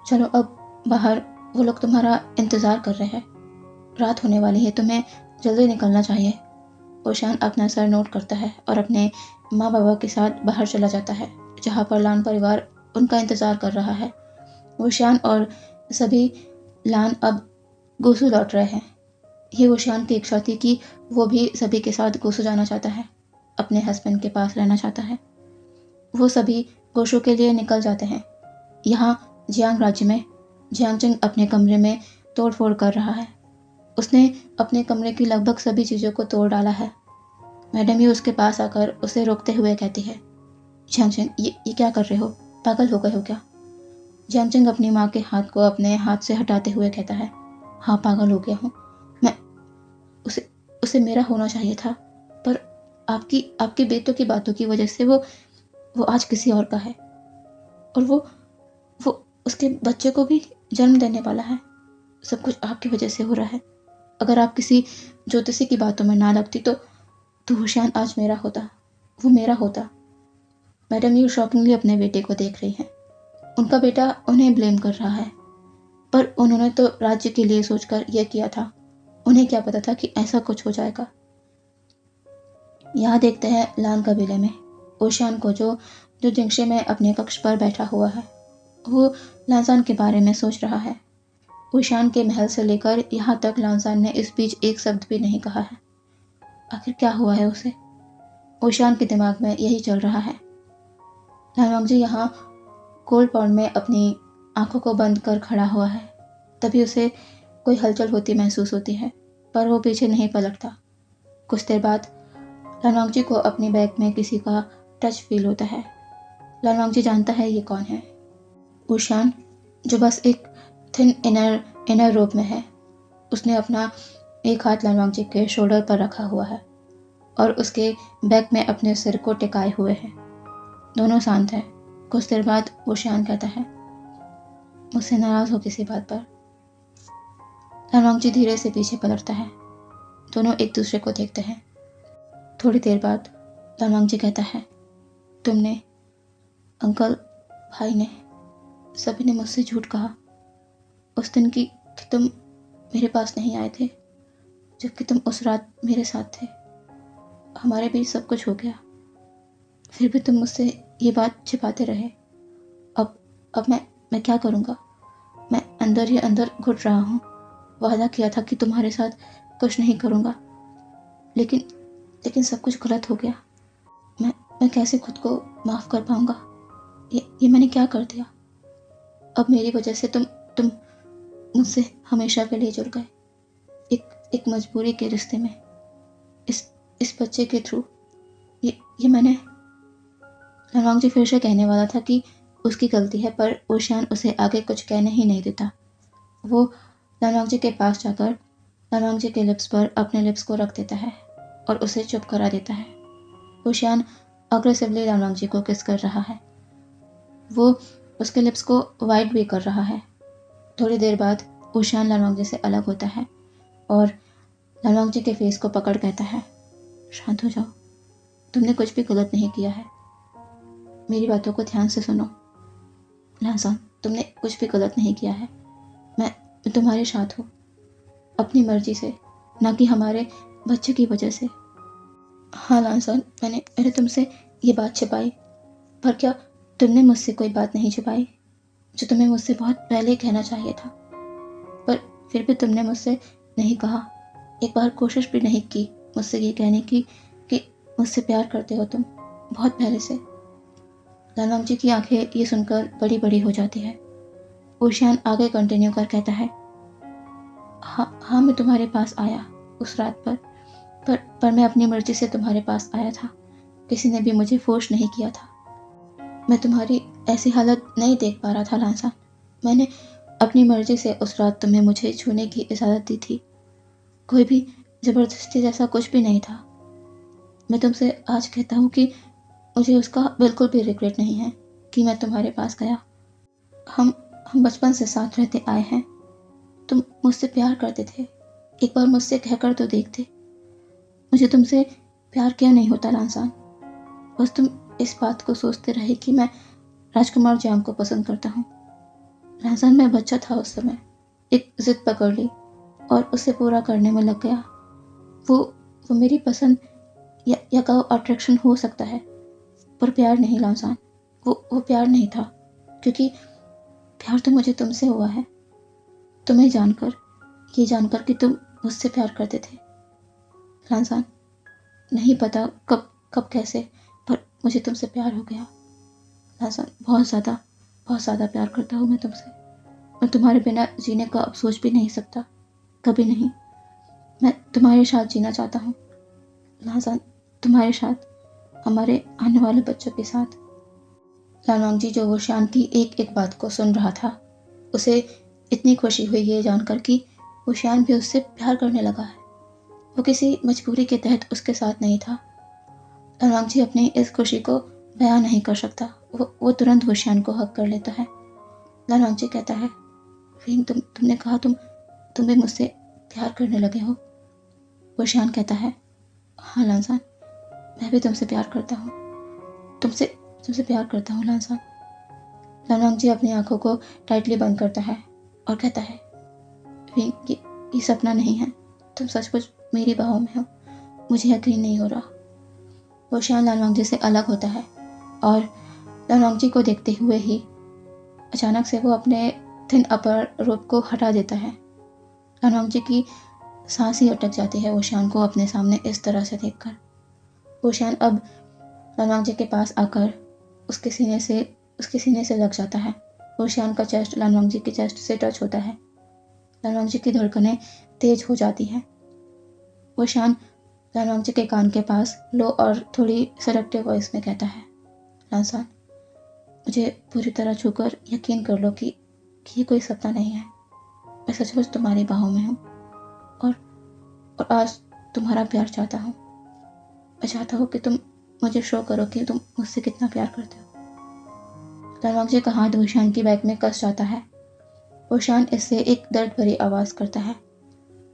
चलो अब बाहर, वो लोग तुम्हारा इंतज़ार कर रहे हैं। रात होने वाली है, तुम्हें जल्दी निकलना चाहिए। वुशान अपना सर नोट करता है और अपने माँ बाबा के साथ बाहर चला जाता है, जहाँ पर लान परिवार उनका इंतज़ार कर रहा है। वुशान और सभी लान अब गुसु लौट रहे हैं। ये वुशान की इच्छा थी कि वो भी सभी के साथ गुसु जाना चाहता है, अपने हस्बैंड के पास रहना चाहता है। वो सभी गुसु के लिए निकल जाते हैं। यहाँ जियांग राज्य में जियांगजिंग अपने कमरे में तोड़ फोड़ कर रहा है। उसने अपने कमरे की लगभग सभी चीज़ों को तोड़ डाला है। मैडम यू उसके पास आकर उसे रोकते हुए कहती है, जियांगजिंग, ये क्या कर रहे हो? पागल हो गए हो क्या? जियांगजिंग अपनी माँ के हाथ को अपने हाथ से हटाते हुए कहता है, हाँ, पागल हो गया हूँ मैं। उसे मेरा होना चाहिए था, पर आपकी बेटों की बातों की वजह से वो आज किसी और का है, और वो उसके बच्चे को भी जन्म देने वाला है। सब कुछ आपकी वजह से हो रहा है। अगर आप किसी ज्योतिषी की बातों में ना लगती तो हुसैन आज मेरा होता, वो मेरा होता। मैडम यू शॉकिंगली अपने बेटे को देख रही हैं। उनका बेटा उन्हें ब्लेम कर रहा है, पर उन्होंने तो राज्य के लिए सोचकर यह किया था। उन्हें क्या पता था कि ऐसा कुछ हो जाएगा। यहाँ देखते हैं लान कबीले में ओशान को, जो जिंगशे में अपने कक्ष पर बैठा हुआ है। वो लांसान के बारे में सोच रहा है। ओशान के महल से लेकर यहाँ तक लांसान ने इस बीच एक शब्द भी नहीं कहा है। आखिर क्या हुआ है उसे? ओशान के दिमाग में यही चल रहा है। लानवांगजी यहाँ कोल्ड पॉन्ड में अपनी आंखों को बंद कर खड़ा हुआ है। तभी उसे कोई हलचल होती महसूस होती है, पर वो पीछे नहीं पलटता। कुछ देर बाद लालवांगजी को अपनी बैग में किसी का टच फील होता है। लालवांगजी जानता है ये कौन है। ऊशियान, जो बस एक थिन इनर रोप में है। उसने अपना एक हाथ लालवांगजी के शोल्डर पर रखा हुआ है और उसके बैक में अपने सिर को टिकाए हुए है। दोनों शांत हैं। कुछ देर बाद ऊशियान कहता है, मुझसे नाराज हो किसी बात पर? लालवांगजी धीरे से पीछे पलटता है। दोनों एक दूसरे को देखते हैं। थोड़ी देर बाद लालवांगजी कहता है, तुमने, अंकल, भाई ने, सभी ने मुझसे झूठ कहा उस दिन कि तुम मेरे पास नहीं आए थे, जबकि तुम उस रात मेरे साथ थे। हमारे बीच सब कुछ हो गया, फिर भी तुम मुझसे ये बात छिपाते रहे। अब मैं क्या करूँगा? मैं अंदर ही अंदर घुट रहा हूँ। वादा किया था कि तुम्हारे साथ कुछ नहीं करूँगा, लेकिन सब कुछ गलत हो गया। मैं कैसे खुद को माफ़ कर पाऊँगा? ये मैंने क्या कर दिया? अब मेरी वजह से तुम मुझसे हमेशा के लिए जुड़ गए, एक मजबूरी के रिश्ते में, इस बच्चे के थ्रू। ये मैंने। लालवांगजी फिर से कहने वाला था कि उसकी गलती है, पर ऊशियान उसे आगे कुछ कहने ही नहीं देता। वो लालवांगजी के पास जाकर लालवांगजी के लिप्स पर अपने लिप्स को रख देता है और उसे चुप करा देता है। ऊशियान अग्रेसिवली लालवांगजी को किस कर रहा है। वो उसके लिप्स को वाइड भी कर रहा है। थोड़ी देर बाद ऊशियान लालवांगजी से अलग होता है और लालवांगजी के फेस को पकड़ कहता है, शांत हो जाओ, तुमने कुछ भी गलत नहीं किया है। मेरी बातों को ध्यान से सुनो। लालसान, तुमने कुछ भी गलत नहीं किया है। मैं तुम्हारे साथ हूँ, अपनी मर्जी से, ना कि हमारे बच्चे की वजह से। हाँ लालसान, मैंने तुमसे ये बात छिपाई, पर क्या तुमने मुझसे कोई बात नहीं छिपाई जो तुम्हें मुझसे बहुत पहले कहना चाहिए था? पर फिर भी तुमने मुझसे नहीं कहा, एक बार कोशिश भी नहीं की मुझसे ये कहने की कि मुझसे प्यार करते हो तुम, बहुत पहले से। लालवांगजी की आंखें ये सुनकर बड़ी बड़ी हो जाती है। ऊशियान आगे कंटिन्यू कर कहता है, हाँ मैं तुम्हारे पास आया उस रात पर मैं अपनी मर्जी से तुम्हारे पास आया था। किसी ने भी मुझे फोर्स नहीं किया था। मैं तुम्हारी ऐसी हालत नहीं देख पा रहा था लालसान। मैंने अपनी मर्जी से उस रात तुम्हें मुझे छूने की इजाज़त दी थी। कोई भी ज़बरदस्ती जैसा कुछ भी नहीं था। मैं तुमसे आज कहता हूँ कि मुझे उसका बिल्कुल भी रिग्रेट नहीं है कि मैं तुम्हारे पास गया। हम बचपन से साथ रहते आए हैं। तुम मुझसे प्यार करते थे, एक बार मुझसे कहकर तो देखते। मुझे तुमसे प्यार क्यों नहीं होता लालसान? बस तुम इस बात को सोचते रहे कि मैं राजकुमार जाम को पसंद करता हूँ। लालसान, मैं बच्चा था उस समय, एक जिद पकड़ ली और उसे पूरा करने में लग गया। वो मेरी पसंद या कहो अट्रैक्शन हो सकता है, पर प्यार नहीं लालसान। वो प्यार नहीं था, क्योंकि प्यार तो मुझे तुमसे हुआ है, तुम्हें जानकर, ये जानकर कि तुम मुझसे प्यार करते थे। लालसान, नहीं पता कब कैसे, पर मुझे तुमसे प्यार हो गया। लालसान, बहुत ज़्यादा प्यार करता हूँ मैं तुमसे। मैं तुम्हारे बिना जीने का अब सोच भी नहीं सकता, कभी नहीं। मैं तुम्हारे साथ जीना चाहता हूँ लालसान, तुम्हारे साथ, हमारे आने वाले बच्चों के साथ। लालवांगजी, जो ऊशियान की एक एक बात को सुन रहा था, उसे इतनी खुशी हुई ये जानकर कि ऊशियान भी उससे प्यार करने लगा है। वो किसी मजबूरी के तहत उसके साथ नहीं था। लालवांगजी अपनी इस खुशी को बयां नहीं कर सकता। वो तुरंत ऊशियान को हक कर लेता है। लालवांगजी कहता है, वीन, तुमने कहा तुम भी मुझसे प्यार करने लगे हो। ऊशियान कहता है, हाँ लालसान, मैं भी तुमसे प्यार करता हूँ, तुमसे प्यार करता हूँ लालसान। लालवांगजी अपनी आंखों को टाइटली बंद करता है और कहता है, वीन, ये सपना नहीं है, तुम सचमुच मेरी बाहों में हो, मुझे यकीन नहीं हो रहा। ऊशियान लालवांगजी से अलग होता है और लालवांगजी को देखते हुए ही अचानक से वो अपने थिन अपर रोप को हटा देता है। लालवांगजी की सांस ही अटक जाती है ऊशियान को अपने सामने इस तरह से देखकर। ऊशियान अब लालवांगजी के पास आकर उसके सीने से लग जाता है ओशियान का चेस्ट लालवांगजी के चेस्ट से टच होता है। लालवांगजी की धड़कनें तेज हो जाती हैं। ओशियान लालवांगजी के कान के पास लो और थोड़ी सरकते वॉइस में कहता है, लांसान, मुझे पूरी तरह छूकर यकीन कर लो कि ये कोई सपना नहीं है। मैं सचमुच तुम्हारी बाहों में हूँ और आज तुम्हारा प्यार चाहता हूँ। मैं चाहता हूँ कि तुम मुझे शो करो कि तुम मुझसे कितना प्यार करते हो। लालवांगजी का हाथ ओशियान की बैक में कस जाता है। ओशियान इससे एक दर्द भरी आवाज़ करता है।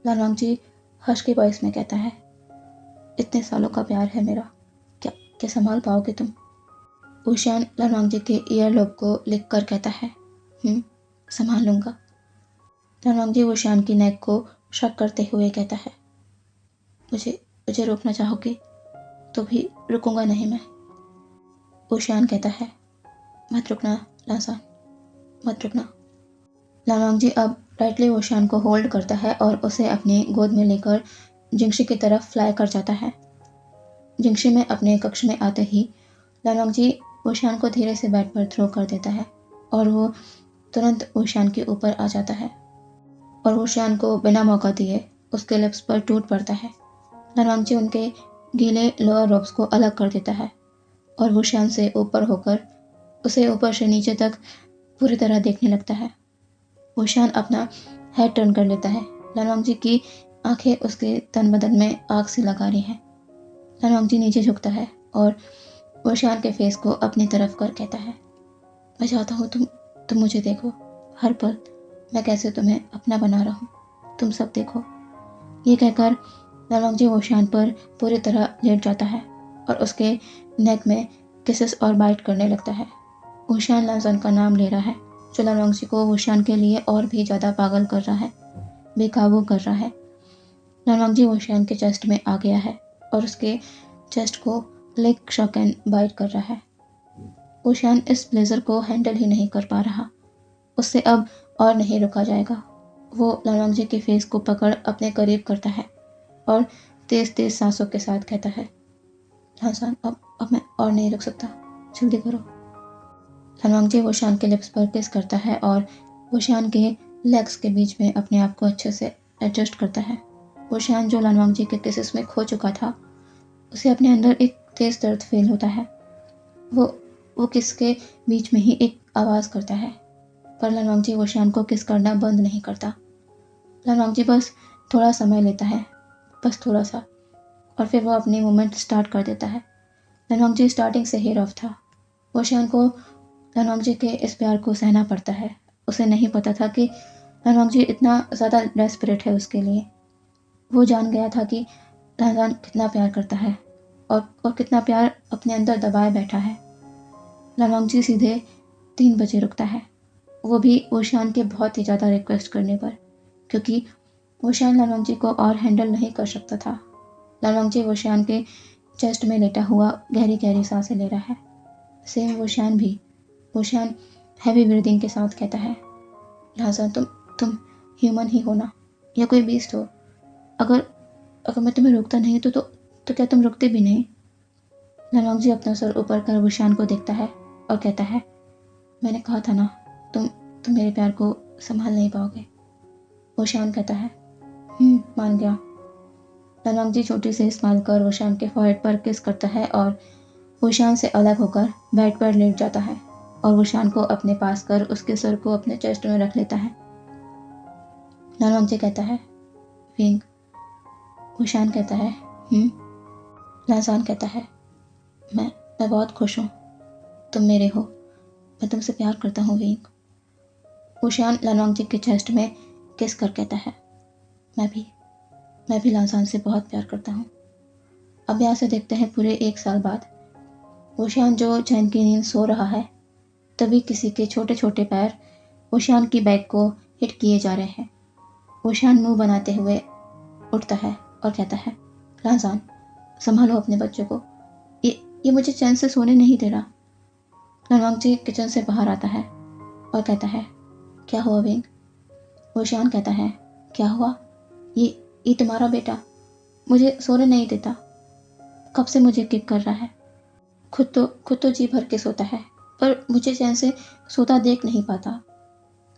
लालवांगजी हर्ष की वॉइस में कहता है, इतने सालों का प्यार है मेरा, क्या संभाल पाओगे तुम? ओशियान लालवांगजी के ईयर लोब को लिख कर कहता है, संभाल लूँगा। लालवांगजी ओशियान की नेक को शक करते हुए कहता है, मुझे रोकना चाहोगे तो भी रुकूंगा नहीं मैं। ओशियान कहता है, मत रुकना लांसान, मत रुकना। लालवांगजी अब टाइटली ओशियान को होल्ड करता है और उसे अपनी गोद में लेकर जिंगशी की तरफ फ्लाई कर जाता है। जिंगशी में अपने कक्ष में आते ही लालवांगजी ओशियान को धीरे से बेड पर थ्रो कर देता है और वो तुरंत ओशियान के ऊपर आ जाता है और ओशियान को बिना मौका दिए उसके लिप्स पर टूट पड़ता है। लालवांगजी उनके गीले लोअर रोब्स को अलग कर देता है और ओशियान से ऊपर होकर उसे ऊपर से नीचे तक पूरी तरह देखने लगता है। ओशियान अपना हेड टर्न कर लेता है। लालवांगजी की आंखें उसके तन बदन में आग से लगा रही हैं। लालवांगजी नीचे झुकता है और ओशियान के फेस को अपनी तरफ कर कहता है, मैं चाहता हूँ तुम मुझे देखो, हर पल मैं कैसे तुम्हें अपना बना रहा हूँ, तुम सब देखो। ये कहकर लालवांगजी ओशियान पर पूरी तरह लेट जाता है और उसके नेक में किसेस और बाइट करने लगता है। ओशियान लांसान का नाम ले रहा है, जो लालवांगजी को ओशियान के लिए और भी ज़्यादा पागल कर रहा है, बेकाबू कर रहा है। लालवांगजी ओशियान के चेस्ट में आ गया है और उसके चेस्ट को लिक शॉक एंड बाइट कर रहा है। ओशियान इस ब्लेजर को हैंडल ही नहीं कर पा रहा। उससे अब और नहीं रुका जाएगा। वो लालवांगजी के फेस को पकड़ अपने करीब करता है और तेज तेज सांसों के साथ कहता है, लांसान, अब मैं और नहीं रुक सकता, जल्दी करो। लालवांगजी ओशियान के लिप्स पर किस करता है और ओशियान के लेग्स के बीच में अपने आप को अच्छे से एडजस्ट करता है। ओशियान, जो लालवांगजी के किसेस में खो चुका था, उसे अपने अंदर एक तेज दर्द फील होता है। वो किस के बीच में ही एक आवाज़ करता है, पर लालवांगजी ओशियान को किस करना बंद नहीं करता। लालवांगजी बस थोड़ा समय लेता है, बस थोड़ा सा, और फिर वो अपनी मूवमेंट स्टार्ट कर देता है। लालवांगजी स्टार्टिंग से ही रफ था। ओशियान को लालवांगजी के इस प्यार को सहना पड़ता है। उसे नहीं पता था कि लालवांगजी इतना ज़्यादा डेस्परेट है उसके लिए। वो जान गया था कि लांसान कितना प्यार करता है और कितना प्यार अपने अंदर दबाए बैठा है। लालवांगजी सीधे 3 बजे रुकता है, वो भी ओशियान के बहुत ही ज़्यादा रिक्वेस्ट करने पर, क्योंकि ओशियान लालवांगजी को और हैंडल नहीं कर सकता था। लालवांगजी ओशियान के चेस्ट में लेटा हुआ गहरी गहरी सांसें ले रहा है। सेम ओशियान भी। ओशियान हैवी ब्रीदिंग के साथ कहता है, लांसान, तुम ह्यूमन ही हो ना, या कोई बीस्ट हो? अगर मैं तुम्हें रोकता नहीं तो क्या तुम रुकते भी नहीं? लालवांगजी अपना सर ऊपर कर ओशियान को देखता है और कहता है, मैंने कहा था ना, तुम मेरे प्यार को संभाल नहीं पाओगे। ओशियान कहता है, मान गया। लालवांगजी छोटी सी स्माइल कर ओशियान के फॉरहेड पर किस करता है और ओशियान से अलग होकर बेड पर लेट जाता है और ओशियान को अपने पास कर उसके सर को अपने चेस्ट में रख लेता है। लालवांगजी कहता है, विंग। ओशियान कहता है, लांसान कहता है, मैं बहुत खुश हूँ, तुम मेरे हो, मैं तुमसे प्यार करता हूँ विंग। ओशियान लालवांगजी के चेस्ट में किस कर कहता है, मैं भी लांसान से बहुत प्यार करता हूँ। अब यहाँ से देखते हैं पूरे 1 साल बाद। ओशियान जो चैन की नींद सो रहा है, तभी किसी के छोटे छोटे पैर ओशियान की बैक को हिट किए जा रहे हैं। ओशियान मुंह बनाते हुए उठता है और कहता है, लांसान, संभालो अपने बच्चों को, ये मुझे चैन से सोने नहीं दे रहा। लालवांगजी किचन से बाहर आता है और कहता है, क्या हुआ विंग? ओशियान कहता है, क्या हुआ? ये तुम्हारा बेटा मुझे सोने नहीं देता, कब से मुझे किक कर रहा है। खुद तो जी भर के सोता है, पर मुझे चैन से सोता देख नहीं पाता।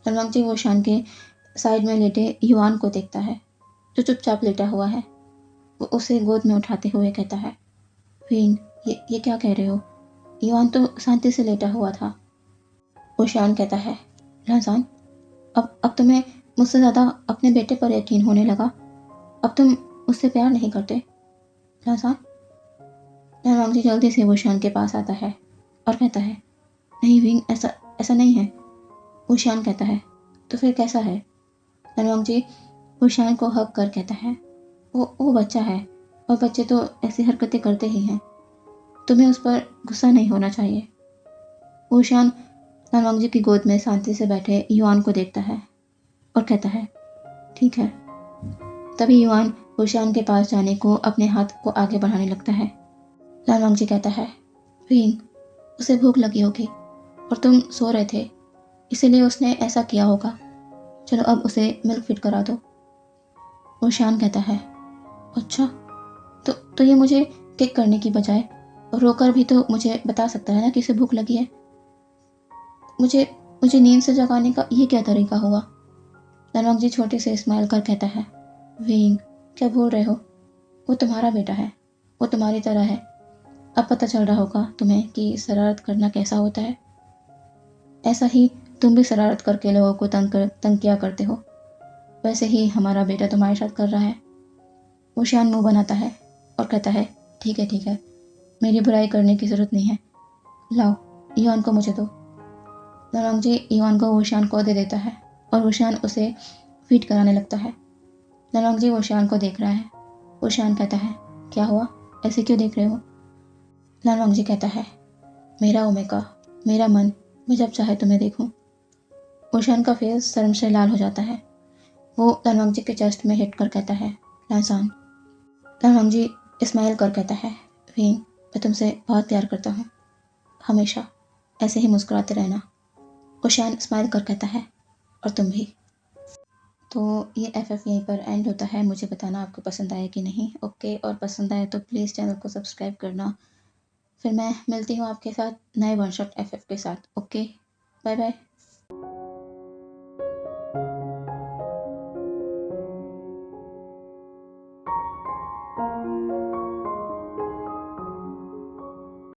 लनवांग जी वोशान के साइड में लेटे युआन को देखता है, जो चुपचाप लेटा हुआ है। वो उसे गोद में उठाते हुए कहता है, विंग, ये क्या कह रहे हो? युआन तो शांति से लेटा हुआ था। वोशान कहता है, लहजान, अब तुम्हें मुझसे ज़्यादा अपने बेटे पर यकीन होने लगा। अब तुम उससे प्यार नहीं करते, लहजान। लनवांग जी जल्दी से वोशान के पास आता है और कहता है, नहीं विंग, ऐसा ऐसा नहीं है। वोशान कहता है, तो फिर कैसा है? लनवांग जी वोशान को हक कर कहता है, वो बच्चा है और बच्चे तो ऐसी हरकतें करते ही हैं। तुम्हें उस पर गुस्सा नहीं होना चाहिए। वोशान लनवांग जी की गोद में शांति से बैठे युआन को देखता है और कहता है, ठीक है। तभी युआन वोशान के पास जाने को अपने हाथ को आगे बढ़ाने लगता है। लनवांग जी कहता है, विंग, उसे भूख लगी होगी और तुम सो रहे थे, इसीलिए उसने ऐसा किया होगा। चलो अब उसे मिल्क फीड करा दो। वोशान कहता है, अच्छा, तो ये मुझे किक करने की बजाय रोकर भी तो मुझे बता सकता है ना कि उसे भूख लगी है। मुझे मुझे नींद से जगाने का ये क्या तरीका हुआ? लनवांग जी छोटे से स्माइल कर कहता है, विंग, क्या भूल रहे हो? वो तुम्हारा बेटा है, वो तुम्हारी तरह है। अब पता चल रहा होगा तुम्हें कि शरारत करना कैसा होता है। ऐसा ही तुम भी शरारत करके लोगों को तंग किया करते हो, वैसे ही हमारा बेटा तुम्हारे साथ कर रहा है। वोशान मुंह बनाता है और कहता है, ठीक है, मेरी बुराई करने की ज़रूरत नहीं है। लाओ, युआन को मुझे दो। लनवांग जी युआन को वोशान को दे देता है और वोशान उसे फीड कराने लगता है। लनवांग जी वोशान को देख रहा है। वोशान कहता है, क्या हुआ, ऐसे क्यों देख रहे हो? लनवांग जी कहता है, मेरा ओमेगा, मेरा मन, मैं जब चाहे तुम्हें देखूं। वोशान का फेस शर्म से लाल हो जाता है। वो लनवांग जी के चेस्ट में हिट कर कहता है, लहजान। लनवांग जी स्माइल कर कहता है, विंग, मैं तुमसे बहुत प्यार करता हूँ, हमेशा ऐसे ही मुस्कुराते रहना। वोशान स्माइल कर कहता है, और तुम भी। तो ये FF यहीं पर एंड होता है। मुझे बताना आपको पसंद आया कि नहीं। ओके, और पसंद आए तो प्लीज़ चैनल को सब्सक्राइब करना। फिर मैं मिलती हूँ आपके साथ नए वन शॉट FF के साथ। Okay, bye bye.